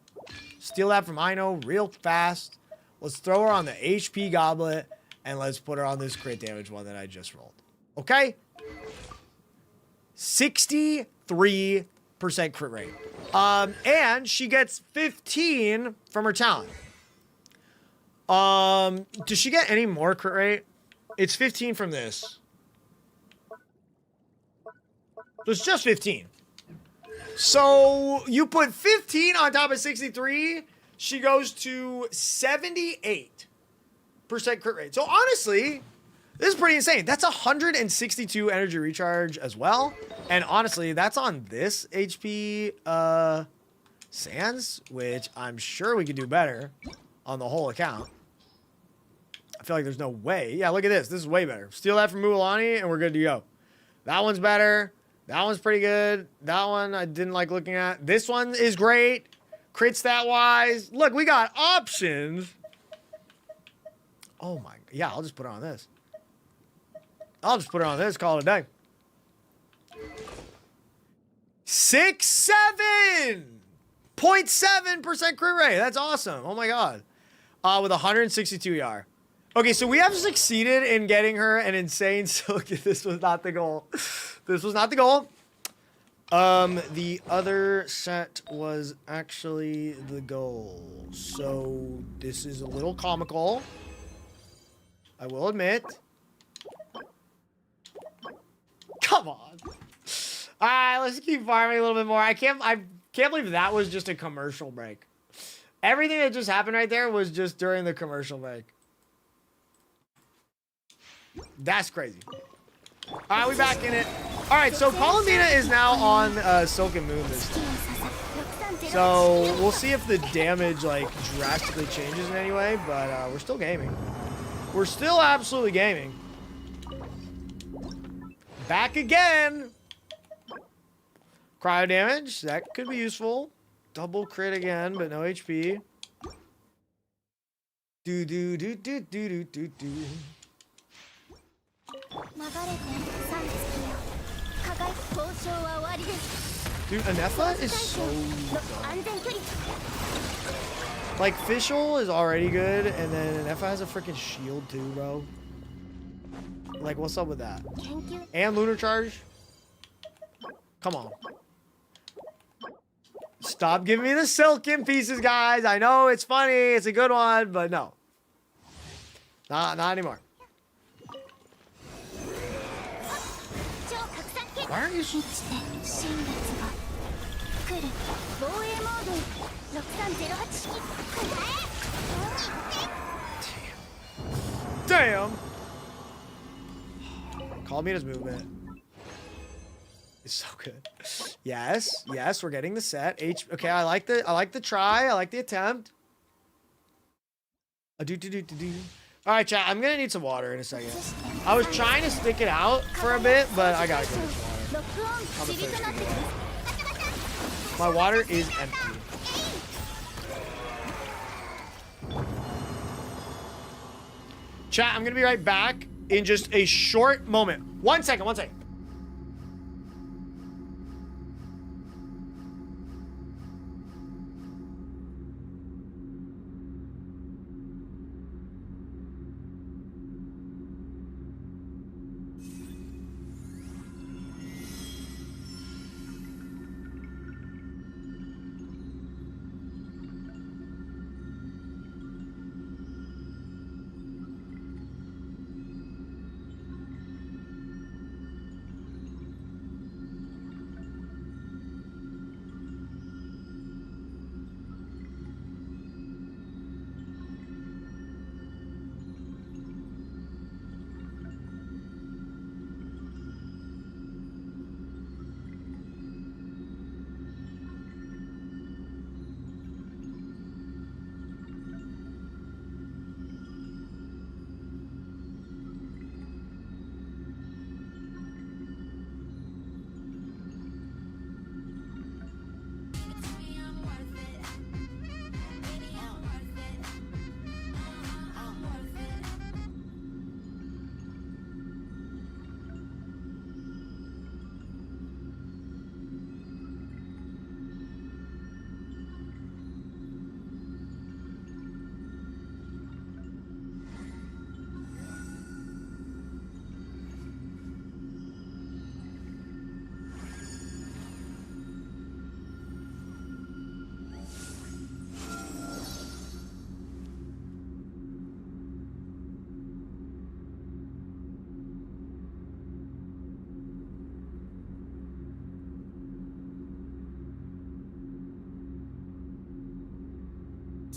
Steal that from Ino real fast. Let's throw her on the HP goblet. And let's put her on this crit damage one that I just rolled. Okay? 63% crit rate. And she gets 15 from her talent. Does she get any more crit rate? It's 15 from this. So it's just 15. So you put 15 on top of 63, she goes to 78% crit rate. So honestly, this is pretty insane. That's 162 energy recharge as well. And honestly, that's on this HP Sans, which I'm sure we could do better on the whole account. I feel like there's no way. Yeah, look at this. This is way better. Steal that from Mualani and we're good to go. That one's better. That one's pretty good. That one I didn't like looking at. This one is great. Crit stat wise. Look, we got options. Oh my, yeah, I'll just put it on this. I'll just put it on this, call it a day. 67.7% crit rate. That's awesome. Oh my God. With 162 ER. Okay, so we have succeeded in getting her an insane silk. This was not the goal. This was not the goal. The other set was actually the goal. So this is a little comical. I will admit. Come on. All right, let's keep farming a little bit more. I can't believe that was just a commercial break. Everything that just happened right there was just during the commercial break. That's crazy. All right, we back in it. All right, so Columbina is now on Silken Moon this time. So we'll see if the damage like drastically changes in any way, but we're still gaming. We're still absolutely gaming. Back again. Cryo damage. That could be useful. Double crit again, but no HP. Do do do do do do do do. Dude, Anefa is so dumb. Like, Fischl is already good, and then Anefa has a freaking shield too, bro. Like, what's up with that? And Lunar Charge? Come on. Stop giving me the silken pieces, guys. I know it's funny, it's a good one, but no. Not anymore. Why aren't you so... Damn. Columbina's movement is so good. Yes, yes, we're getting the set. Okay, I like the try. I like the attempt. All right, chat. I'm gonna need some water in a second. I was trying to stick it out for a bit, but I gotta go get some water. I'm a thirsty boy. My water is empty. Chat, I'm gonna be right back in just a short moment. 1 second, 1 second.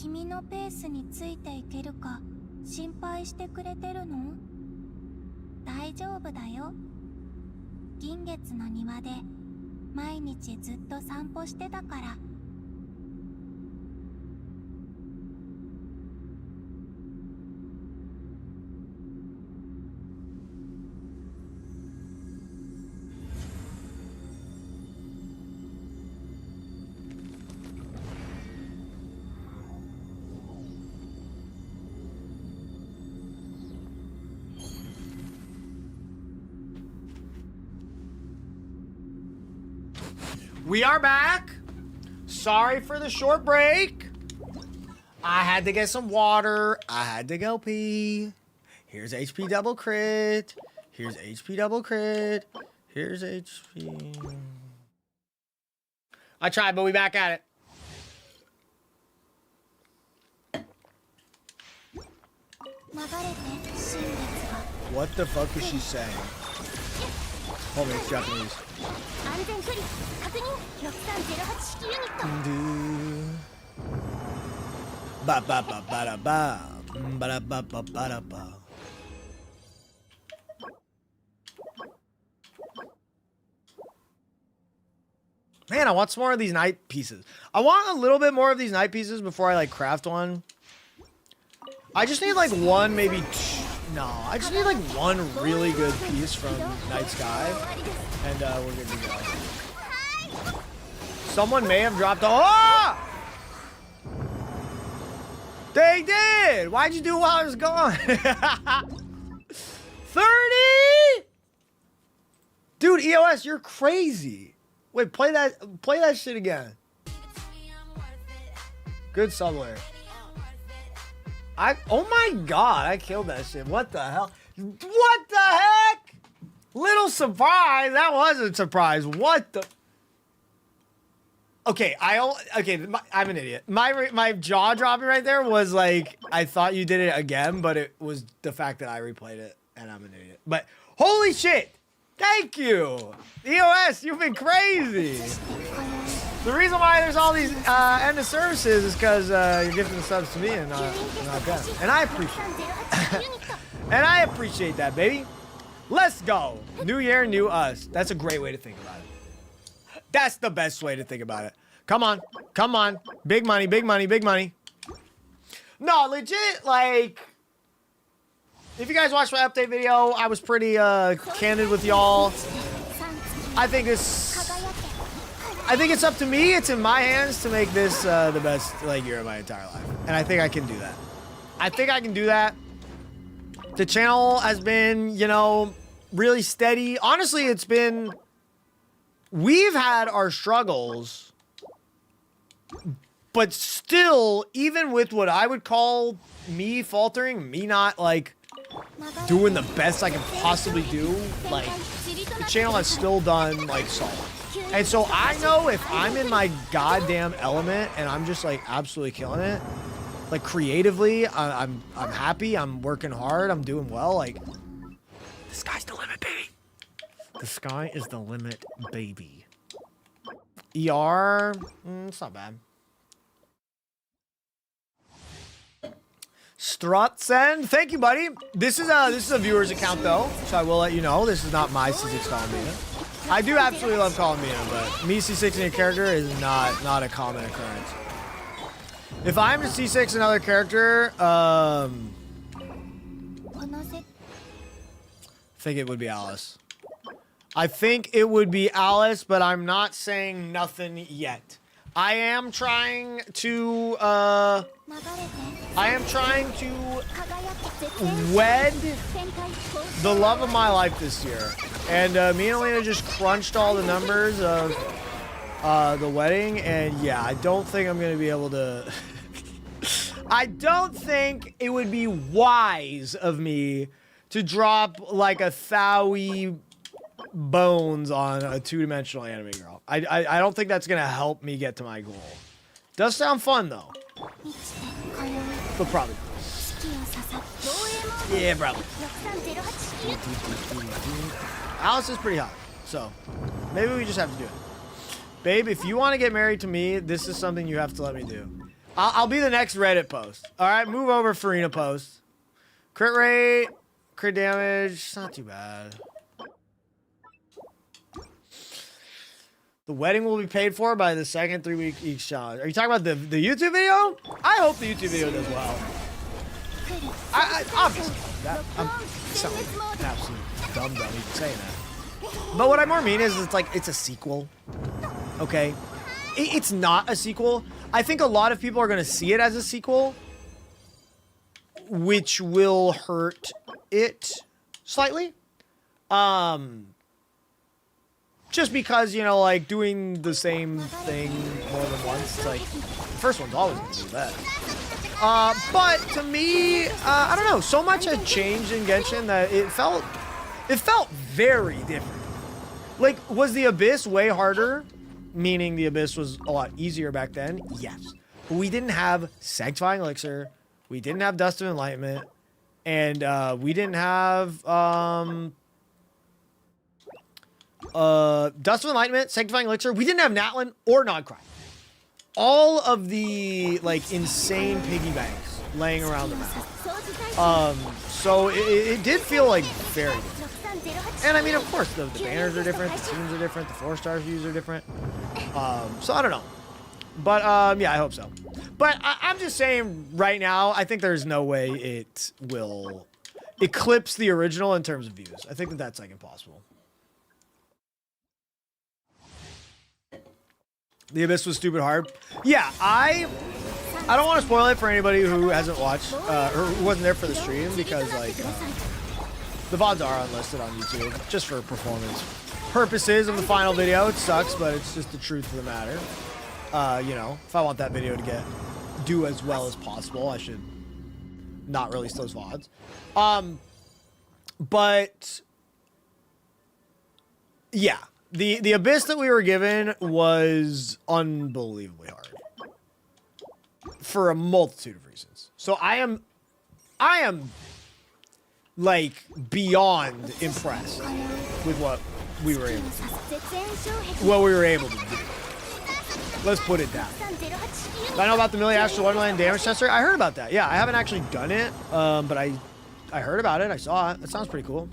君のペースについていけるか心配してくれてるの？大丈夫だよ。銀月の庭で毎日ずっと散歩してたから。We are back. Sorry for the short break. I had to get some water. I had to go pee. Here's HP double crit. Here's HP double crit. Here's HP. I tried, but we back at it. What the fuck is she saying? Hold me, it's Japanese. Ba ba ba ba da ba ba da ba ba ba da ba. Man, I want some more of these night pieces. I want a little bit more of these night pieces before I like craft one. I just need like one, maybe two. No, I just need like one really good piece from Night Sky, and we're good to go. Someone may have dropped. Oh! They did. Why'd you do while I was gone? 30? Dude, EOS, you're crazy. Wait, play that shit again. Good subway. Oh my god, I killed that shit. What the hell? What the heck? Little surprise. That was a surprise. What the? Okay, I'm an idiot. My jaw dropping right there was like, I thought you did it again, but it was the fact that I replayed it, and I'm an idiot. But holy shit! Thank you, EOS. You've been crazy. The reason why there's all these end of services is because you're giving the subs to me and not them. And I appreciate it. And I appreciate that, baby. Let's go. New year, new us. That's a great way to think about it. That's the best way to think about it. Come on. Come on. Big money, big money, big money. No, legit, like, if you guys watched my update video, I was pretty candid with y'all. I think it's up to me. It's in my hands to make this the best like year of my entire life. And I think I can do that. I think I can do that. The channel has been, you know, really steady. Honestly, it's been... We've had our struggles. But still, even with what I would call me faltering, me not, like, doing the best I can possibly do, like, the channel has still done, like, solid. And so I know if I'm in my goddamn element and I'm just like absolutely killing it, like creatively, I'm happy, I'm working hard, I'm doing well, like the sky's the limit, baby. The sky is the limit, baby. ER, it's not bad. Strutsen, thank you, buddy. This is a viewer's account though, so I will let you know this is not my C6 Columbina. I do absolutely love Columbina, but me C6 in a character is not a common occurrence. If I'm to C6 another character, I think it would be Alice. I think it would be Alice, but I'm not saying nothing yet. I am trying to wed the love of my life this year. And me and Alina just crunched all the numbers of the wedding, and yeah, I don't think I'm gonna be able to I don't think it would be wise of me to drop like 1,000 bones on a two-dimensional anime girl. I don't think that's gonna help me get to my goal. Does sound fun though. But probably not. Yeah, probably. Alice is pretty hot, so maybe we just have to do it. Babe, if you want to get married to me, this is something you have to let me do. I'll be the next Reddit post. All right, move over, Farina post. Crit rate, crit damage, it's not too bad. The wedding will be paid for by the second 3-week Eakes challenge. Are you talking about the YouTube video? I hope the YouTube video does well. I obviously I'm sounding an absolute dumb even saying that. But what I more mean is it's like it's a sequel. Okay, it's not a sequel. I think a lot of people are gonna see it as a sequel, which will hurt it slightly. Just because, you know, like, doing the same thing more than once, it's like, the first one's always gonna be bad. But to me, I don't know, so much had changed in Genshin that it felt very different. Like, was the Abyss way harder? Meaning the Abyss was a lot easier back then? Yes. But we didn't have Sanctifying Elixir, we didn't have Dust of Enlightenment, and we didn't have Dust of Enlightenment, Sanctifying Elixir. We didn't have Natlin or Nodcry. All of the, like, insane piggy banks laying around the map. So it did feel, like, very different. And, I mean, of course, the banners are different, the teams are different, the 4-star views are different. So I don't know. But, yeah, I hope so. But I'm just saying right now, I think there's no way it will eclipse the original in terms of views. I think that that's, like, impossible. The Abyss was stupid hard. Yeah, I don't want to spoil it for anybody who hasn't watched or who wasn't there for the stream because like the VODs are unlisted on YouTube just for performance purposes of the final video. It sucks, but it's just the truth of the matter. You know, if I want that video to do as well as possible, I should not release those VODs. But yeah. The Abyss that we were given was unbelievably hard for a multitude of reasons. So I am like beyond impressed with what we were able to do. Let's put it down. I know about the Millie Astral Wonderland damage tester. I heard about that. Yeah, I haven't actually done it, but I heard about it. I saw it. That sounds pretty cool.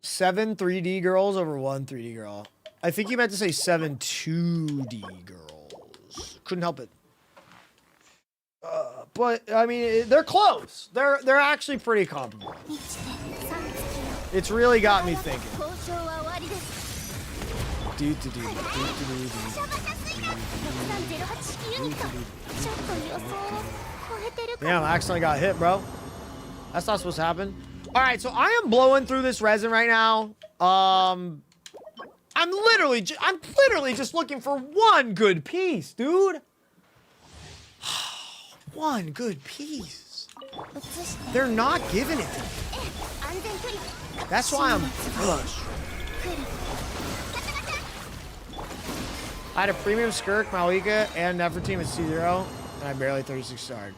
7 3D girls over 1 3D girl. I think you meant to say 7 2D girls. Couldn't help it. But I mean, they're close. They're actually pretty comparable. It's really got me thinking. Damn, I accidentally got hit, bro. That's not supposed to happen. All right, so I am blowing through this resin right now. I'm literally just looking for one good piece, dude. One good piece. They're not giving it to me. That's why I'm flush. I had a premium Skirk, Malika, and Nefertiti at C0, and I barely 36 starred.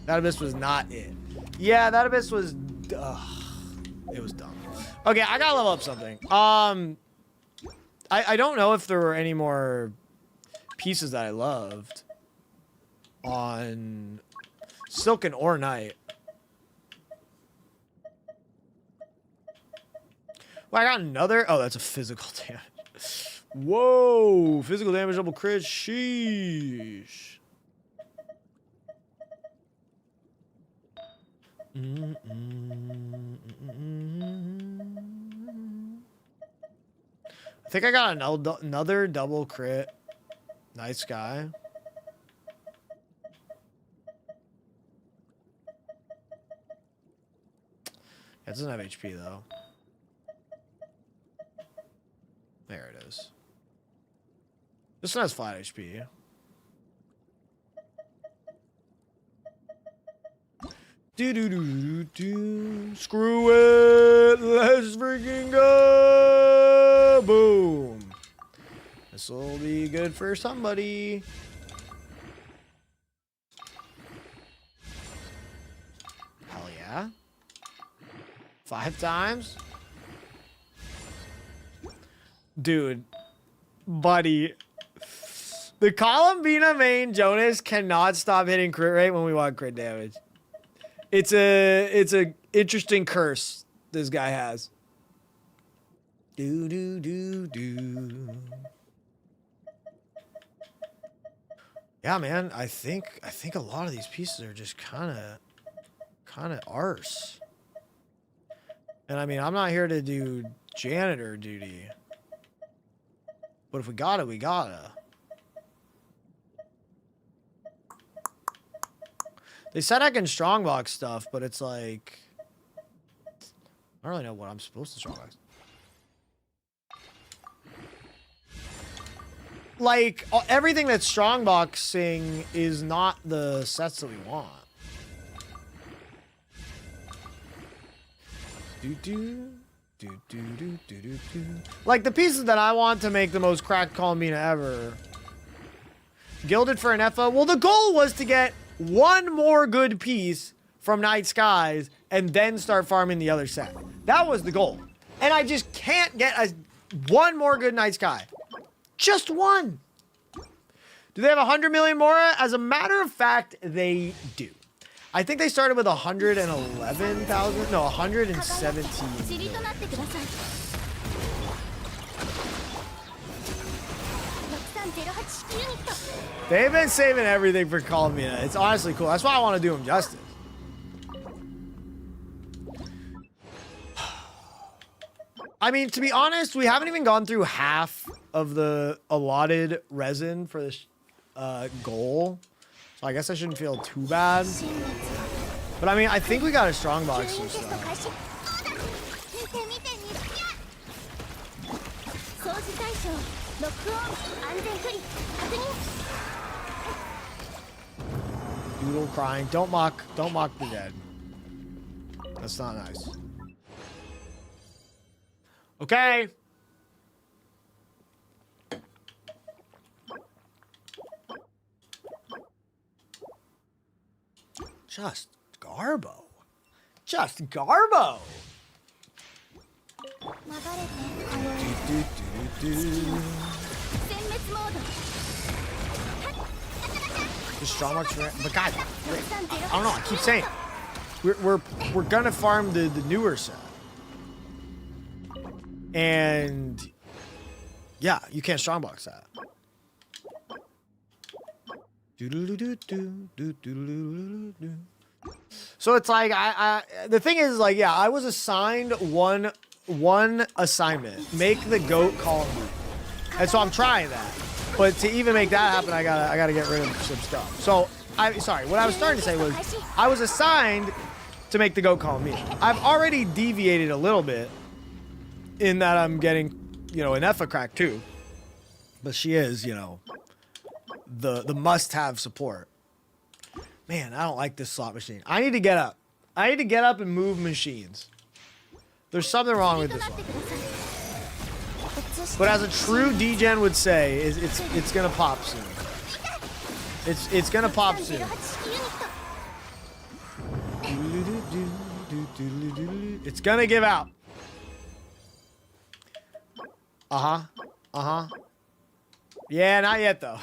That Abyss was not it. Yeah, that Abyss was... it was dumb. Okay, I gotta level up something. I don't know if there were any more pieces that I loved on Silken or Knight. Well, I got another... Oh, that's a physical damage. Whoa! Physical damage double crit. Sheesh. I think I got another double crit. Nice guy. It doesn't have HP though. There it is. This one has flat HP. Screw it. Let's freaking go. Boom. This will be good for somebody. Hell yeah. 5 times. Dude. Buddy. The Columbina main Jonas cannot stop hitting crit rate when we want crit damage. It's a interesting curse this guy has. Do do do do. Yeah, man. I think a lot of these pieces are just kind of arse. And I mean, I'm not here to do janitor duty. But if we gotta, we gotta. They said I can strongbox stuff, but it's like... I don't really know what I'm supposed to strongbox. Like, everything that's strongboxing is not the sets that we want. Like, the pieces that I want to make the most cracked Columbina ever. Gilded for an FO. Well, the goal was to get one more good piece from Night Skies and then start farming the other set. That was the goal. And I just can't get one more good Night Sky. Just one. Do they have 100 million more? As a matter of fact, they do. I think they started with 111,000. No, 117 million. They've been saving everything for Columbina. It's honestly cool. That's why I want to do them justice. I mean, to be honest, we haven't even gone through half of the allotted resin for this goal. So I guess I shouldn't feel too bad. But I mean, I think we got a strong box and stuff. Doodle crying. Don't mock the dead. That's not nice. Okay. Just Garbo. Just Garbo. Just strong marks, but God, I don't know. I keep saying we're gonna farm the newer set, and yeah, you can't strongbox that. So it's like the thing is, like, yeah, I was assigned one assignment, make the goat call me, and so I'm trying that. But to even make that happen, I gotta get rid of some stuff. So sorry, what I was starting to say was I was assigned to make the goat call me. I've already deviated a little bit in that I'm getting, you know, an Effa crack too, but she is, you know, the must-have support. Man, I don't like this slot machine. I need to get up. I need to get up and move machines. There's something wrong with this one. But as a true degen would say, it's gonna pop soon. It's gonna pop soon. It's gonna give out. Yeah, not yet though.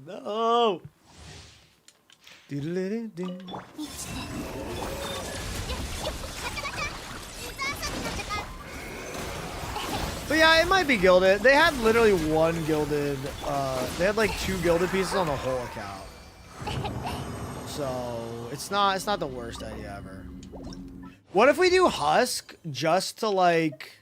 No. But yeah, it might be gilded. They had literally one gilded, they had like 2 gilded pieces on the whole account. So it's not the worst idea ever. What if we do Husk just to like...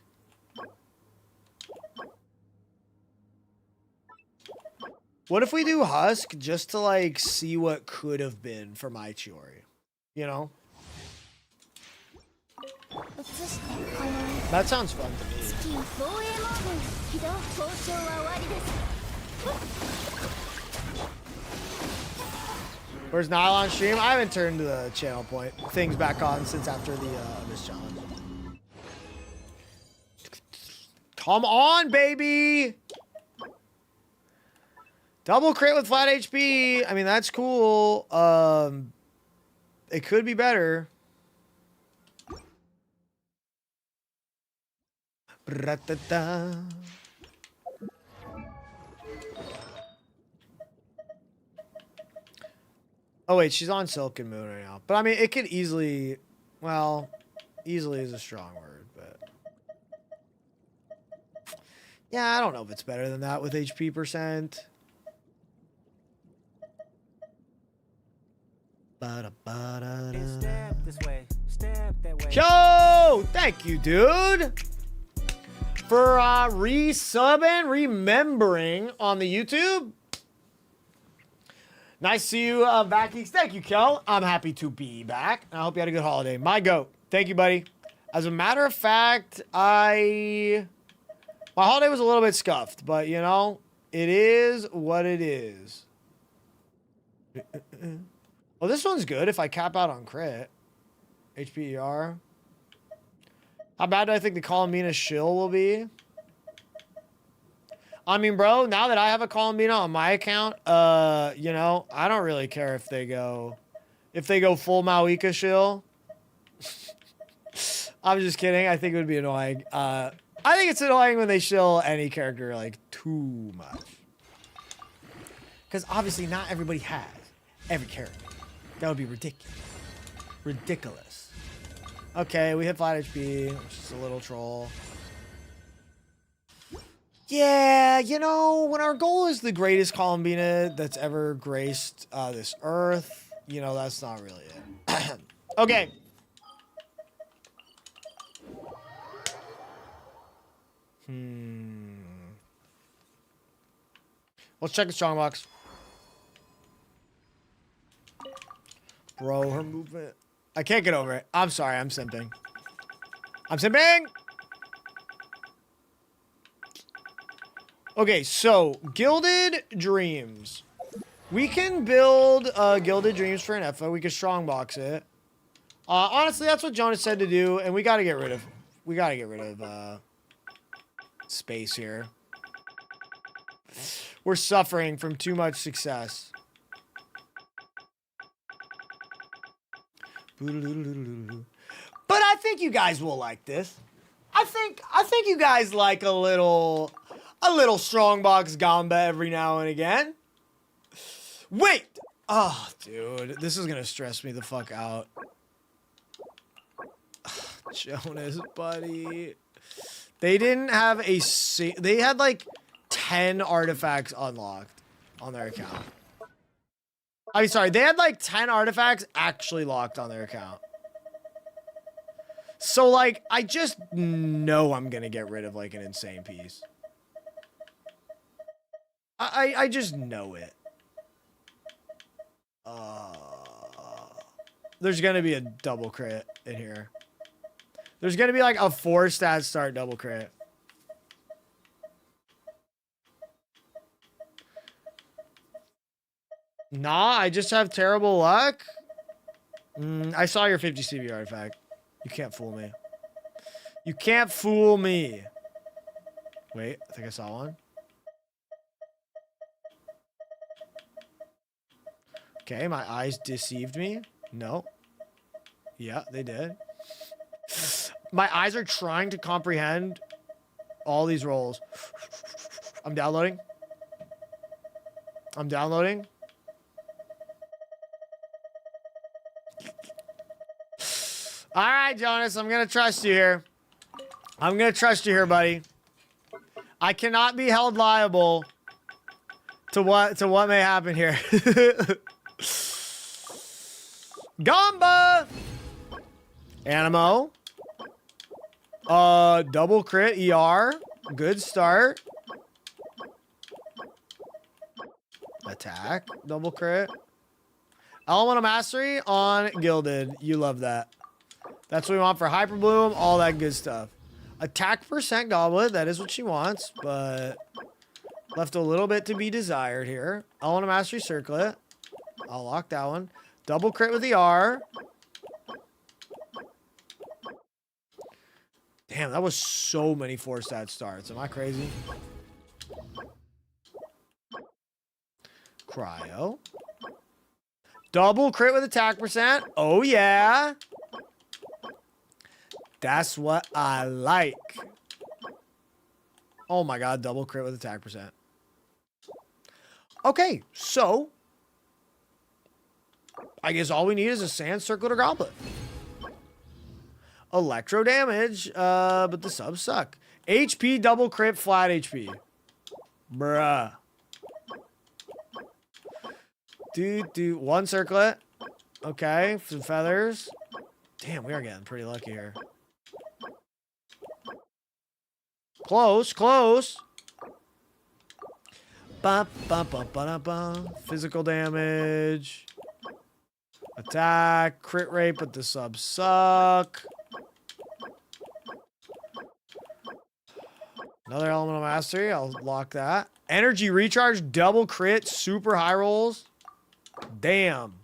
What if we do Husk just to like see what could have been for my Chiori? You know? That sounds fun to me. Where's Nylon stream? I haven't turned the channel point things back on since after the Abyss challenge. Come on, baby! Double crit with flat HP. I mean, that's cool. It could be better. Oh, wait, she's on Silken Moon right now. But, I mean, it could easily... Well, easily is a strong word, but... Yeah, I don't know if it's better than that with HP percent. Step this way, step that way. Yo! Thank you, dude! For resubbing, remembering on the YouTube. Nice to see you back, Eakes. Thank you, Kel. I'm happy to be back. I hope you had a good holiday. My goat. Thank you, buddy. As a matter of fact, my holiday was a little bit scuffed, but you know, it is what it is. Well, this one's good if I cap out on crit. HPER. How bad do I think the Columbina shill will be? I mean, bro, now that I have a Columbina on my account, you know, I don't really care if they go full Mauika shill. I'm just kidding. I think it would be annoying. I think it's annoying when they shill any character like too much. Because obviously not everybody has every character. That would be ridiculous. Ridiculous. Okay, we hit flat HP, which is a little troll. Yeah, you know, when our goal is the greatest Columbina that's ever graced this earth, you know, that's not really it. Okay. Let's check the strong box. Bro, her movement. I can't get over it. I'm sorry, I'm simping. I'm simping! Okay, so, Gilded Dreams. We can build Gilded Dreams for an FO. We can strongbox it. Honestly, that's what Jonas said to do, and we gotta get rid of... space here. We're suffering from too much success. But I think you guys will like this. I think you guys like a little strongbox Gamba every now and again. Wait! Oh, dude, this is gonna stress me the fuck out. Jonas, buddy. They didn't have they had like 10 artifacts unlocked on their account. I'm sorry, they had like 10 artifacts actually locked on their account. So like, I just know I'm gonna get rid of like an insane piece. I just know it. There's gonna be a double crit in here. There's gonna be like a 4-stat start double crit. Nah, I just have terrible luck. I saw your 50 CB artifact. You can't fool me. You can't fool me. Wait, I think I saw one. Okay, my eyes deceived me. No. Yeah, they did. My eyes are trying to comprehend all these rolls. I'm downloading. I'm downloading. All right, Jonas, I'm going to trust you here. I'm going to trust you here, buddy. I cannot be held liable to what may happen here. Gamba! Animo. Double crit ER. Good start. Attack. Double crit. Elemental Mastery on Gilded. You love that. That's what we want for Hyper Bloom. All that good stuff. Attack percent Goblet. That is what she wants, but left a little bit to be desired here. Elemental Mastery Circlet. I'll lock that one. Double crit with the R. Damn, that was so many 4-stat starts. Am I crazy? Cryo. Double crit with attack percent. Oh, yeah. That's what I like. Oh, my God. Double crit with attack percent. Okay, so I guess all we need is a sand circlet or goblet. Electro damage, but the subs suck. HP, double crit, flat HP. Bruh. One circlet. Okay, some feathers. Damn, we are getting pretty lucky here. Close, close. Ba, ba, ba, ba, da, ba. Physical damage. Attack, crit rate, but the subs suck. Another elemental mastery, I'll lock that. Energy recharge, double crit, super high rolls. Damn.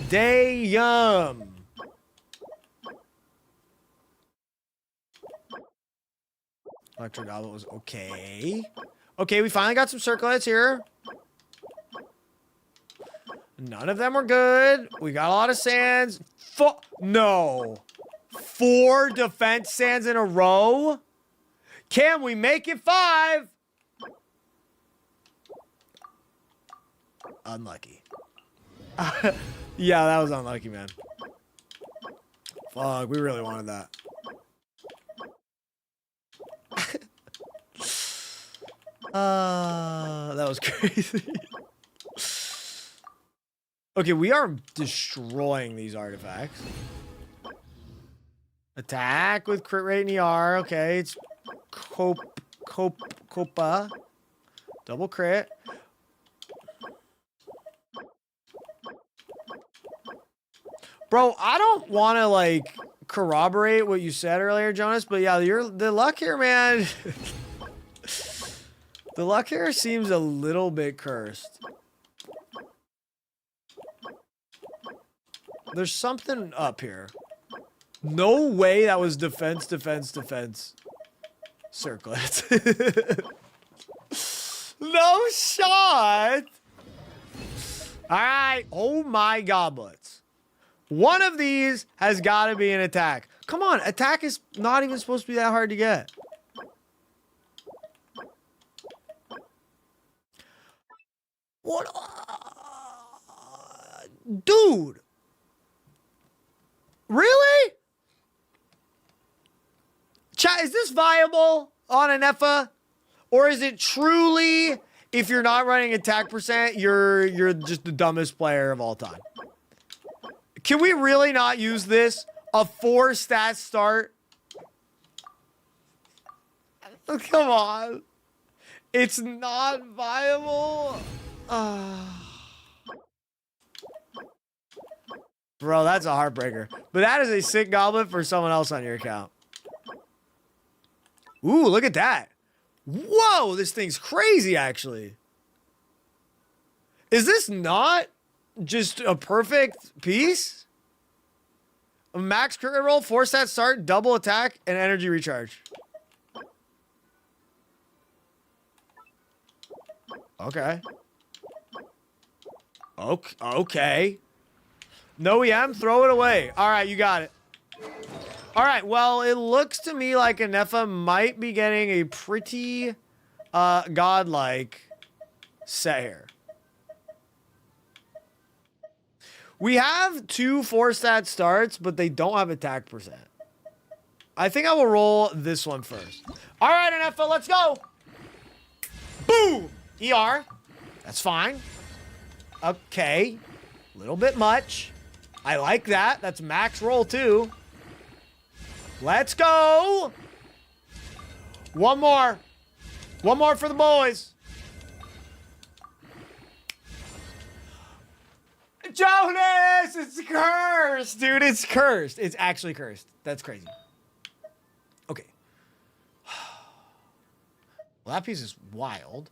Damn. Electro Goblet was okay. Okay, we finally got some circlets here. None of them were good. We got a lot of sands. No. 4 defense sands in a row? Can we make it 5? Unlucky. Yeah, that was unlucky, man. Fuck, we really wanted that. That was crazy. Okay, we are destroying these artifacts. Attack with crit rate and ER. Okay, it's Copa. Double crit. Bro, I don't want to, like, corroborate what you said earlier, Jonas, but yeah, the luck here, man. The luck here seems a little bit cursed. There's something up here. No way that was defense, defense, defense. Circlets. No shot. All right. Oh my goblets. One of these has got to be an attack. Come on. Attack is not even supposed to be that hard to get. What? Dude. Really? Chat, is this viable on an EFA? Or is it truly, if you're not running attack percent, you're just the dumbest player of all time? Can we really not use this? A 4 stat start? Come on. It's not viable? Bro, that's a heartbreaker. But that is a sick goblet for someone else on your account. Ooh, look at that. Whoa, this thing's crazy, actually. Is this not just a perfect piece? A max crit roll, 4 stat start, double attack, and energy recharge. Okay. Okay. No EM, throw it away. All right, you got it. All right, well, it looks to me like Anefa might be getting a pretty godlike set here. We have 2 4-stat starts, but they don't have attack percent. I think I will roll this one first. All right, Anefa, let's go. Boom! ER. That's fine. Okay. A little bit much. I like that. That's max roll, too. Let's go. One more. One more for the boys. Jonas, it's cursed, dude. It's cursed. It's actually cursed. That's crazy. Okay. Well, that piece is wild.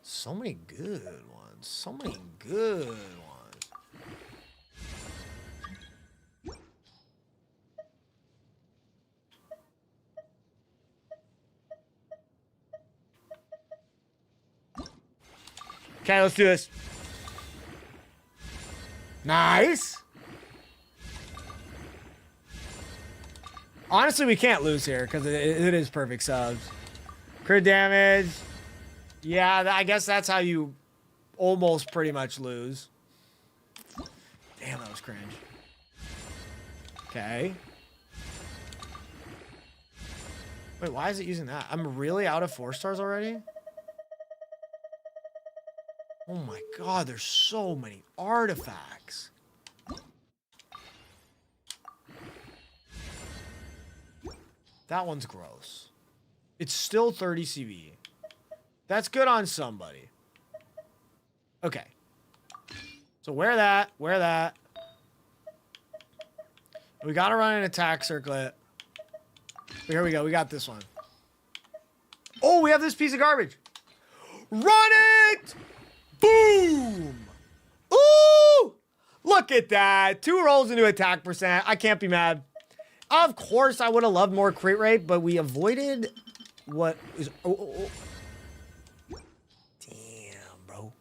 So many good ones. So many good ones. Okay, let's do this. Nice. Honestly, we can't lose here because it is perfect subs. Crit damage. Yeah, I guess that's how you almost pretty much lose. Damn, that was cringe. Okay. Wait, why is it using that? I'm really out of 4 stars already? Oh my god, there's so many artifacts. That one's gross. It's still 30 CV. That's good on somebody. Okay. So wear that. Wear that. We gotta run an attack circlet. Here we go. We got this one. Oh, we have this piece of garbage. Run it! Boom! Ooh! Look at that. 2 rolls into attack percent. I can't be mad. Of course, I would have loved more crit rate, but we avoided what is... Oh. Damn, bro.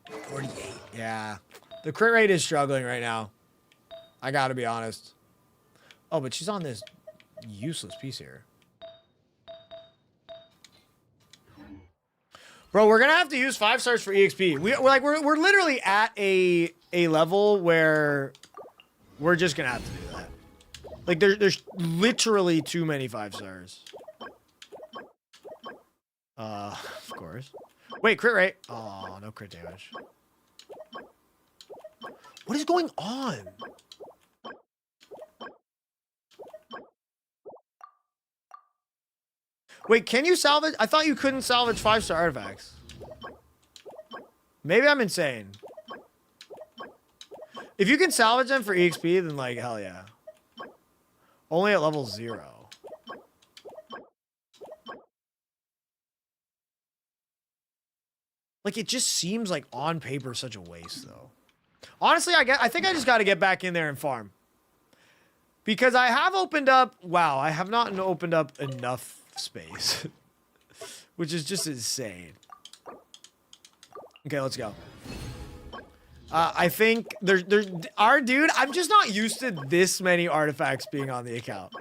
48. Yeah. The crit rate is struggling right now. I gotta be honest. Oh, but she's on this useless piece here. Bro, we're gonna have to use 5 stars for EXP. We're literally at a level where we're just gonna have to do that. Like there's literally too many 5 stars. Of course. Wait, crit rate. Oh, no crit damage. What is going on? Wait, can you salvage? I thought you couldn't salvage 5-star artifacts. Maybe I'm insane. If you can salvage them for EXP, then like, hell yeah. Only at level 0. Like, it just seems like on paper such a waste, though. Honestly, I think I just got to get back in there and farm. Because I have opened up... Wow, I have not opened up enough space. Which is just insane. Okay, let's go. I think there's our dude, I'm just not used to this many artifacts being on the account.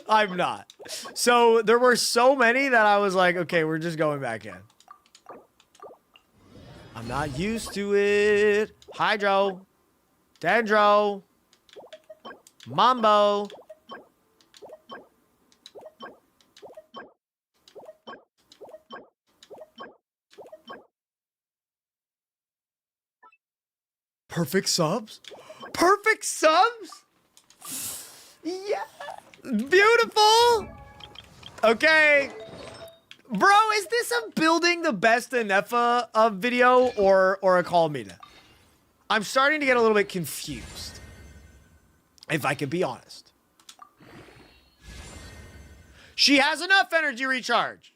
I'm not. So there were so many that I was like, okay, we're just going back in. I'm not used to it. Hydro. Dendro. Mambo. Perfect subs? Perfect subs? Yeah. Beautiful. Okay. Bro, is this a building the best Anefa of video or a Columbina? I'm starting to get a little bit confused. If I can be honest. She has enough energy recharge.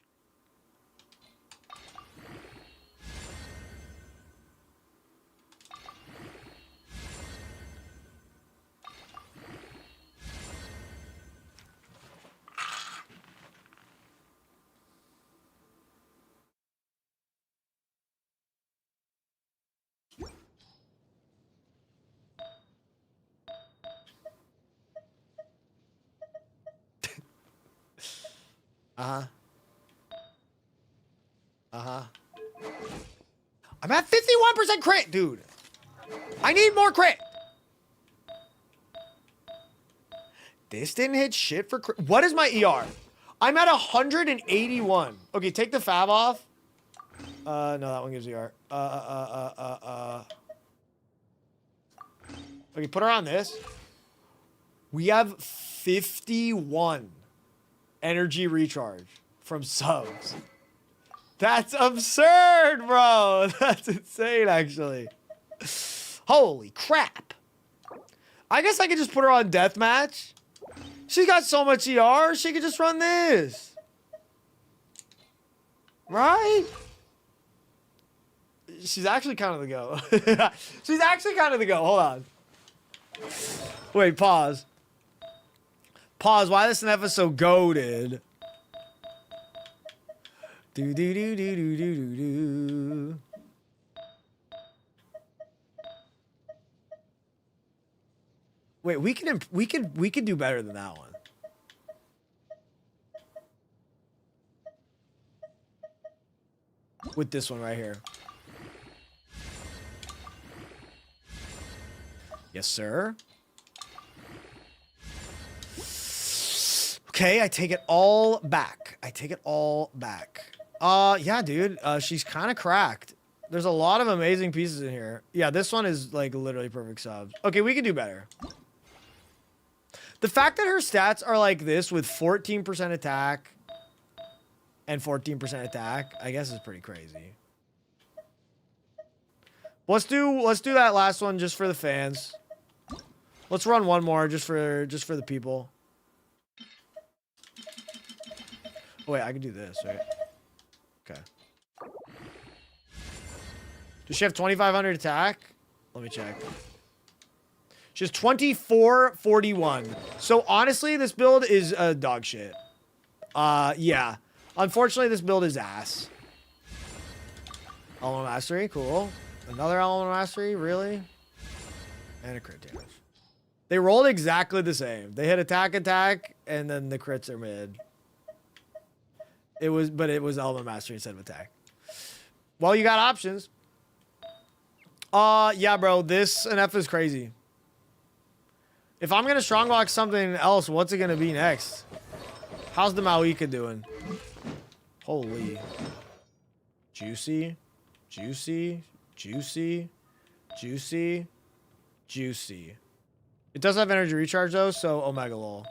I'm at 51% crit, dude. I need more crit. This didn't hit shit for crit. What is my ER? I'm at 181. Okay, take the fab off. No, that one gives ER. Okay, put her on this. We have 51 energy recharge from subs. That's absurd, bro. That's insane, actually. Holy crap. I guess I could just put her on deathmatch. She's got so much ER, she could just run this. Right? She's actually kind of the go. She's actually kind of the go. Hold on. Wait, pause. Pause. Why this Nefa so goated? Do do do do do do do do. Wait, we could do better than that one. with this one right here. Yes, sir. Okay, I take it all back. I take it all back. Yeah, dude. She's kind of cracked. There's a lot of amazing pieces in here. Yeah, this one is like literally perfect subs. Okay, we can do better. The fact that her stats are like this with 14% attack and 14% attack, I guess is pretty crazy. Let's do that last one just for the fans. Let's run one more just for the people. Oh, wait, I can do this, right? Okay. Does she have 2,500 attack? Let me check. She has 2441. So honestly, this build is dog shit. Yeah. Unfortunately, this build is ass. Element Mastery, cool. Another Element Mastery, really? And a crit damage. They rolled exactly the same. They hit attack, and then the crits are mid. But it was Element Mastery instead of attack. Well, you got options. Yeah, bro, this and F is crazy. If I'm gonna strongbox something else, what's it gonna be next? How's the Mauika doing? Holy. Juicy, juicy, juicy, juicy, juicy. It does have energy recharge though, so Omega lol.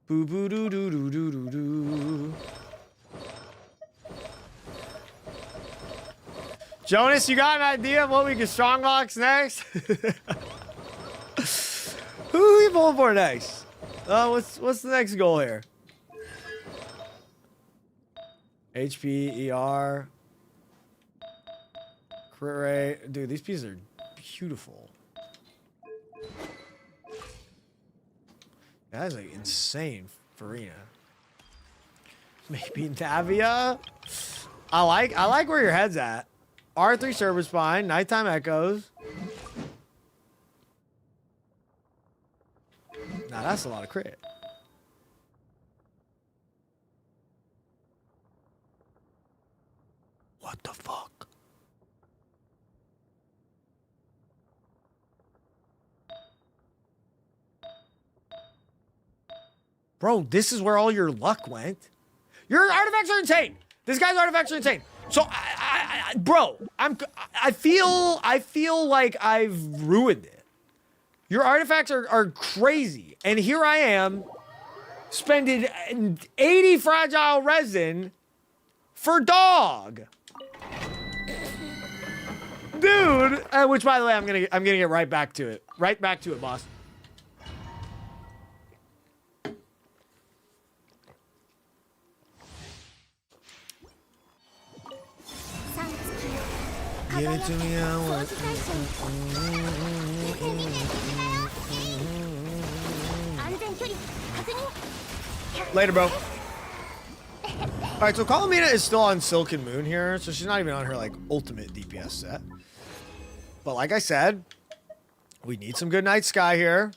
Boo boo doo doo doo doo doo doo. Jonas, you got an idea of what we can strongbox next? Who are we pulling for next? What's the next goal here? HP, ER, crit rate. Dude, these pieces are beautiful. That is like insane, Farina. Maybe Navia. I like where your head's at. R3 Service Spine, Nighttime Echoes. Nah, that's a lot of crit. What the fuck? Bro, this is where all your luck went. Your artifacts are insane. This guy's artifacts are insane. So, bro, I feel like I've ruined it. Your artifacts are crazy. And here I am, spending 80 fragile resin for dog. Dude, which by the way, I'm gonna get right back to it. Right back to it, boss. Get it to me, I want. Later, bro. All right, so Columbina is still on Silken Moon here, so she's not even on her like ultimate DPS set. But like I said, we need some good night sky here.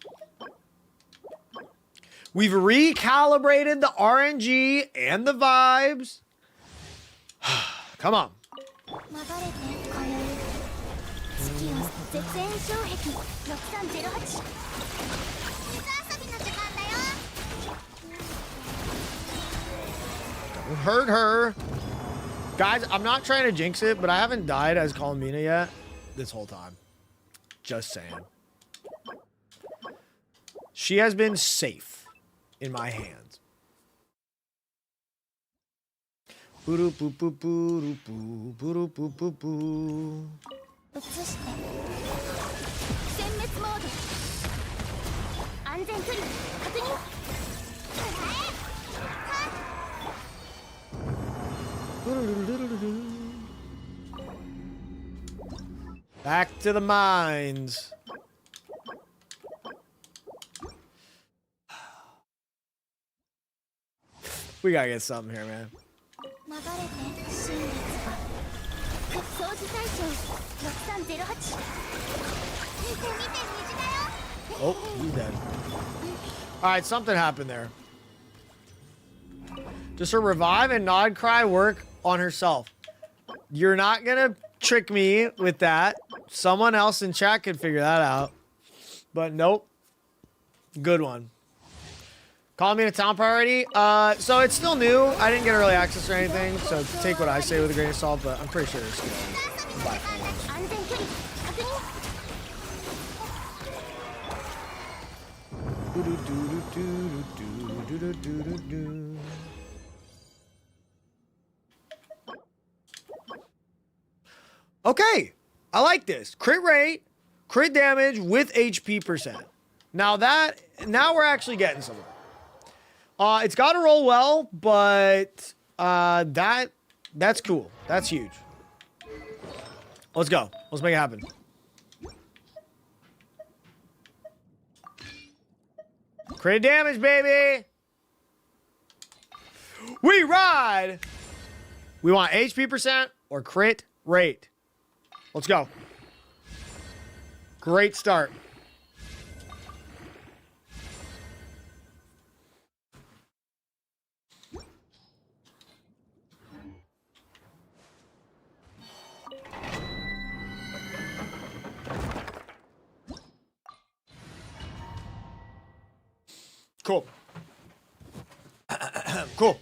We've recalibrated the RNG and the vibes. Come on. Don't hurt her. Guys, I'm not trying to jinx it, but I haven't died as Columbina yet this whole time. Just saying. She has been safe in my hands. Back to the mines. We gotta get something here, man. Oh, he's dead. Alright, something happened there. Does her revive and nod cry work on herself. You're not gonna trick me with that. Someone else in chat could figure that out. But nope. Good one. Call me a town priority. So it's still new. I didn't get early access or anything, so take what I say with a grain of salt, but I'm pretty sure it's good. Bye. Okay, I like this. Crit rate, crit damage with HP percent. Now we're actually getting somewhere. It's got to roll well, but that's cool. That's huge. Let's go. Let's make it happen. Crit damage, baby. We ride. We want HP percent or crit rate. Let's go. Great start. Cool. Cool.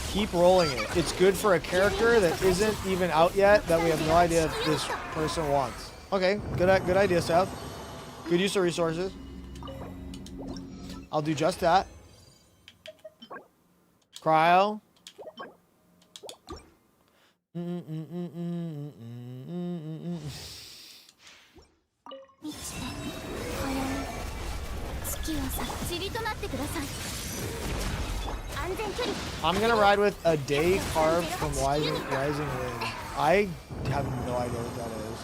Keep rolling it. It's good for a character that isn't even out yet that we have no idea if this person wants. Okay, good idea, Seth. Good use of resources. I'll do just that. Cryo. I'm gonna ride with a day carved from Rising Wind. I have no idea what that is.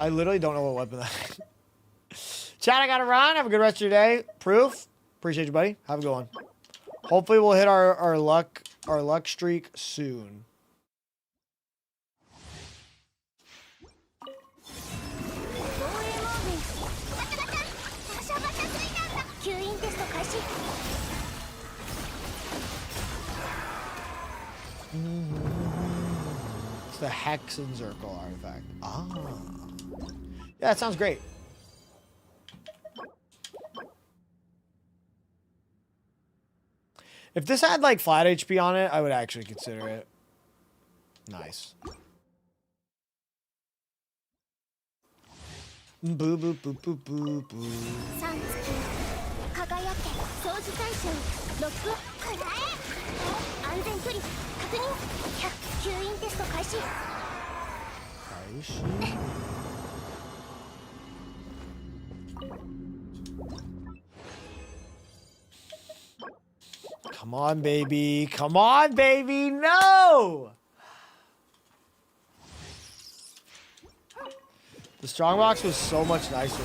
I literally don't know what weapon that is. Chat, I gotta run. Have a good rest of your day. Proof. Appreciate you, buddy. Have a good one. Hopefully we'll hit our luck streak soon. It's the Hex and Circle artifact. Ah. Yeah, that sounds great. If this had like flat HP on it, I would actually consider it. Nice. Boo boo boo boo boo boo. Come on, baby. Come on, baby. No! The strongbox was so much nicer.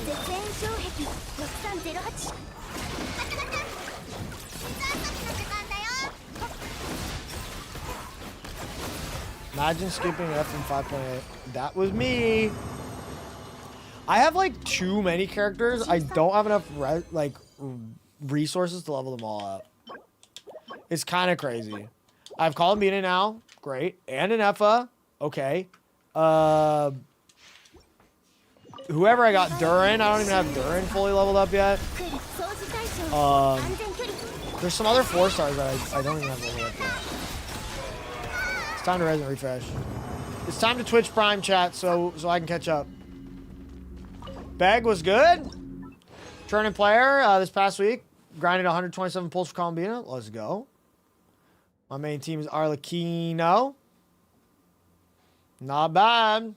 Imagine skipping F in 5.8. That was me. I have like too many characters. I don't have enough resources to level them all up. It's kind of crazy. I have Columbina now. Great. And an Effa. Okay. Whoever I got, Durin. I don't even have Durin fully leveled up yet. There's some other 4-stars that I don't even have leveled up yet. It's time to RESIN refresh. It's time to Twitch Prime chat so I can catch up. Beg was good. Turning player this past week. Grinded 127 pulls for Columbina. Let's go. My main team is Arlecchino. Not bad.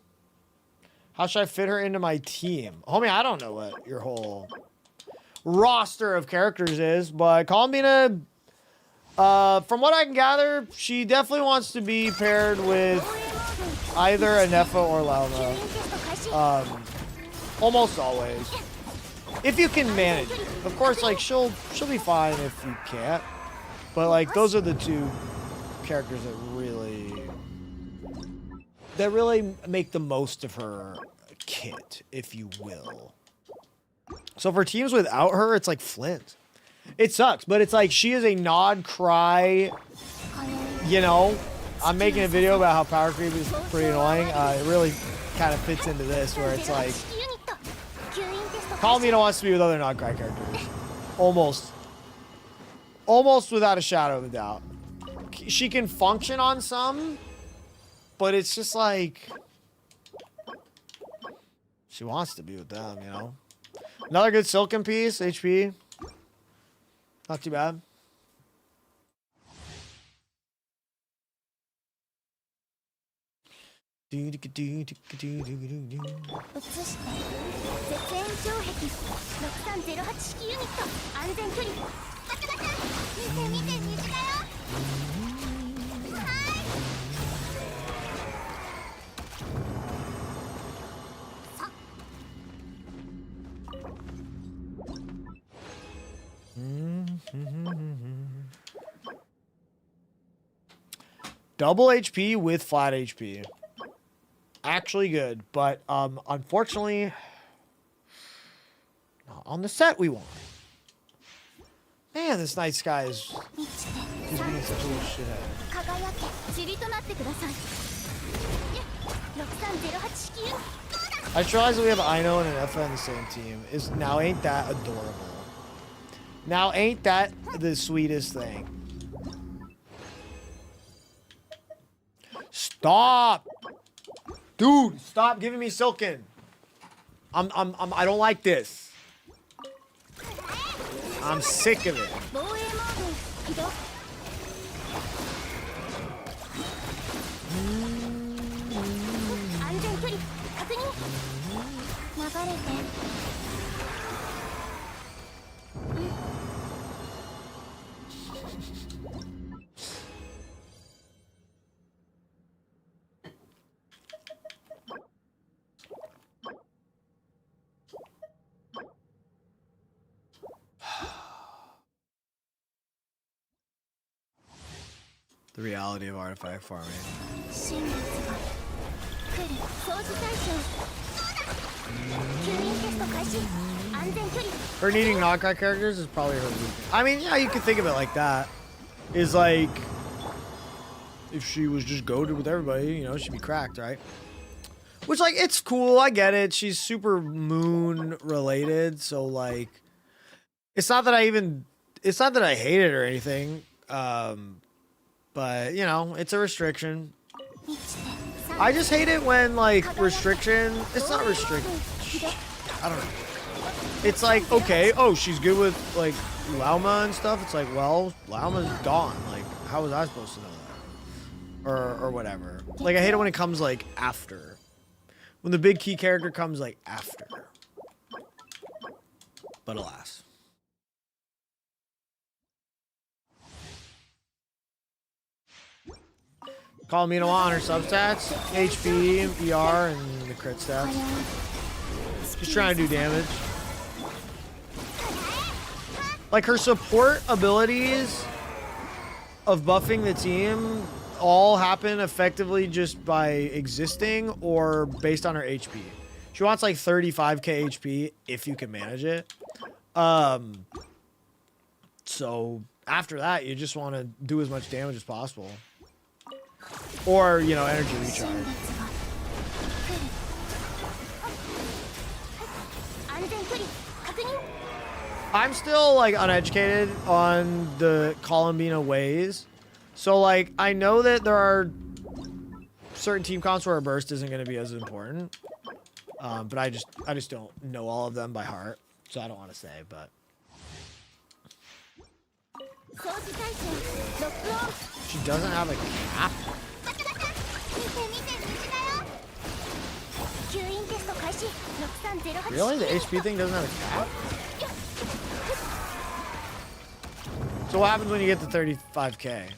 How should I fit her into my team? Homie, I don't know what your whole roster of characters is, but Columbina, from what I can gather, she definitely wants to be paired with either a Neffa or Lalma. Almost always. If you can manage it. Of course, like, she'll be fine if you can't. But, like, those are the two characters that really make the most of her kit, if you will. So for teams without her, it's like Flint. It sucks, but it's like she is a nod cry. You know, I'm making a video about how power creep is pretty annoying. It really kind of fits into this where it's like Columbina wants to be with other nod cry characters. Almost without a shadow of a doubt. She can function on some, but it's just like she wants to be with them, you know. Another good Silken piece, HP. Not too bad. Double HP with flat HP. Actually good, but unfortunately not on the set we want. Man, this night sky is being such a little shithead. I just realized that we have Aino and an Effa in the same team. Now ain't that adorable? Now ain't that the sweetest thing? Stop! Dude, stop giving me Silken. I don't like this. I'm sick of it. The reality of artifact farming. Her needing knockout characters is probably her weakness. I mean, yeah, you could think of it like that. Is like, if she was just goated with everybody, you know, she'd be cracked, right? Which, like, it's cool. I get it. She's super moon related, so like, it's not that I hate it or anything. But, you know, it's a restriction. I just hate it when, like, restriction... It's not restriction. I don't know. It's like, okay, oh, she's good with, like, Lauma and stuff. It's like, well, Lauma's gone. Like, how was I supposed to know that? Or whatever. Like, I hate it when it comes, like, after. When the big key character comes, like, after. But alas. Columbina on her substats, HP, ER, and the crit stats. Just trying to do damage. Like her support abilities of buffing the team all happen effectively just by existing or based on her HP. She wants like 35k HP if you can manage it. So after that, you just want to do as much damage as possible. Or, you know, energy recharge. I'm still, like, uneducated on the Columbina ways. So, like, I know that there are certain team comps where a burst isn't going to be as important. But I just don't know all of them by heart. So I don't want to say, but... She doesn't have a cap? Really? The HP thing doesn't have a cap? So what happens when you get to 35k?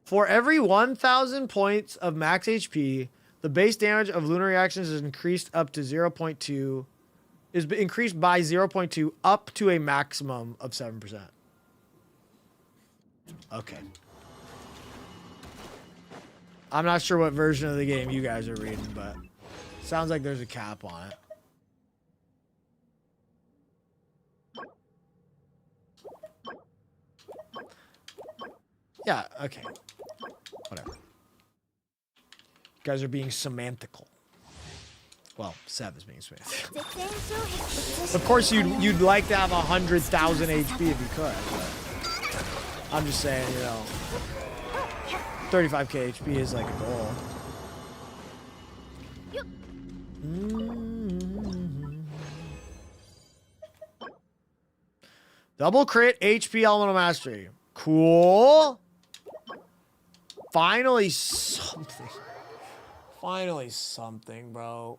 For every 1,000 points of max HP, the base damage of lunar reactions is increased up to 0.2. Is increased by 0.2 up to a maximum of 7%. Okay. I'm not sure what version of the game you guys are reading, but sounds like there's a cap on it. Yeah, okay. Whatever. You guys are being semantical. Well, Sev is being semantical. Of course, you'd like to have 100,000 HP if you could, but I'm just saying, you know, 35k HP is like a goal. Double crit HP elemental mastery. Cool. Finally something. Finally something, bro.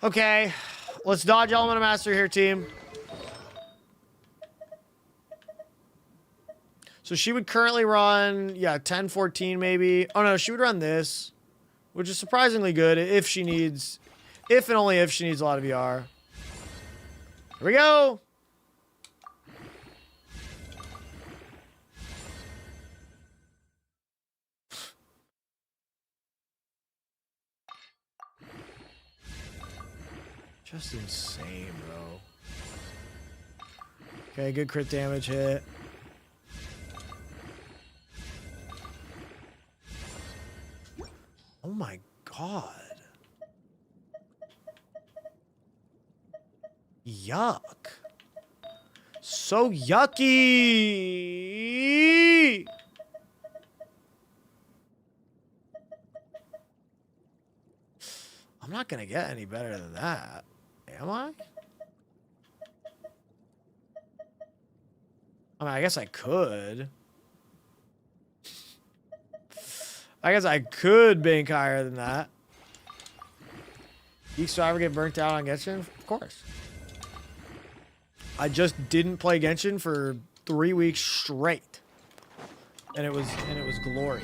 Okay. Let's dodge elemental mastery here, team. So she would currently run, yeah, 10, 14 maybe. Oh no, she would run this, which is surprisingly good if she needs, if and only if she needs a lot of ER. Here we go. Just insane, bro. Okay, good crit damage hit. Oh my god. Yuck. So yucky. I'm not gonna get any better than that. Am I? I mean, I guess I could. I guess I could bank higher than that. Eakes, do I ever get burnt out on Genshin? Of course. I just didn't play Genshin for 3 weeks straight. And it was glory.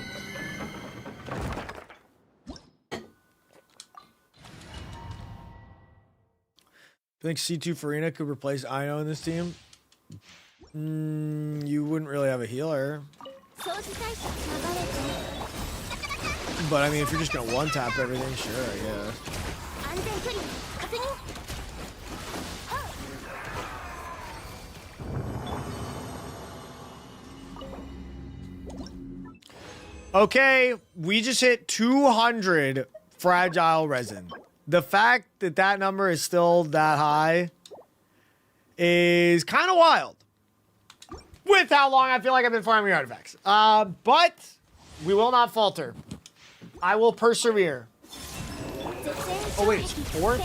I think C2 Farina could replace Ino in this team. You wouldn't really have a healer. But I mean, if you're just gonna one-tap everything, sure, yeah. Okay, we just hit 200 fragile resin. The fact that that number is still that high is kind of wild. With how long I feel like I've been farming artifacts. But we will not falter. I will persevere. Oh wait, it's 40?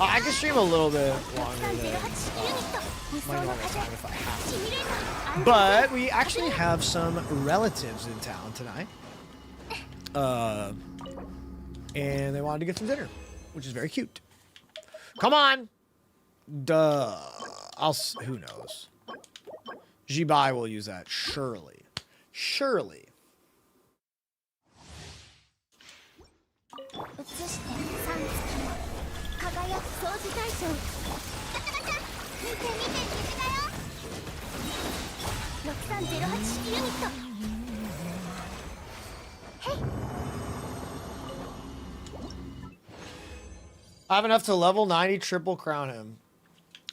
I can stream a little bit longer than my normal time if I have to. But we actually have some relatives in town tonight. And they wanted to get some dinner, which is very cute. Come on. Duh. Who knows? Jibai will use that. Surely. Surely. I have enough to level 90 triple crown him.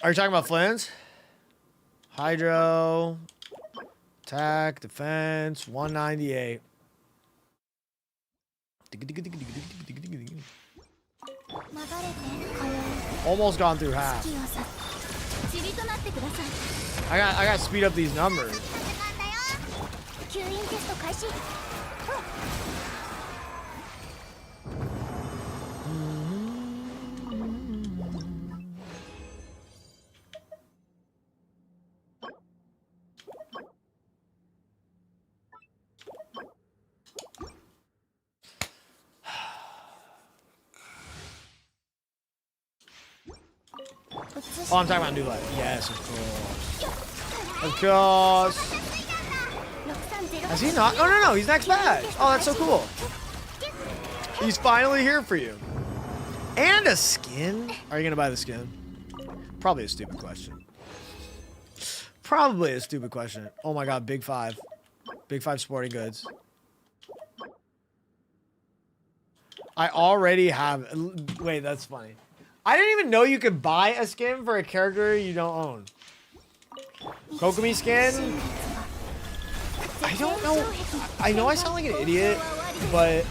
Are you talking about Flynn's? Hydro. Attack, defense, 198. Almost gone through half. I got to speed up these numbers. Oh, I'm talking about new life. Yes, of course. Of course. Has he not? Oh, no, he's next badge. Oh, that's so cool. He's finally here for you. And a skin? Are you going to buy the skin? Probably a stupid question. probably a stupid question. Oh my god, Big Five. Big Five Sporting Goods. I already have... Wait, that's funny. I didn't even know you could buy a skin for a character you don't own. Kokomi skin? I don't know. I know I sound like an idiot, but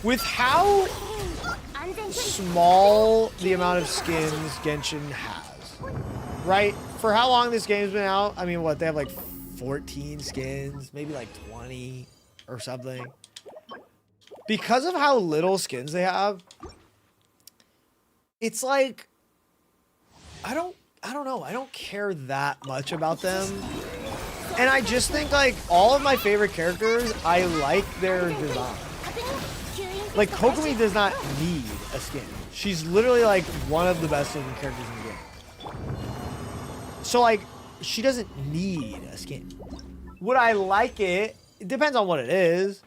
with how small the amount of skins Genshin has, right? For how long this game's been out, I mean, what, they have like 14 skins, maybe like 20 or something. Because of how little skins they have, it's like, I don't know. I don't care that much about them. And I just think like all of my favorite characters, I like their design. Like Kokomi does not need a skin. She's literally like one of the best looking characters in the game. So like, she doesn't need a skin. Would I like it? It depends on what it is.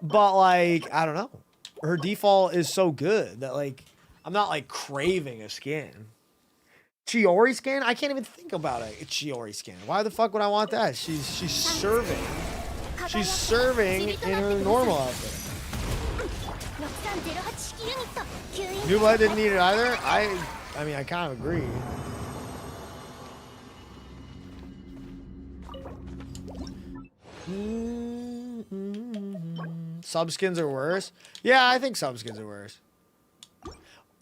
But like, I don't know. Her default is so good that like, I'm not like craving a skin. Chiori skin? I can't even think about it. It's Chiori skin. Why the fuck would I want that? She's serving. She's serving in her normal outfit. New Blood didn't need it either. I mean, I kind of agree. Subskins are worse. Yeah, I think subskins are worse.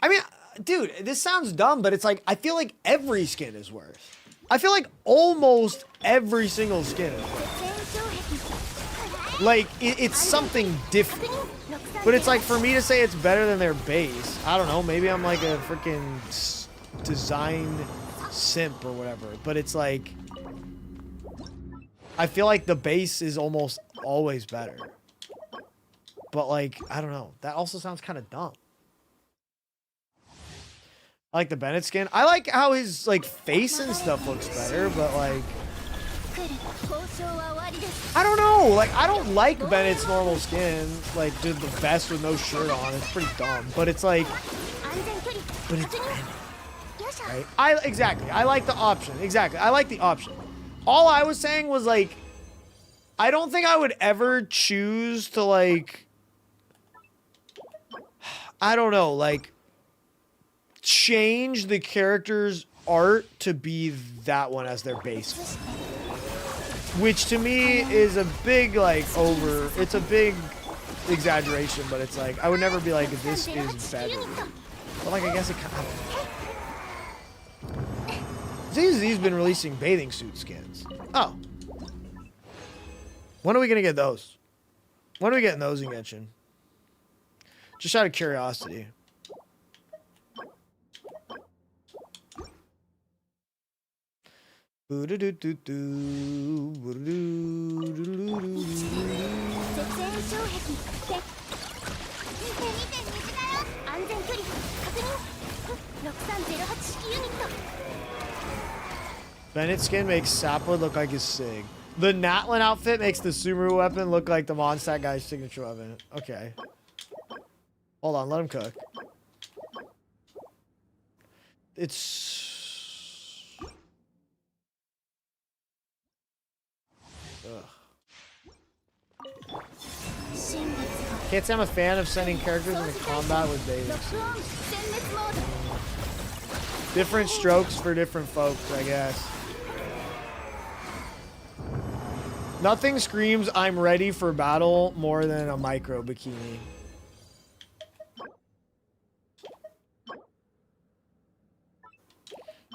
I mean, dude, this sounds dumb, but it's like, I feel like every skin is worse. I feel like almost every single skin is worse. Like, it's something different. But it's like, for me to say it's better than their base, I don't know, maybe I'm like a freaking design simp or whatever. But it's like, I feel like the base is almost always better. But like, I don't know. That also sounds kind of dumb. I like the Bennett skin. I like how his like face and stuff looks better, but like, I don't know. Like, I don't like Bennett's normal skin. Like, did the vest with no shirt on. It's pretty dumb. But it's like, but it's Bennett, right? Exactly. I like the option. Exactly. I like the option. All I was saying was like, I don't think I would ever choose to like, I don't know, like, change the character's art to be that one as their base. Which to me is a big, like, it's a big exaggeration, but it's like, I would never be like, this is better. But like, I guess it kind of... ZZ's been releasing bathing suit skins. Oh. When are we gonna get those? When are we getting those in Genshin? Just out of curiosity. Bennett skin makes Sapwood look like his sig. The Natlin outfit makes the Sumeru weapon look like the Mondstadt guy's signature weapon. Okay. Hold on, let him cook. It's... Ugh. Can't say I'm a fan of sending characters into combat with bathing suits. Different strokes for different folks, I guess. Nothing screams I'm ready for battle more than a micro bikini.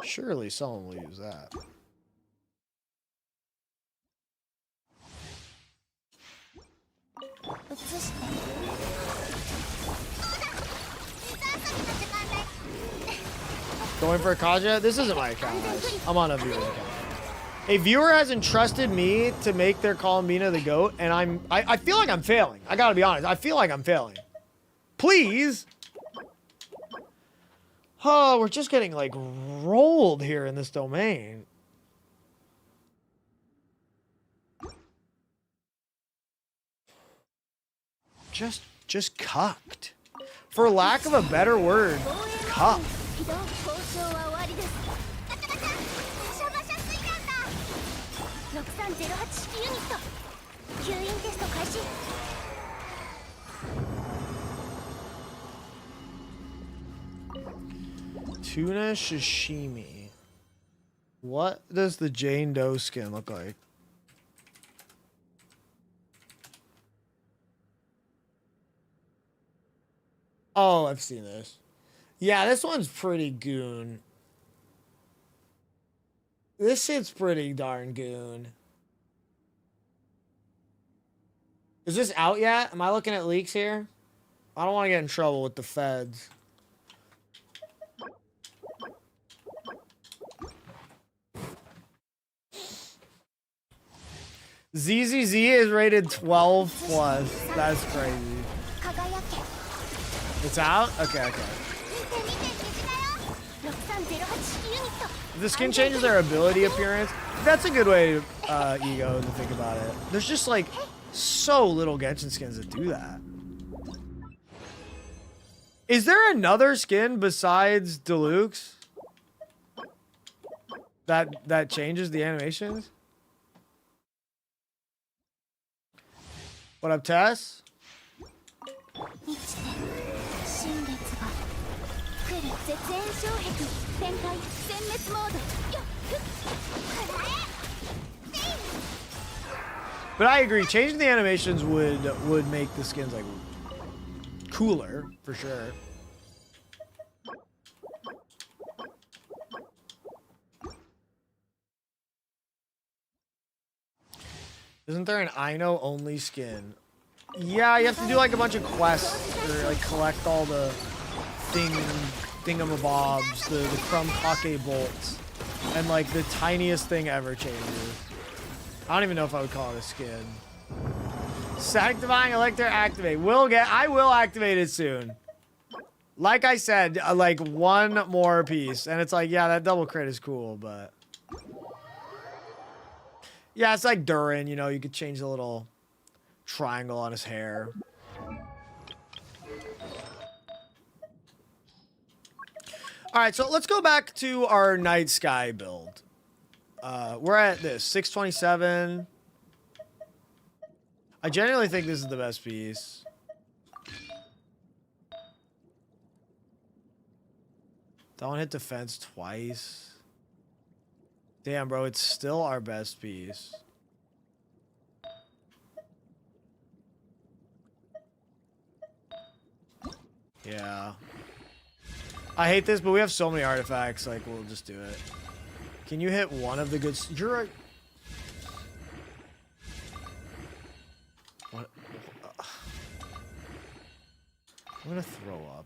Surely someone will use that. Going for a Kaja? This isn't my account, guys. I'm on a viewer account. A viewer has entrusted me to make their Columbina the GOAT, and I feel like I'm failing. I gotta be honest. I feel like I'm failing. Please. Oh, we're just getting like rolled here in this domain. Just cucked. For lack of a better word, cucked. 6308式ユニット吸引テスト開始 Tuna sashimi. What does the Jane Doe skin look like? Oh, I've seen this. Yeah, this one's pretty goon. This shit's pretty darn goon. Is this out yet? Am I looking at leaks here? I don't want to get in trouble with the feds. ZZZ is rated 12 plus. That's crazy. It's out? Okay, okay. If the skin changes their ability appearance, that's a good way to, ego, to think about it. There's just, like, so little Genshin skins that do that. Is there another skin besides Deluxe that changes the animations? What up, Tess? But I agree, changing the animations would make the skins like cooler for sure. Isn't there an Ino only skin? Yeah, you have to do like a bunch of quests or like collect all the thingamabobs, the crumb bolts, and like the tiniest thing ever changes. I don't even know if I would call it a skin. Sanctifying Elector activate. I will activate it soon. Like I said, like one more piece, and it's like, yeah, that double crit is cool, but yeah, it's like Durin, you know, you could change the little triangle on his hair. All right, so let's go back to our Night Sky build. We're at this 627. I genuinely think this is the best piece. Don't hit defense twice. Damn, bro, it's still our best piece. Yeah. I hate this, but we have so many artifacts, like, we'll just do it. Can you hit one of the good... You're right. What? I'm gonna throw up.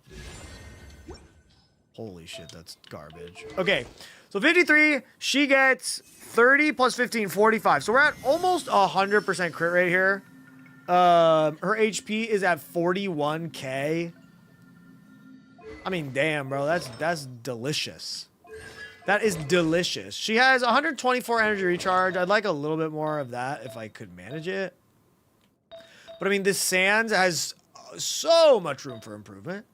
Holy shit, that's garbage. Okay, so 53, she gets 30 plus 15, 45. So we're at almost 100% crit rate here. Her HP is at 41k. I mean, damn, bro, that's delicious. That is delicious. She has 124 energy recharge. I'd like a little bit more of that if I could manage it. But I mean, this Sands has so much room for improvement.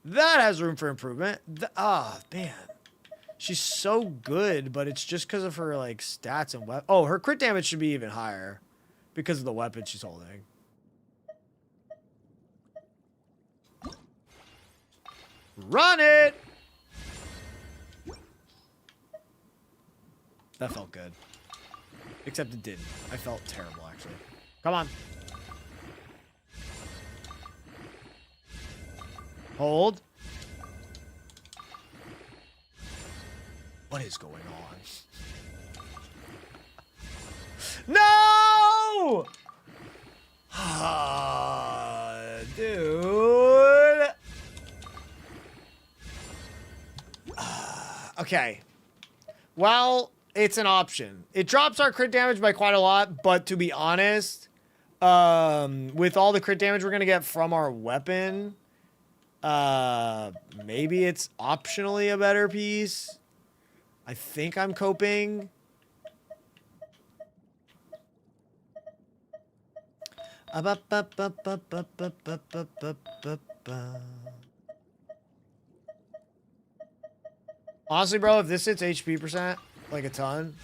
That has room for improvement. Man. She's so good, but it's just because of her, like, stats and weapons. Oh, her crit damage should be even higher because of the weapon she's holding. Run it! That felt good. Except it didn't. I felt terrible, actually. Come on. Hold. What is going on? No! Dude. Okay. Well, it's an option. It drops our crit damage by quite a lot, but to be honest, with all the crit damage we're going to get from our weapon, maybe it's optionally a better piece. I think I'm coping. Honestly, bro, if this hits HP percent, like a ton,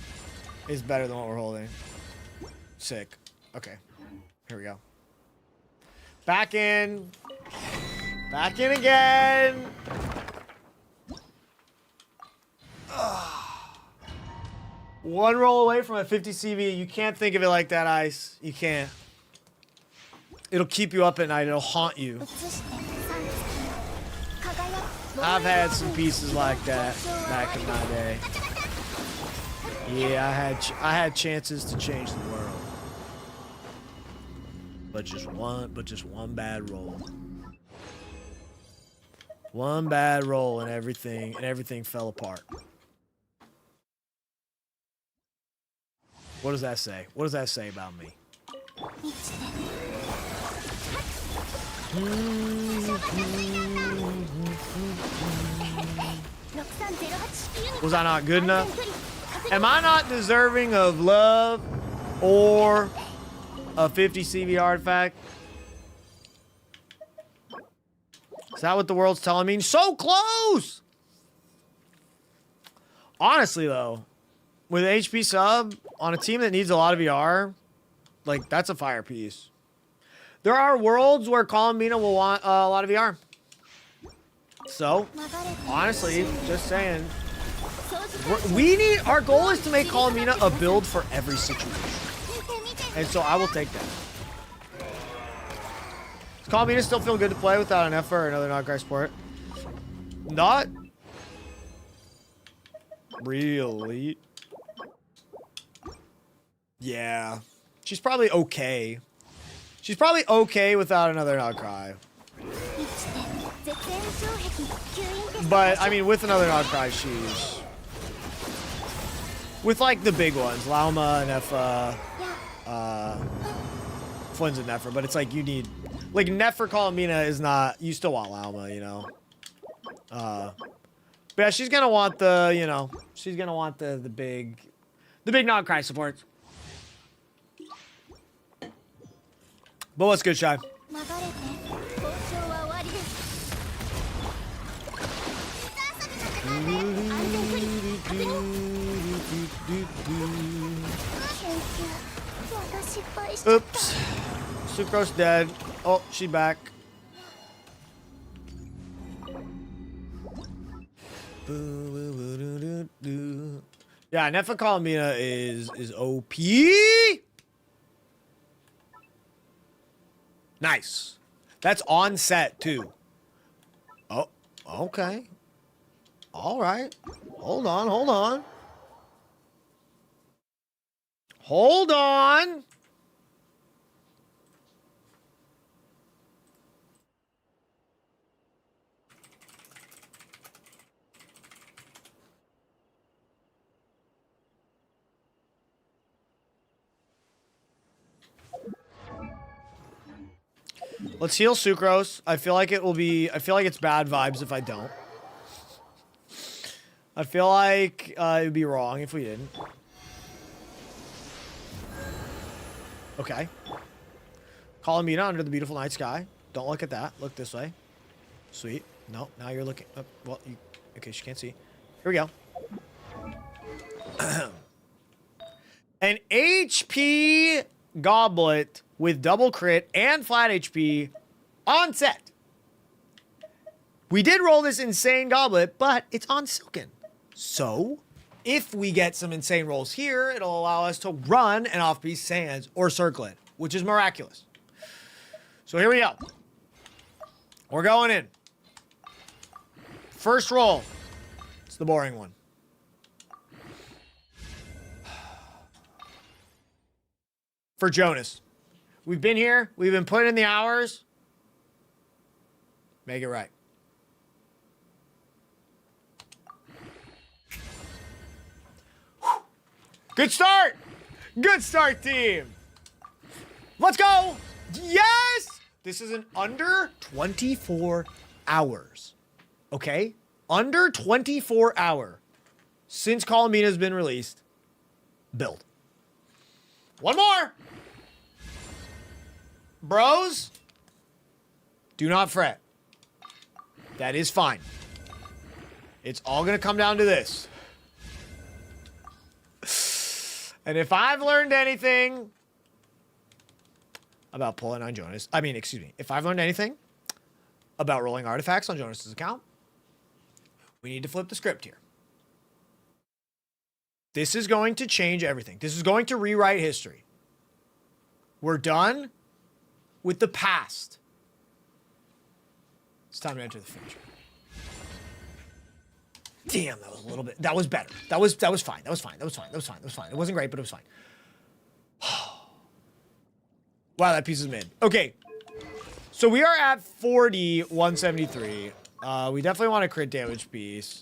it's better than what we're holding. Sick. Okay. Here we go. Back in. Back in again. One roll away from a 50 CV. You can't think of it like that, Ice. You can't. It'll keep you up at night. It'll haunt you. 映して輝く I've had some pieces like that back in my day. Yeah, I had chances to change the world. But just one bad roll. One bad roll and everything fell apart. What does that say? What does that say about me? 満ちて Was I not good enough? Am I not deserving of love or a 50 CV artifact? Is that what the world's telling me? So close! Honestly, though, with HP sub on a team that needs a lot of VR, like, that's a fire piece. There are worlds where Columbina will want a lot of VR. So, honestly, just saying. Our goal is to make Columbina a build for every situation. And so I will take that. Does Columbina still feel good to play without an F or another non-cry sport? Not really. Yeah. She's probably okay. She's probably okay without another non-cry. But, I mean, with another non-cry, she's... With, like, the big ones. Lauma, Nefa, Flynn's and Nefer. But it's like, you need... Like, Nefer Columbina is not... You still want Lauma, you know? But yeah, she's gonna want the, you know... She's gonna want the big... The big non-cry supports. But what's good, Shy? 流れて交渉は終わりです安全距離確認また失敗しちゃった Oops. Sucrose dead. Oh, she back. Yeah, Nefa Columbina is OP. Nice. That's on set too. Oh, okay. All right. Hold on, hold on. Hold on. Let's heal Sucrose. I feel like it's bad vibes if I don't. I feel like it would be wrong if we didn't. Okay. Columbina under the beautiful night sky. Don't look at that. Look this way. Sweet. No, now you're looking up. Well, okay, she can't see. Here we go. An HP goblet with double crit and flat HP on set. We did roll this insane goblet, but it's on Silken. So, if we get some insane rolls here, it'll allow us to run an off-piece Sands or Circlet, which is miraculous. So here we go. We're going in. First roll. It's the boring one. For Jonas. We've been here. We've been putting in the hours. Make it right. Whew. Good start. Good start, team. Let's go. Yes. This is an under 24 hours. Okay? Under 24 hour since Columbina has been released. Build. One more. Bros, do not fret. That is fine. It's all going to come down to this. And if I've learned anything about pulling on Jonas. I mean, excuse me. If I've learned anything about rolling artifacts on Jonas's account, we need to flip the script here. This is going to change everything. This is going to rewrite history. We're done with the past. It's time to enter the future. Damn, that was a little bit. That was better. That was fine. That was fine. That was fine. That was fine. That was fine. It wasn't great, but it was fine. Wow, that piece is mid. Okay. So we are at 40, 173. We definitely want a crit damage piece.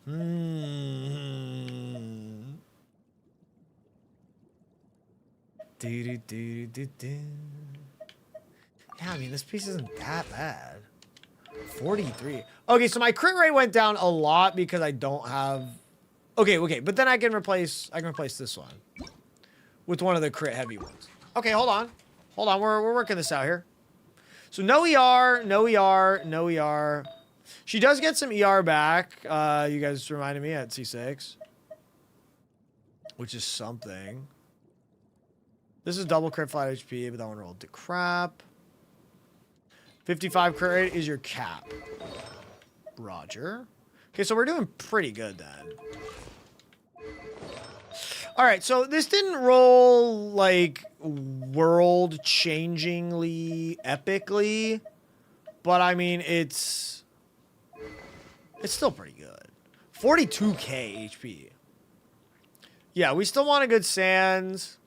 Yeah, I mean, this piece isn't that bad. 43. Okay, so my crit rate went down a lot because I don't have... Okay, but then I can replace this one with one of the crit heavy ones. Okay, hold on. We're working this out here. So no ER, no ER, no ER. She does get some ER back. You guys reminded me at C6. Which is something. This is double crit flat HP, but that one rolled to crap. 55 crit rate is your cap. Roger. Okay, so we're doing pretty good then. All right, so this didn't roll like world-changingly epically, but I mean it's still pretty good. 42k HP. Yeah, we still want a good Sands.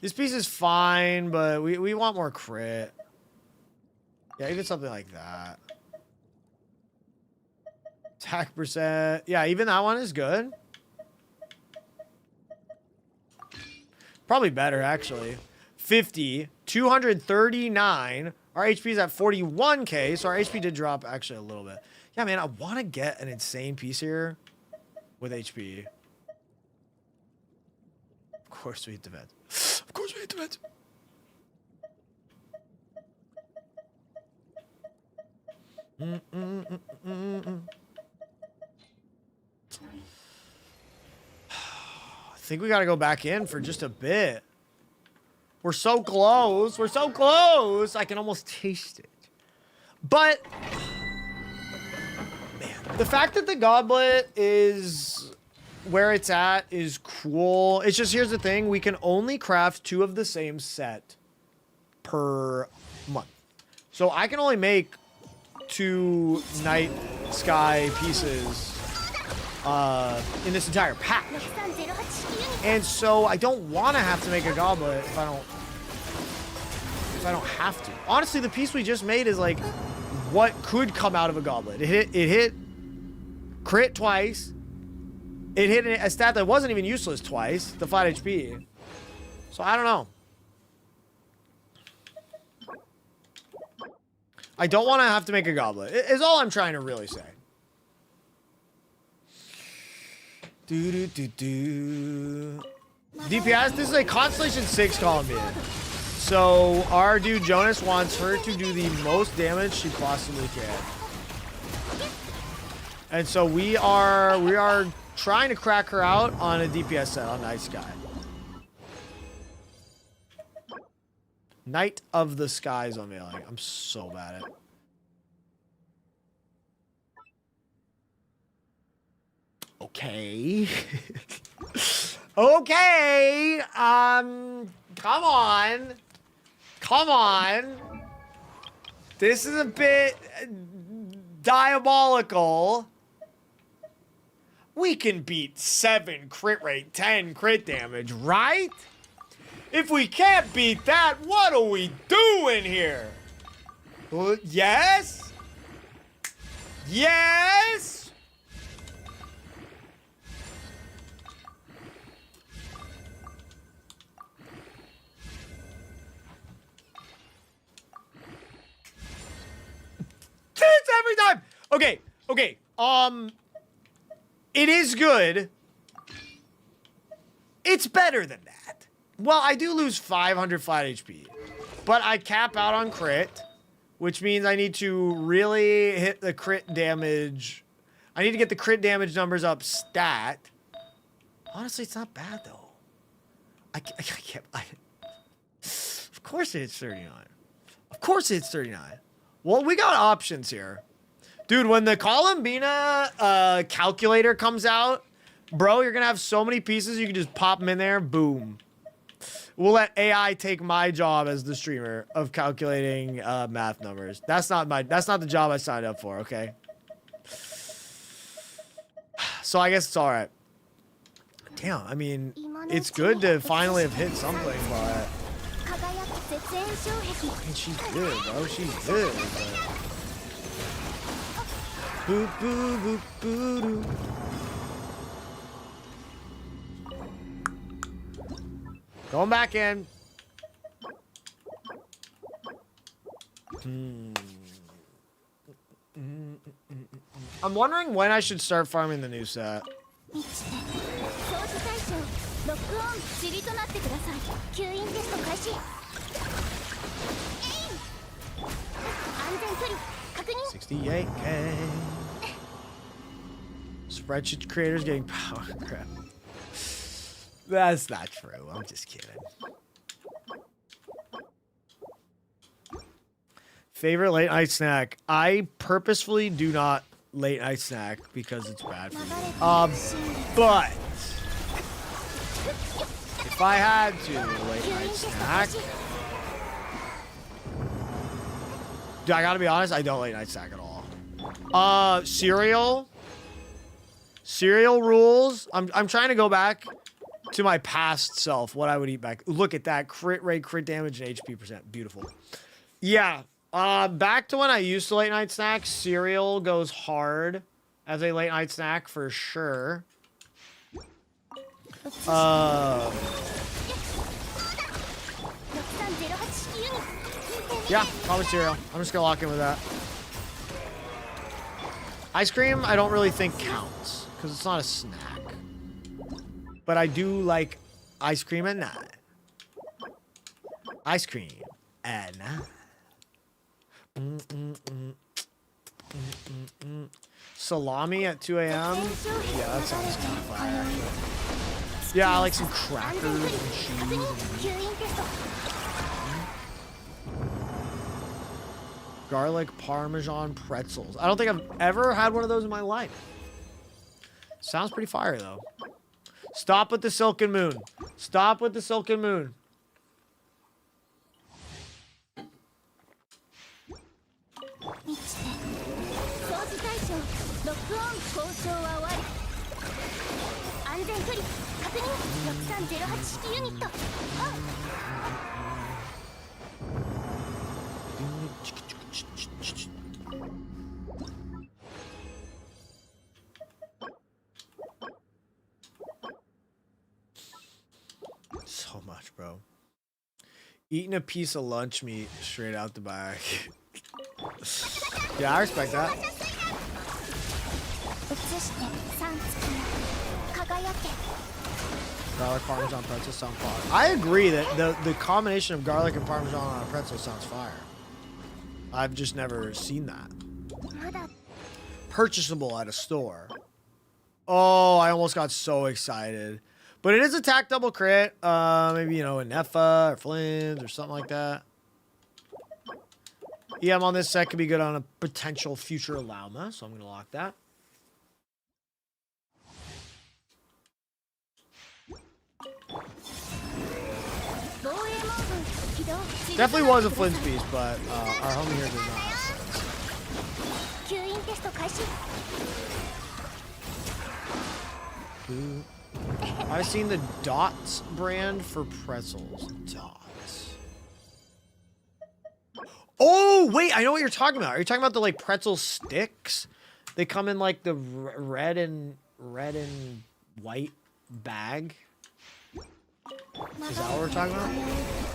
This piece is fine, but we want more crit. Yeah, even something like that. Attack percent. Yeah, even that one is good. Probably better, actually. 50. 239. Our HP is at 41k, so our HP did drop actually a little bit. Yeah, man, I want to get an insane piece here with HP. Of course we hit the vent. Of course we hit the vent. I think we gotta go back in for just a bit. We're so close. We're so close. I can almost taste it. But, man, the fact that the goblet is where it's at is cool. It's just, here's the thing. We can only craft 2 of the same set per month. So I can only make 2 night sky pieces in this entire pack. And so I don't want to have to make a goblet if I don't have to. Honestly, the piece we just made is like what could come out of a goblet. It hit crit twice. It hit a stat that wasn't even useless twice, the flat HP. So I don't know. I don't want to have to make a goblet. Is all I'm trying to really say. DPS, this is a Constellation 6 Columbina. So our dude Jonas wants her to do the most damage she possibly can. And so we are trying to crack her out on a DPS set on Night Sky. Night of the Skies on mailing. I'm so bad at it. Okay. Okay. Come on. Come on. This is a bit diabolical. We can beat 7 crit rate, 10 crit damage, right? If we can't beat that, what are we doing here? Yes? Yes? It's every time. Okay. It is good. It's better than that. Well, I do lose 500 flat HP, but I cap out on crit, which means I need to really hit the crit damage I need to get the crit damage numbers up stat. Honestly, it's not bad though. I can't. Of course it's 39. Of course it's 39. Well, we got options here. Dude, when the Columbina calculator comes out, bro, you're gonna have so many pieces you can just pop them in there, boom. We'll let AI take my job as the streamer of calculating math numbers. That's not the job I signed up for, okay? So I guess it's all right. Damn, I mean, it's good to finally have hit something, but I mean, she's good, bro. She's good. But... Boop, boop, boop, boop, doo. Going back in. I'm wondering when I should start farming the new set. $68K. Spreadsheet creators getting power crap. That's not true. I'm just kidding. Favorite late night snack? I purposefully do not late night snack because it's bad for me. But if I had to late night snack, dude, I gotta be honest, I don't late night snack at all. Cereal. Cereal rules. I'm trying to go back to my past self, what I would eat back. Look at that. Crit rate, crit damage, and HP percent. Beautiful. Yeah. Back to when I used to late night snack, cereal goes hard as a late night snack for sure. Yeah, probably cereal. I'm just gonna lock in with that. Ice cream, I don't really think counts because it's not a snack. But I do like ice cream at night. Ice cream at night. Salami at 2 a.m. Yeah, that sounds kind of fire. Yeah, I like some crackers and cheese. Garlic Parmesan pretzels. I don't think I've ever had one of those in my life. Sounds pretty fire though. Stop with the Silken Moon. Stop with the Silken Moon. So much, bro. Eating a piece of lunch meat straight out the bag. Yeah, I respect that. Garlic Parmesan pretzel sound fire. I agree that the combination of garlic and Parmesan on a pretzel sounds fire. I've just never seen that. Purchasable at a store. Oh, I almost got so excited. But it is attack double crit. Maybe, you know, a Neffa or Flint or something like that. EM on this set could be good on a potential future Lauma, so I'm going to lock that. Definitely was a Flint's piece, but our homie here does not have Flint's. I've seen the Dots brand for pretzels. Dots. Oh, wait, I know what you're talking about. Are you talking about the like pretzel sticks? They come in like the red and white bag. Is that what we're talking about?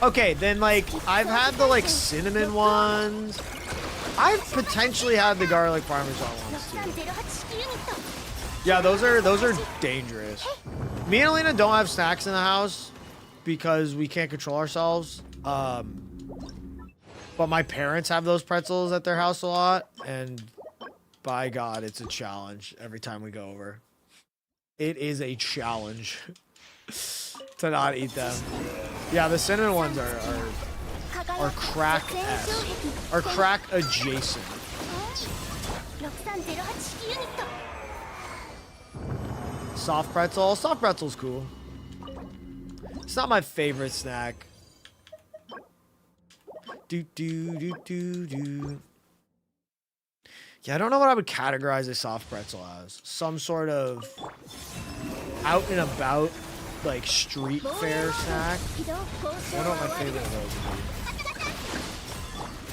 Okay, then like I've had the like cinnamon ones. I've potentially had the garlic parmesan ones too. Yeah, those are dangerous. Me and Alina don't have snacks in the house because we can't control ourselves. But my parents have those pretzels at their house a lot, but By God, it's a challenge every time we go over. It is a challenge to not eat them. Yeah, the cinnamon ones are crack-esque. Are crack-adjacent. 6308ユニット Soft pretzel. Soft pretzel's cool. It's not my favorite snack. Do do do do do. Yeah, I don't know what I would categorize a soft pretzel as. Some sort of out and about, like street fair snack. I don't know what my favorite of those would be.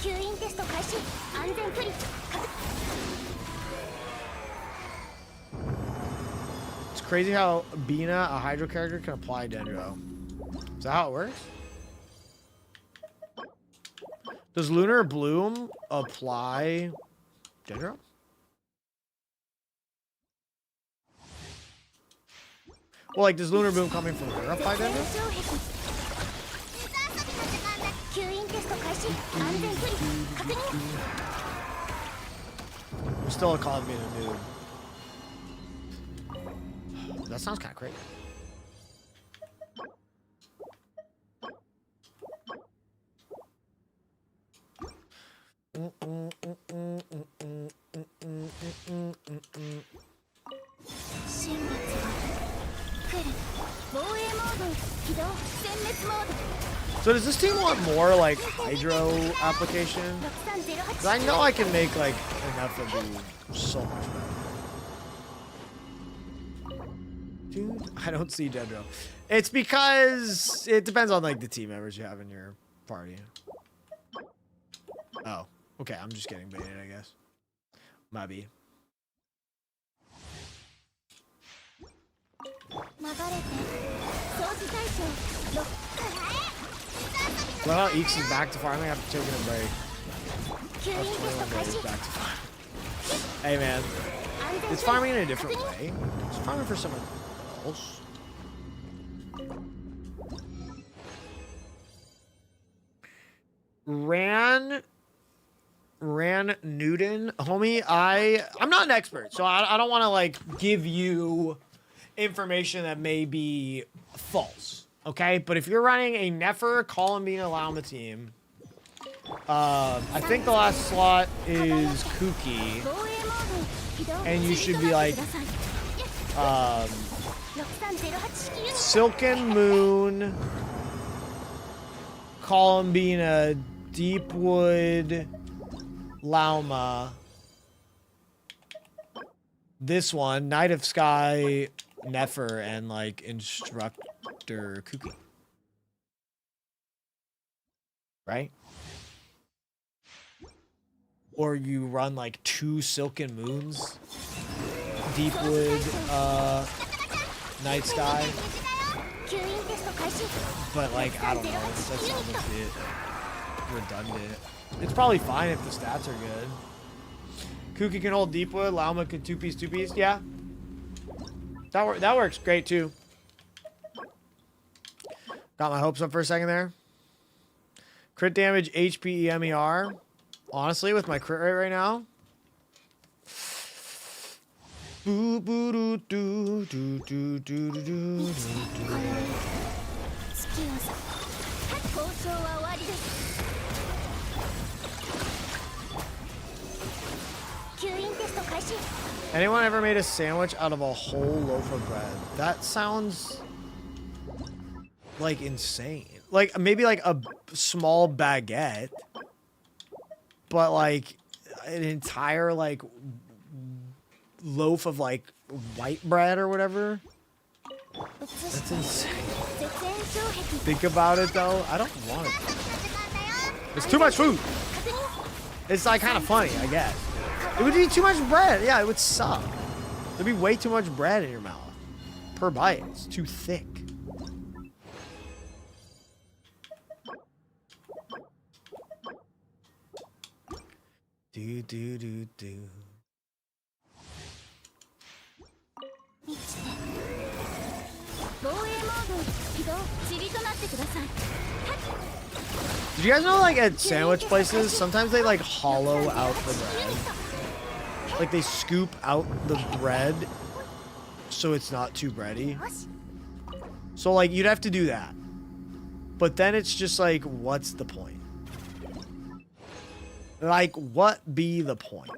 吸引テスト開始安全距離 It's crazy how Bina, a Hydro character, can apply Dendro. Is that how it works? Does Lunar Bloom apply Dendro? Well, like, does Lunar Bloom coming from her apply Dendro? 吸引テスト開始安全距離確認 I'm still calling me a noob. That sounds kind of crazy. So does this team want more like hydro application? 'Cause I know I can make like enough of do so much better. Dude, I don't see Dendro. It's because it depends on like the team members you have in your party. Oh, okay. I'm just getting baited, I guess. Maybe. Well, how Eakes is back to farming after taking a break. That's 21 days back to farming. Hey man, it's farming in a different way. It's farming for someone else. Ran Newton, homie. I'm not an expert, so I don't want to like give you information that may be false, okay? But if you're running a Nefer Columbina Llama team, I think the last slot is Kuki, and you should be like Silken Moon, Columbina, Deepwood, Lauma, this one, Night of Sky, Nefer, and like Instructor Kuki. Right? Or you run like 2 Silken Moons, Deepwood, Night Sky. But like, I don't know, that sounds a bit redundant. It's probably fine if the stats are good. Kuki can hold Deepwood, Lauma can 2-piece, yeah. That works great too. Got my hopes up for a second there. Crit damage, HP, MER. Honestly, with my crit rate right now. Boo boo doo doo doo doo doo doo doo. Anyone ever made a sandwich out of a whole loaf of bread? That sounds like insane. Like maybe like a small baguette, but like an entire like loaf of like white bread or whatever. That's insane. Think about it though. I don't want it. It's too much food. It's like kind of funny, I guess. It would be too much bread. Yeah, it would suck. There'd be way too much bread in your mouth per bite. It's too thick. Do do do do. Did you guys know like at sandwich places sometimes they like hollow out the bread? Like they scoop out the bread so it's not too bready. So like you'd have to do that. But then it's just like, what's the point? Like, what be the point?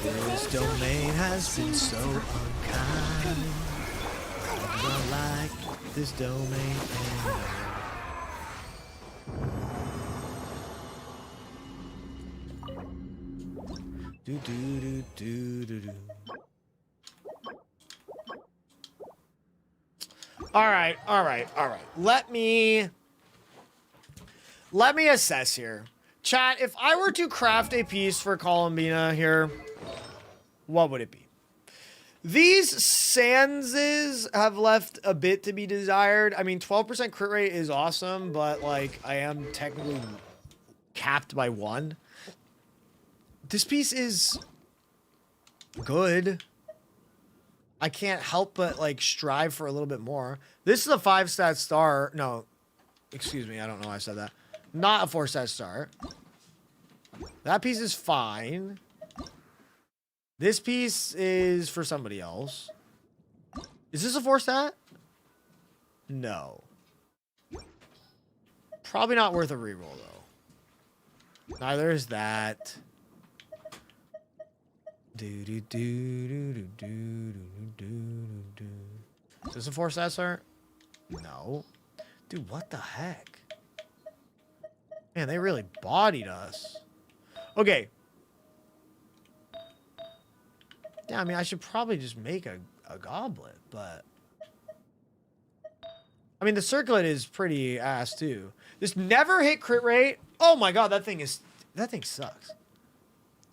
This domain has been so unkind. Not like this domain anymore. Do do do do do do. All right. Let me assess here. Chat, if I were to craft a piece for Columbina here, what would it be? These Sanses have left a bit to be desired. I mean, 12% crit rate is awesome, but like I am technically capped by 1. This piece is good. I can't help but like strive for a little bit more. This is a 5-stat star. No, excuse me. I don't know why I said that. Not a 4-stat star. That piece is fine. This piece is for somebody else. Is this a 4-stat? No. Probably not worth a reroll though. Neither is that. Do do do do do do do do. Is this a 4-stat star? No. Dude, what the heck? Man, they really bodied us. Okay. Yeah, I mean, I should probably just make a goblet, but... I mean, the circlet is pretty ass, too. This never hit crit rate. Oh my god, that thing sucks.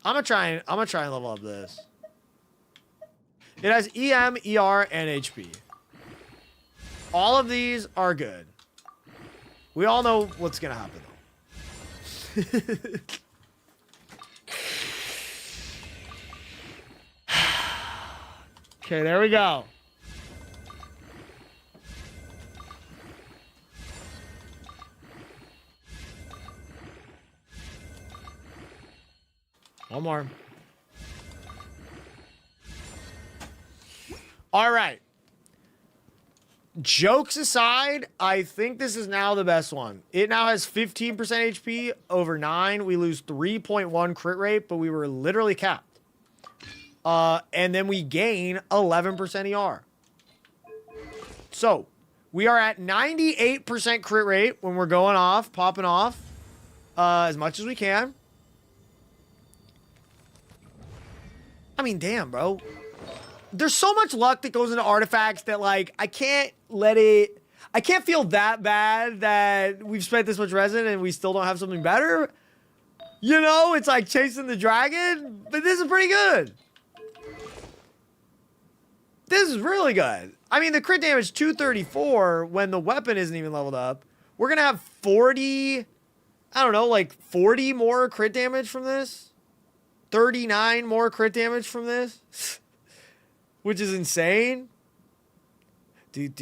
I'm gonna try and level up this. It has EM, ER, and HP. All of these are good. We all know what's gonna happen, though. Okay, there we go. One more. All right. Jokes aside, I think this is now the best one. It now has 15% HP over 9. We lose 3.1 crit rate, but we were literally capped. And then we gain 11% ER. So, we are at 98% crit rate when we're going off, popping off, as much as we can. I mean, damn, bro. There's so much luck that goes into artifacts that, like, I can't feel that bad that we've spent this much resin and we still don't have something better. You know, it's like chasing the dragon, but this is pretty good. This is really good. I mean, the crit damage 234 when the weapon isn't even leveled up. We're going to have 40, I don't know, like 40 more crit damage from this. 39 more crit damage from this. Which is insane. And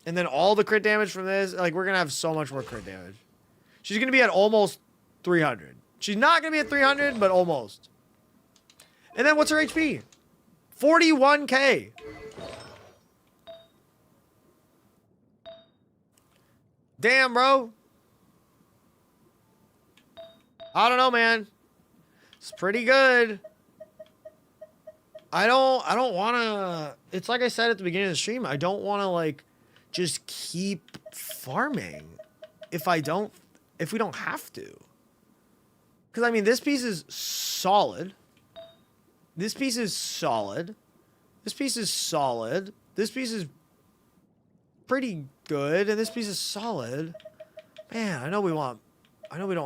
then all the crit damage from this. Like, we're going to have so much more crit damage. She's going to be at almost 300. She's not going to be at 300, but almost. And then what's her HP? 41k. Damn, bro. I don't know, man. It's pretty good. I don't want to... It's like I said at the beginning of the stream. I don't want to, like, just keep farming if we don't have to. Because, I mean, this piece is solid. This piece is solid. This piece is solid. This piece is pretty good. And this piece is solid. Man, I know we don't want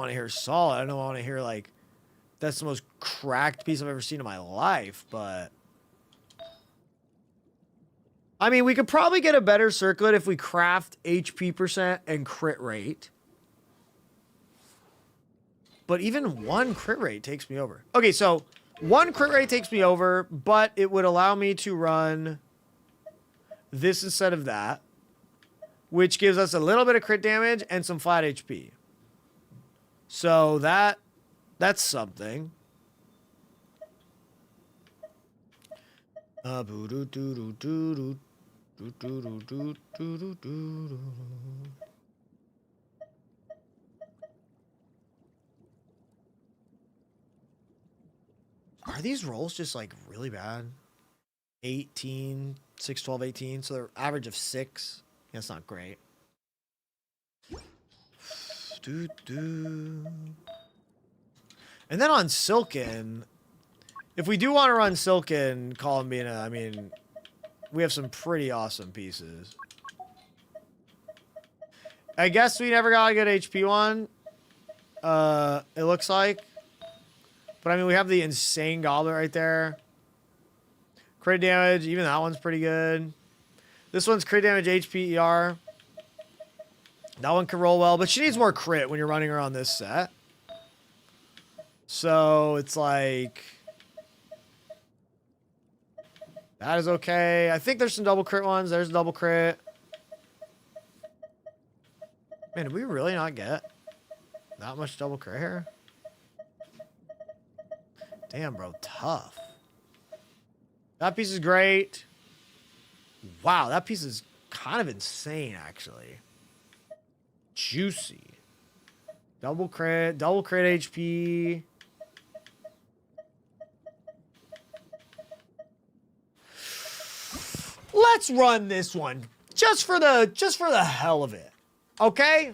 to hear solid. I don't want to hear, like, that's the most cracked piece I've ever seen in my life, but... I mean, we could probably get a better circlet if we craft HP percent and crit rate. But even one crit rate takes me over. Okay, so 1 crit rate takes me over, but it would allow me to run this instead of that, which gives us a little bit of crit damage and some flat HP. So that's something. Are these rolls just like really bad? 18, 6, 12, 18. So they're average of 6. That's not great. And then on Silken, if we do want to run Silken Columbina, I mean, we have some pretty awesome pieces. I guess we never got a good HP one. It looks like. But I mean, we have the insane goblet right there. Crit damage, even that one's pretty good. This one's crit damage, HP, ER. That one can roll well, but she needs more crit when you're running her on this set. So it's like... that is okay. I think there's some double crit ones. There's double crit. Man, did we really not get that much double crit here? Damn, bro. Tough. That piece is great. Wow, that piece is kind of insane, actually. Juicy. Double crit HP. Let's run this one just for the hell of it. Okay?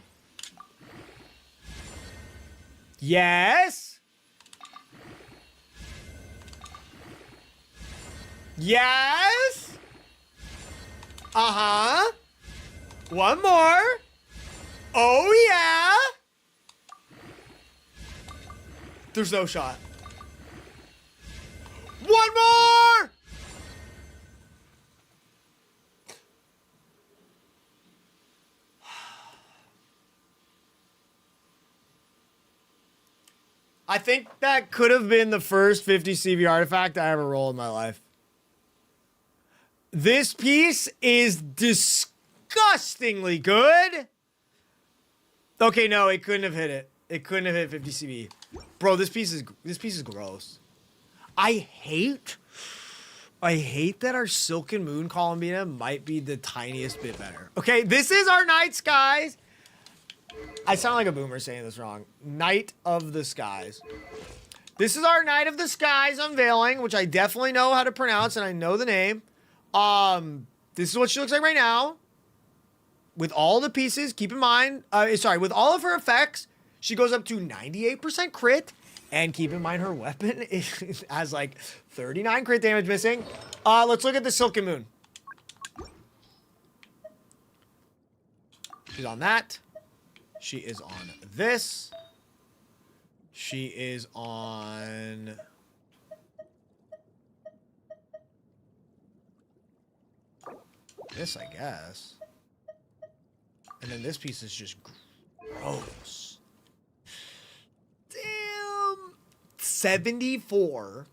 Yes. Yes. Uh-huh. One more. Oh, yeah. There's no shot. One more. I think that could have been the first 50 CV artifact I ever rolled in my life. This piece is disgustingly good. Okay, no, it couldn't have hit it. It couldn't have hit 50 CV. Bro, this piece is gross. I hate that our Silken Moon Columbina might be the tiniest bit better. Okay, this is our Night Skies. I sound like a boomer saying this wrong. Night of the Skies. This is our Night of the Skies unveiling, which I definitely know how to pronounce and I know the name. This is what she looks like right now. With all the pieces, keep in mind, with all of her effects, she goes up to 98% crit. And keep in mind her weapon has like 39 crit damage missing. Let's look at the Silken Moon. She's on that. She is on this. She is on... this, I guess. And then this piece is just gross. Damn. 74.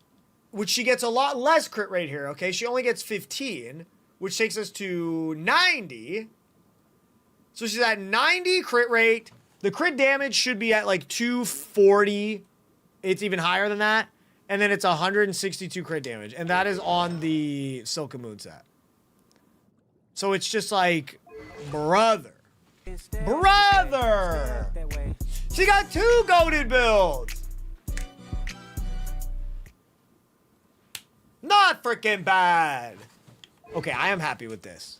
Which she gets a lot less crit rate here, okay? She only gets 15, which takes us to 90. So she's at 90 crit rate. The crit damage should be at like 240. It's even higher than that. And then it's 162 crit damage. And that is on the Silken Moon set. So it's just like, brother. Brother! She got 2 goated builds! Not freaking bad! Okay, I am happy with this.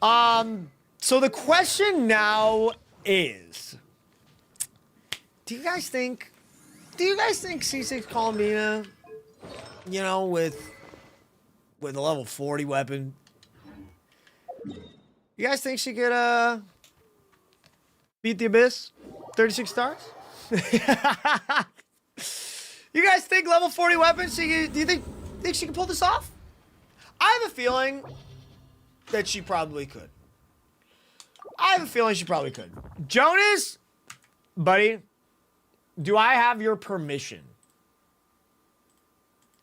So the question now is, do you guys think C6 Columbina, you know, with a level 40 weapon, you guys think she could beat the Abyss? 36 stars? You guys think level 40 weapons, do you think she can pull this off? I have a feeling that she probably could. Jonas, buddy, do I have your permission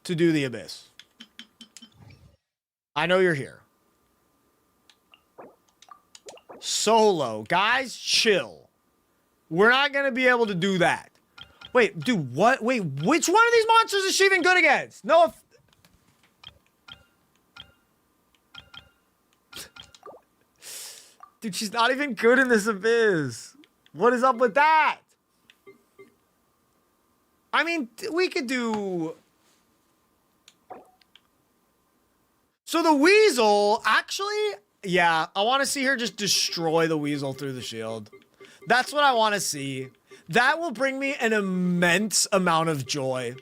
to do the Abyss. I know you're here. Solo. Guys, chill. We're not going to be able to do that. Wait, dude, what? Wait, which one of these monsters is she even good against? No. Dude, she's not even good in this Abyss. What is up with that? I mean, we could do... So the Weasel, actually, yeah, I want to see her just destroy the Weasel through the shield. That's what I want to see. That will bring me an immense amount of joy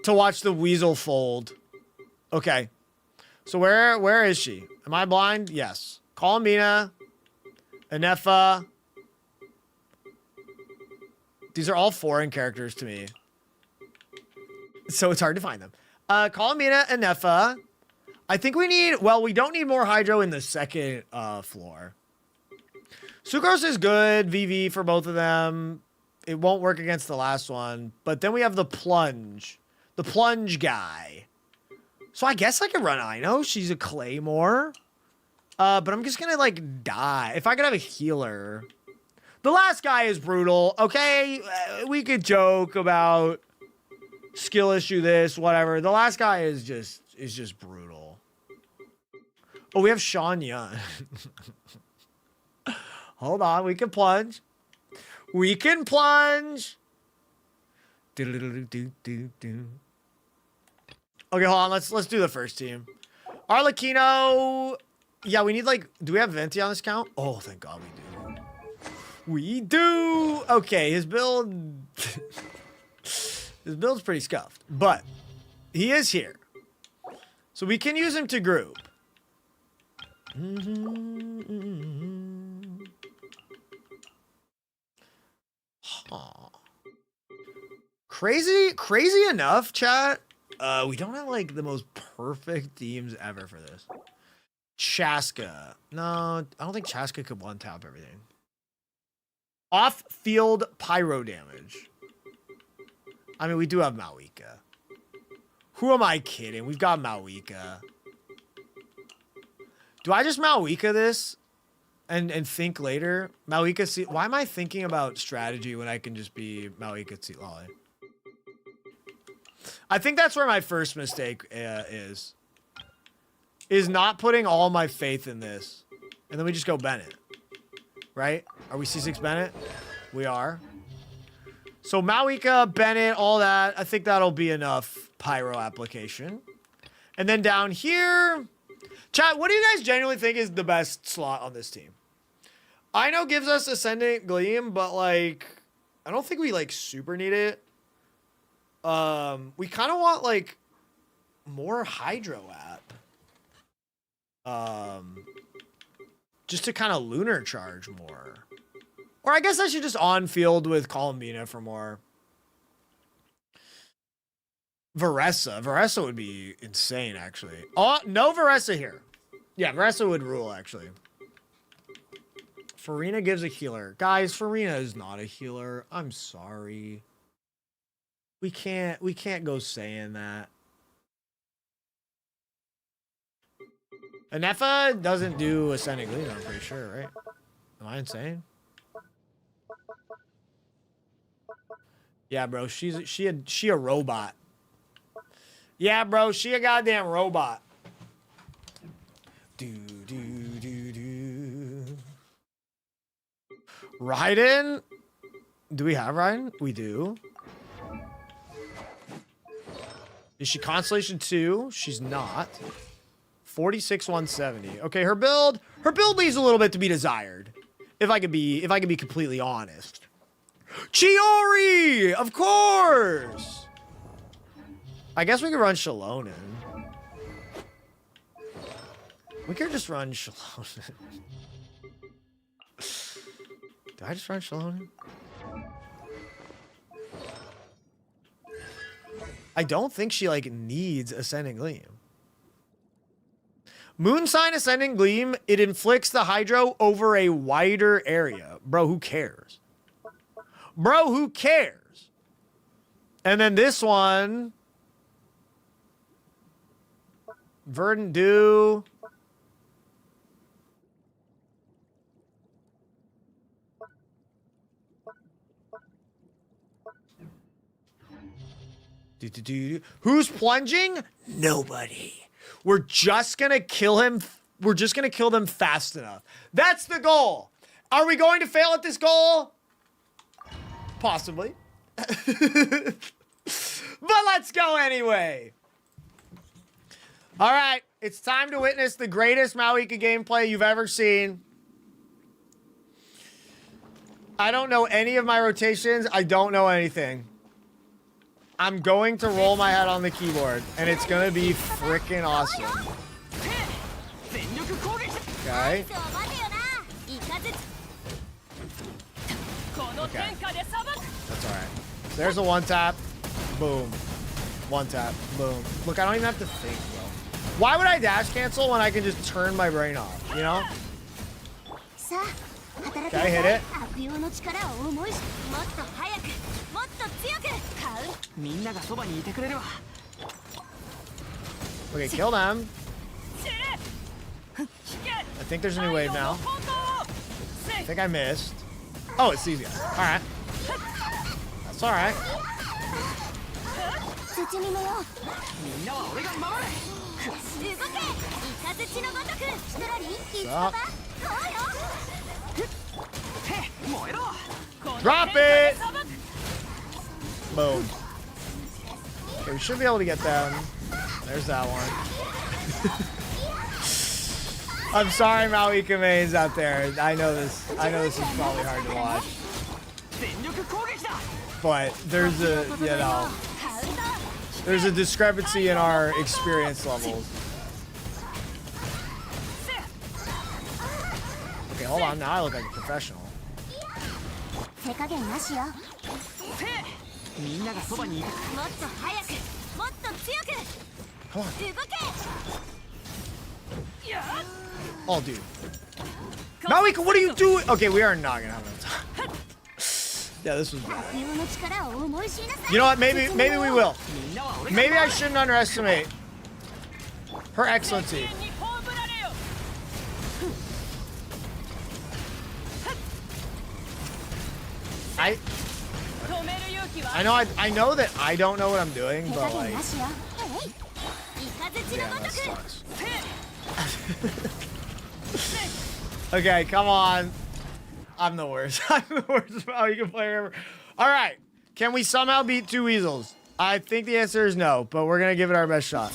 to watch the Weasel fold. Okay. So where is she? Am I blind? Yes. Columbina. Anefa. These are all foreign characters to me. So it's hard to find them. Columbina, Anefa. I think we need, well, we don't need more Hydro in the second floor. Sucrose is good. VV for both of them. It won't work against the last one. But then we have the Plunge. The Plunge guy. So I guess I could run Ino. She's a Claymore. But I'm just going to, like, die. If I could have a healer. The last guy is brutal. Okay, we could joke about skill issue this, whatever. The last guy is just brutal. Oh, we have Sean Yun. Hold on, we can plunge. We can plunge. Okay, hold on. Let's do the first team. Arlecchino. Yeah, we need like. Do we have Venti on this count? Oh, thank God we do. We do. Okay, his build. His build's pretty scuffed, but he is here, so we can use him to group. Huh. Crazy enough, chat. We don't have like the most perfect teams ever for this. Chaska. No, I don't think Chaska could one tap everything. Off-field pyro damage. I mean, we do have Mawika. Who am I kidding? We've got Mawika. Do I just Mawika this and think later? Mawika, why am I thinking about strategy when I can just be Mawika Seat Lolly? I think that's where my first mistake is not putting all my faith in this. And then we just go Bennett. Right? Are we C6 Bennett? We are. So Mawika, Bennett, all that. I think that'll be enough pyro application. And then down here... Chat, what do you guys genuinely think is the best slot on this team? I know gives us Ascendant Gleam, but, like, I don't think we, like, super need it. We kind of want, like, more Hydro app. Just to kind of lunar charge more. Or I guess I should just on-field with Columbina for more. Varessa. Varessa would be insane, actually. Oh, no Varessa here. Yeah, Varessa would rule, actually. Farina gives a healer. Guys, Farina is not a healer. I'm sorry. We can't go saying that. Anefa doesn't do Ascending Gleam, I'm pretty sure, right? Am I insane? Yeah, bro, she a robot. Yeah, bro, she a goddamn robot. Do. Raiden? Do we have Raiden? We do. Is she Constellation 2? She's not. 46 170. Okay, her build leaves a little bit to be desired. If I could be completely honest. Chiori! Of course! I guess we could run Shalonen. We could just run Shalonen. Did I just run Shalonen? I don't think she, like, needs Ascending Gleam. Moon Sign Ascending Gleam, it inflicts the Hydro over a wider area. Bro, who cares? Bro, who cares? And then this one... Verdant Dew. Who's plunging? Nobody. We're just gonna kill him. We're just gonna kill them fast enough. That's the goal. Are we going to fail at this goal? Possibly. But let's go anyway. All right, it's time to witness the greatest Mauika gameplay you've ever seen. I don't know any of my rotations. I don't know anything. I'm going to roll my head on the keyboard, and it's going to be freaking awesome. Okay. Okay. That's all right. There's a one tap. Boom. One tap. Boom. Look, I don't even have to think, bro. Why would I dash cancel when I can just turn my brain off, you know? Okay, hit it. Okay, kill them. I think there's a new wave now. I think I missed. Oh, it's easy. Alright. That's alright. Drop it! Boom. Okay, we should be able to get them. There's that one. I'm sorry, Mauika mains out there. I know this is probably hard to watch. But there's a, you know, there's a discrepancy in our experience levels. Okay, hold on. Now I look like a professional. Come on. Oh, dude. Mauika, what are you doing? Okay, we are not gonna have enough time. Yeah, this was bad. You know what? Maybe we will. Maybe I shouldn't underestimate her excellency. I know that I don't know what I'm doing, but like, yeah, that sucks. Okay, come on. I'm the worst. I'm the worst Mauika player ever. All right, can we somehow beat two weasels? I think the answer is no, but we're gonna give it our best shot.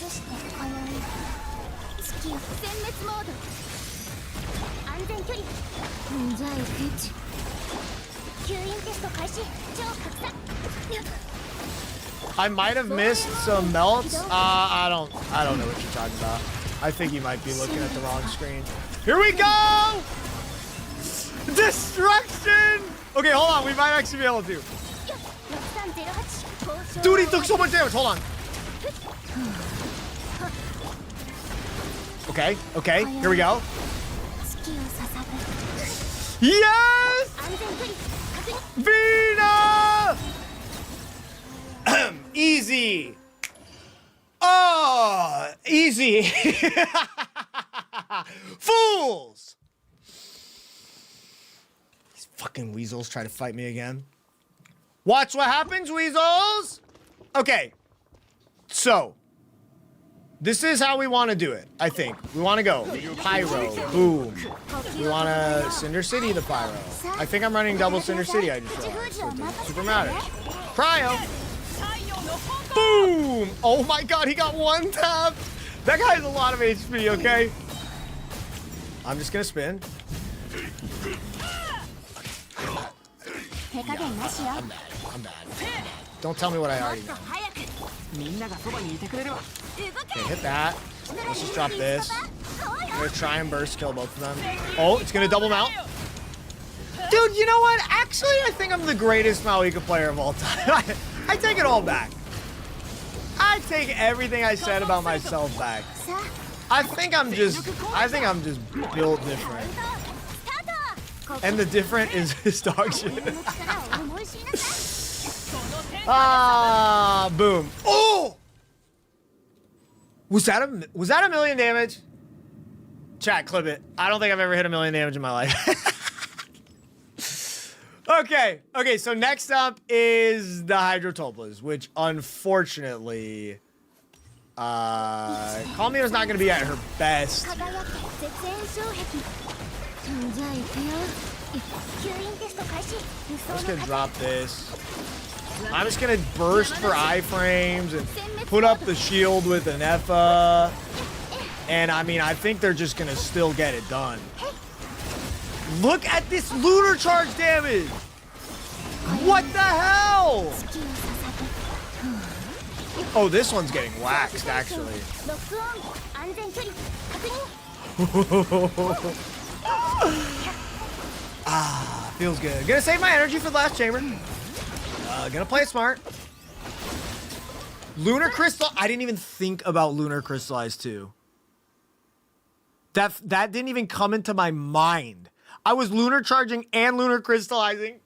I might have missed some melts. I don't know what you're talking about. I think you might be looking at the wrong screen. Here we go! Destruction! Okay, hold on. We might actually be able to. Dude, he took so much damage. Hold on. Okay, okay. Here we go. Yes! Vina! Easy. Oh, easy. Fools! These fucking weasels try to fight me again. Watch what happens, weasels! Okay. So, this is how we want to do it, I think. We want to go Pyro, boom. We want to Cinder City the Pyro. I think I'm running double Cinder City, I just realized. With the Super Matter. Cryo. Boom! Oh my god, he got one tap! That guy has a lot of HP, okay? I'm just gonna spin. Yeah, I'm bad. Don't tell me what I already know. Okay, hit that. Let's just drop this. I'm gonna try and burst kill both of them. Oh, it's gonna double mount. Dude, you know what? Actually, I think I'm the greatest Mauika player of all time. I take it all back. I take everything I said about myself back. I think I'm just built different. And the different is his dog shit. Ah, boom. Oh! Was that a million damage? Chat, clip it. I don't think I've ever hit a million damage in my life. Okay, so next up is the Hydrotoplas, which unfortunately, Columbina's not gonna be at her best. I'm just gonna drop this. I'm just gonna burst for iframes and put up the shield with an Effa. And I mean, I think they're just gonna still get it done. Look at this lunar charge damage! What the hell? Oh, this one's getting waxed, actually. Feels good. Gonna save my energy for the last chamber. Gonna play it smart. Lunar Crystal. I didn't even think about Lunar Crystallize too. That didn't even come into my mind. I was lunar charging and lunar crystallizing.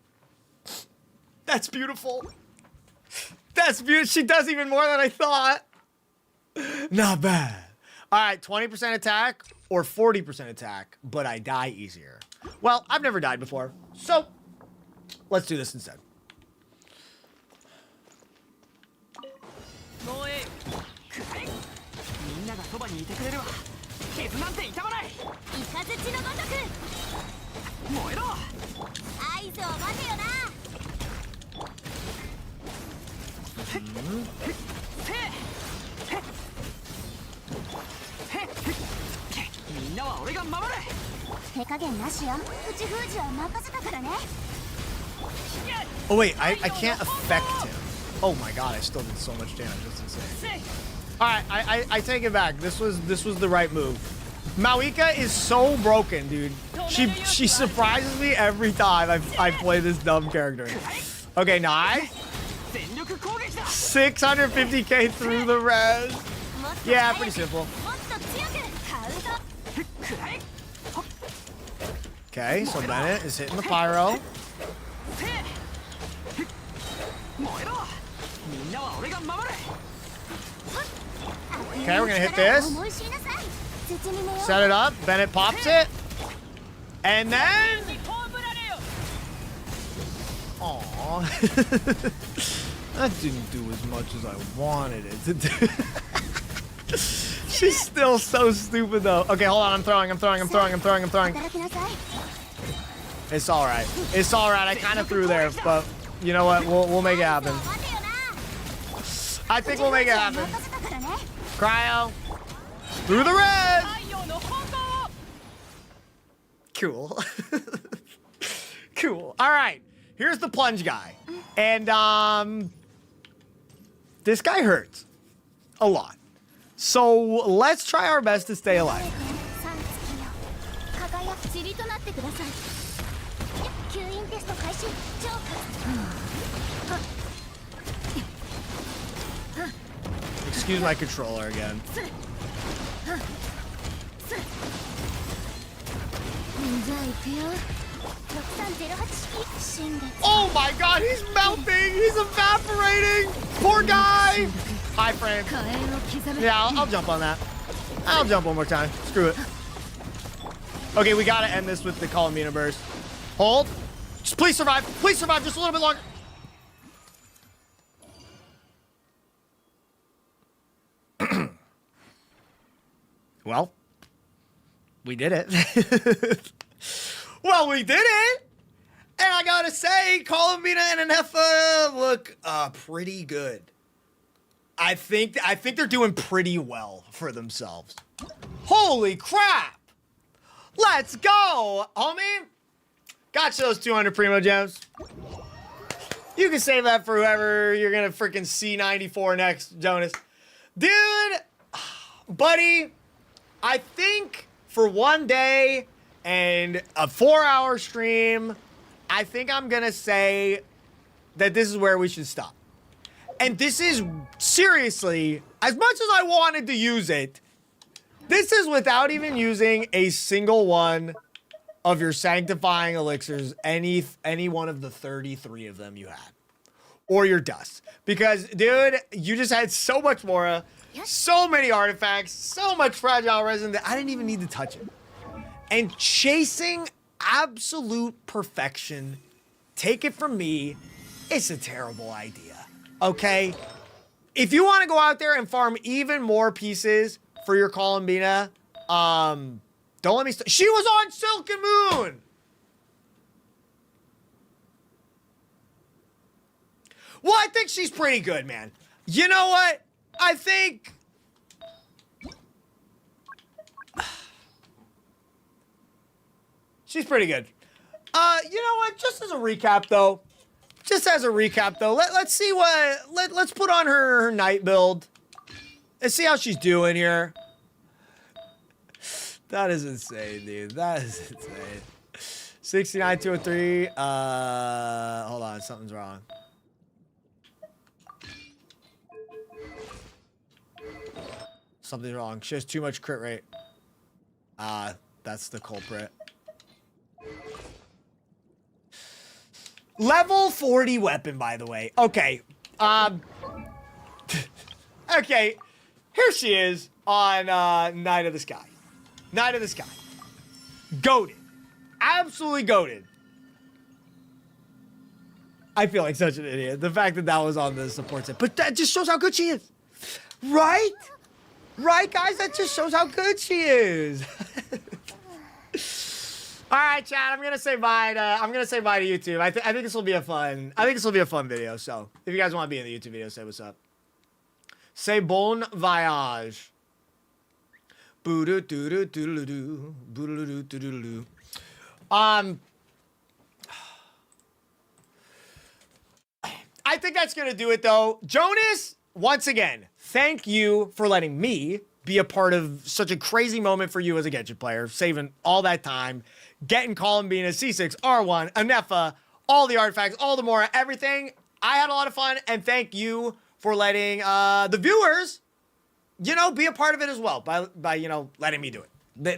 That's beautiful. That's beautiful. She does even more than I thought. Not bad. All right, 20% attack or 40% attack, but I die easier. Well, I've never died before, so let's do this instead. Oh wait, I can't affect him. Oh my god, I still did so much damage. That's insane. All right, I take it back. This was the right move. Maoika is so broken, dude. She surprises me every time I play this dumb character. Okay, nice. 650k through the res. Yeah, pretty simple. Okay, so Bennett is hitting the pyro. Okay, we're gonna hit this. Set it up. Bennett pops it. And then... Aww. That didn't do as much as I wanted it to do. She's still so stupid though. Okay, hold on. I'm throwing. It's alright. It's alright. I kind of threw there, but you know what? We'll make it happen. I think we'll make it happen. Cryo. Through the red! Cool. Cool. Alright. Here's the plunge guy. And, this guy hurts. A lot. So, let's try our best to stay alive. Excuse my controller again. Oh my god, he's melting! He's evaporating! Poor guy! Hi, friend. Yeah, I'll jump on that. I'll jump one more time. Screw it. Okay, we gotta end this with the Columbina burst. Hold. Just please survive. Please survive just a little bit longer. Well, we did it. Well, we did it. And I gotta say, Columbina and Anefa look pretty good. I think they're doing pretty well for themselves. Holy crap! Let's go, homie. Gotcha those 200 Primo Gems. You can save that for whoever you're gonna freaking C94 next, Jonas. Dude, buddy, I think for one day and a 4-hour stream, I think I'm gonna say that this is where we should stop. And this is, seriously, as much as I wanted to use it, this is without even using a single one of your sanctifying elixirs, any one of the 33 of them you had. Or your dust. Because, dude, you just had so much more. So many artifacts, so much fragile resin that I didn't even need to touch it. And chasing absolute perfection, take it from me, it's a terrible idea. Okay? If you want to go out there and farm even more pieces for your Columbina, don't let me. She was on Silken Moon. Well, I think she's pretty good, man. You know what? I think. She's pretty good. You know what? Just as a recap, though. Let's see what. Let's put on her night build. Let's see how she's doing here. That is insane, dude. That is insane. 69, 203. Hold on. Something's wrong. Something's wrong. She has too much crit rate. That's the culprit. Level 40 weapon, by the way. Okay. Okay. Here she is on Night of the Sky. Night of the Sky. Goated. Absolutely goated. I feel like such an idiot. The fact that that was on the support set. But that just shows how good she is. Right? Right, guys? That just shows how good she is. All right, chat. I'm gonna say bye to YouTube. I think this will be a fun. I think this will be a fun video. So if you guys want to be in the YouTube video, say what's up. Say bon voyage. I think that's gonna do it though. Jonas, once again, thank you for letting me be a part of such a crazy moment for you as a Genshin player, saving all that time, getting Columbina, C6, R1, Anefa, all the artifacts, all the more, everything. I had a lot of fun, and thank you for letting the viewers, you know, be a part of it as well by you know, letting me do it.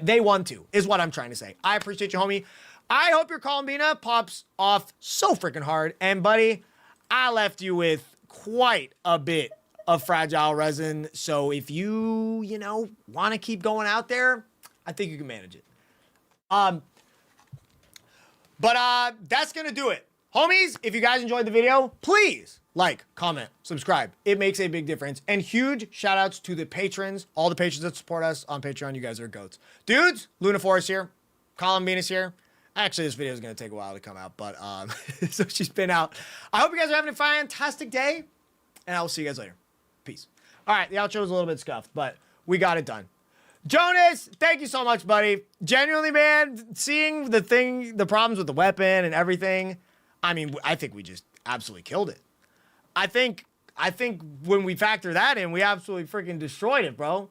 They won too, is what I'm trying to say. I appreciate you, homie. I hope your Columbina pops off so freaking hard, and buddy, I left you with quite a bit of fragile resin, so if you know, want to keep going out there, I think you can manage it. But that's gonna do it. Homies, if you guys enjoyed the video, please like, comment, subscribe. It makes a big difference. And huge shout outs to the patrons, all the patrons that support us on Patreon. You guys are goats. Dudes, Luna Forest here. Columbina's here. Actually, this video is going to take a while to come out, but so she's been out. I hope you guys are having a fantastic day, and I will see you guys later. Peace. All right, the outro was a little bit scuffed, but we got it done. Jonas, thank you so much, buddy. Genuinely, man, seeing the problems with the weapon and everything, I mean, I think we just absolutely killed it. I think when we factor that in, we absolutely freaking destroyed it, bro.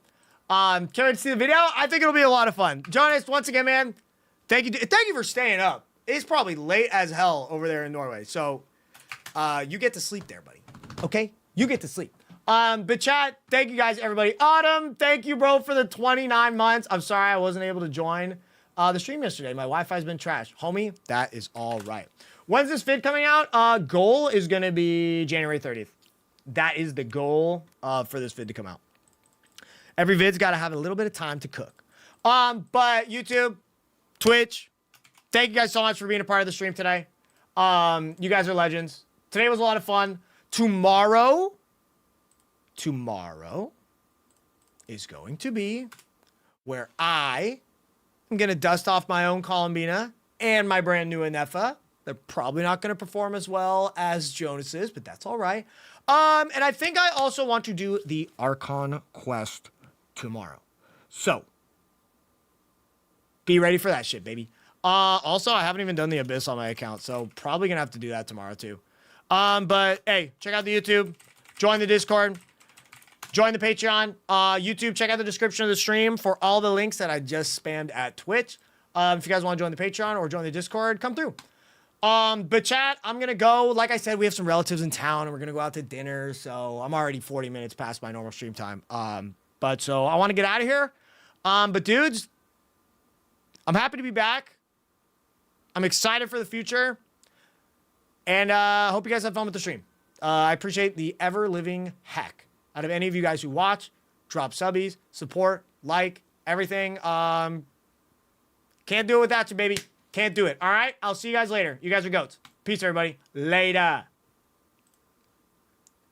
Can't wait to see the video. I think it'll be a lot of fun. Jonas, once again, man, thank you for staying up. It's probably late as hell over there in Norway, so you get to sleep there, buddy. Okay, you get to sleep. But chat, thank you guys, everybody. Autumn, thank you, bro, for the 29 months. I'm sorry I wasn't able to join the stream yesterday. My Wi-Fi's been trashed. Homie, that is all right. When's this vid coming out? Goal is going to be January 30th. That is the goal for this vid to come out. Every vid's got to have a little bit of time to cook. But YouTube, Twitch, thank you guys so much for being a part of the stream today. You guys are legends. Today was a lot of fun. Tomorrow is going to be where I am going to dust off my own Columbina and my brand new Anefa. They're probably not going to perform as well as Jonas's, but that's all right. And I think I also want to do the Archon quest tomorrow. So, be ready for that shit, baby. Also, I haven't even done the Abyss on my account, so probably going to have to do that tomorrow too. But hey, check out the YouTube, join the Discord, join the Patreon, YouTube, check out the description of the stream for all the links that I just spammed at Twitch. If you guys want to join the Patreon or join the Discord, come through. But chat, I'm going to go. Like I said, we have some relatives in town and we're going to go out to dinner. So I'm already 40 minutes past my normal stream time. But so I want to get out of here. But dudes, I'm happy to be back. I'm excited for the future. And hope you guys have fun with the stream. I appreciate the ever living heck out of any of you guys who watch, drop subbies, support, like, everything. Can't do it without you, baby. Can't do it. All right? I'll see you guys later. You guys are goats. Peace, everybody. Later.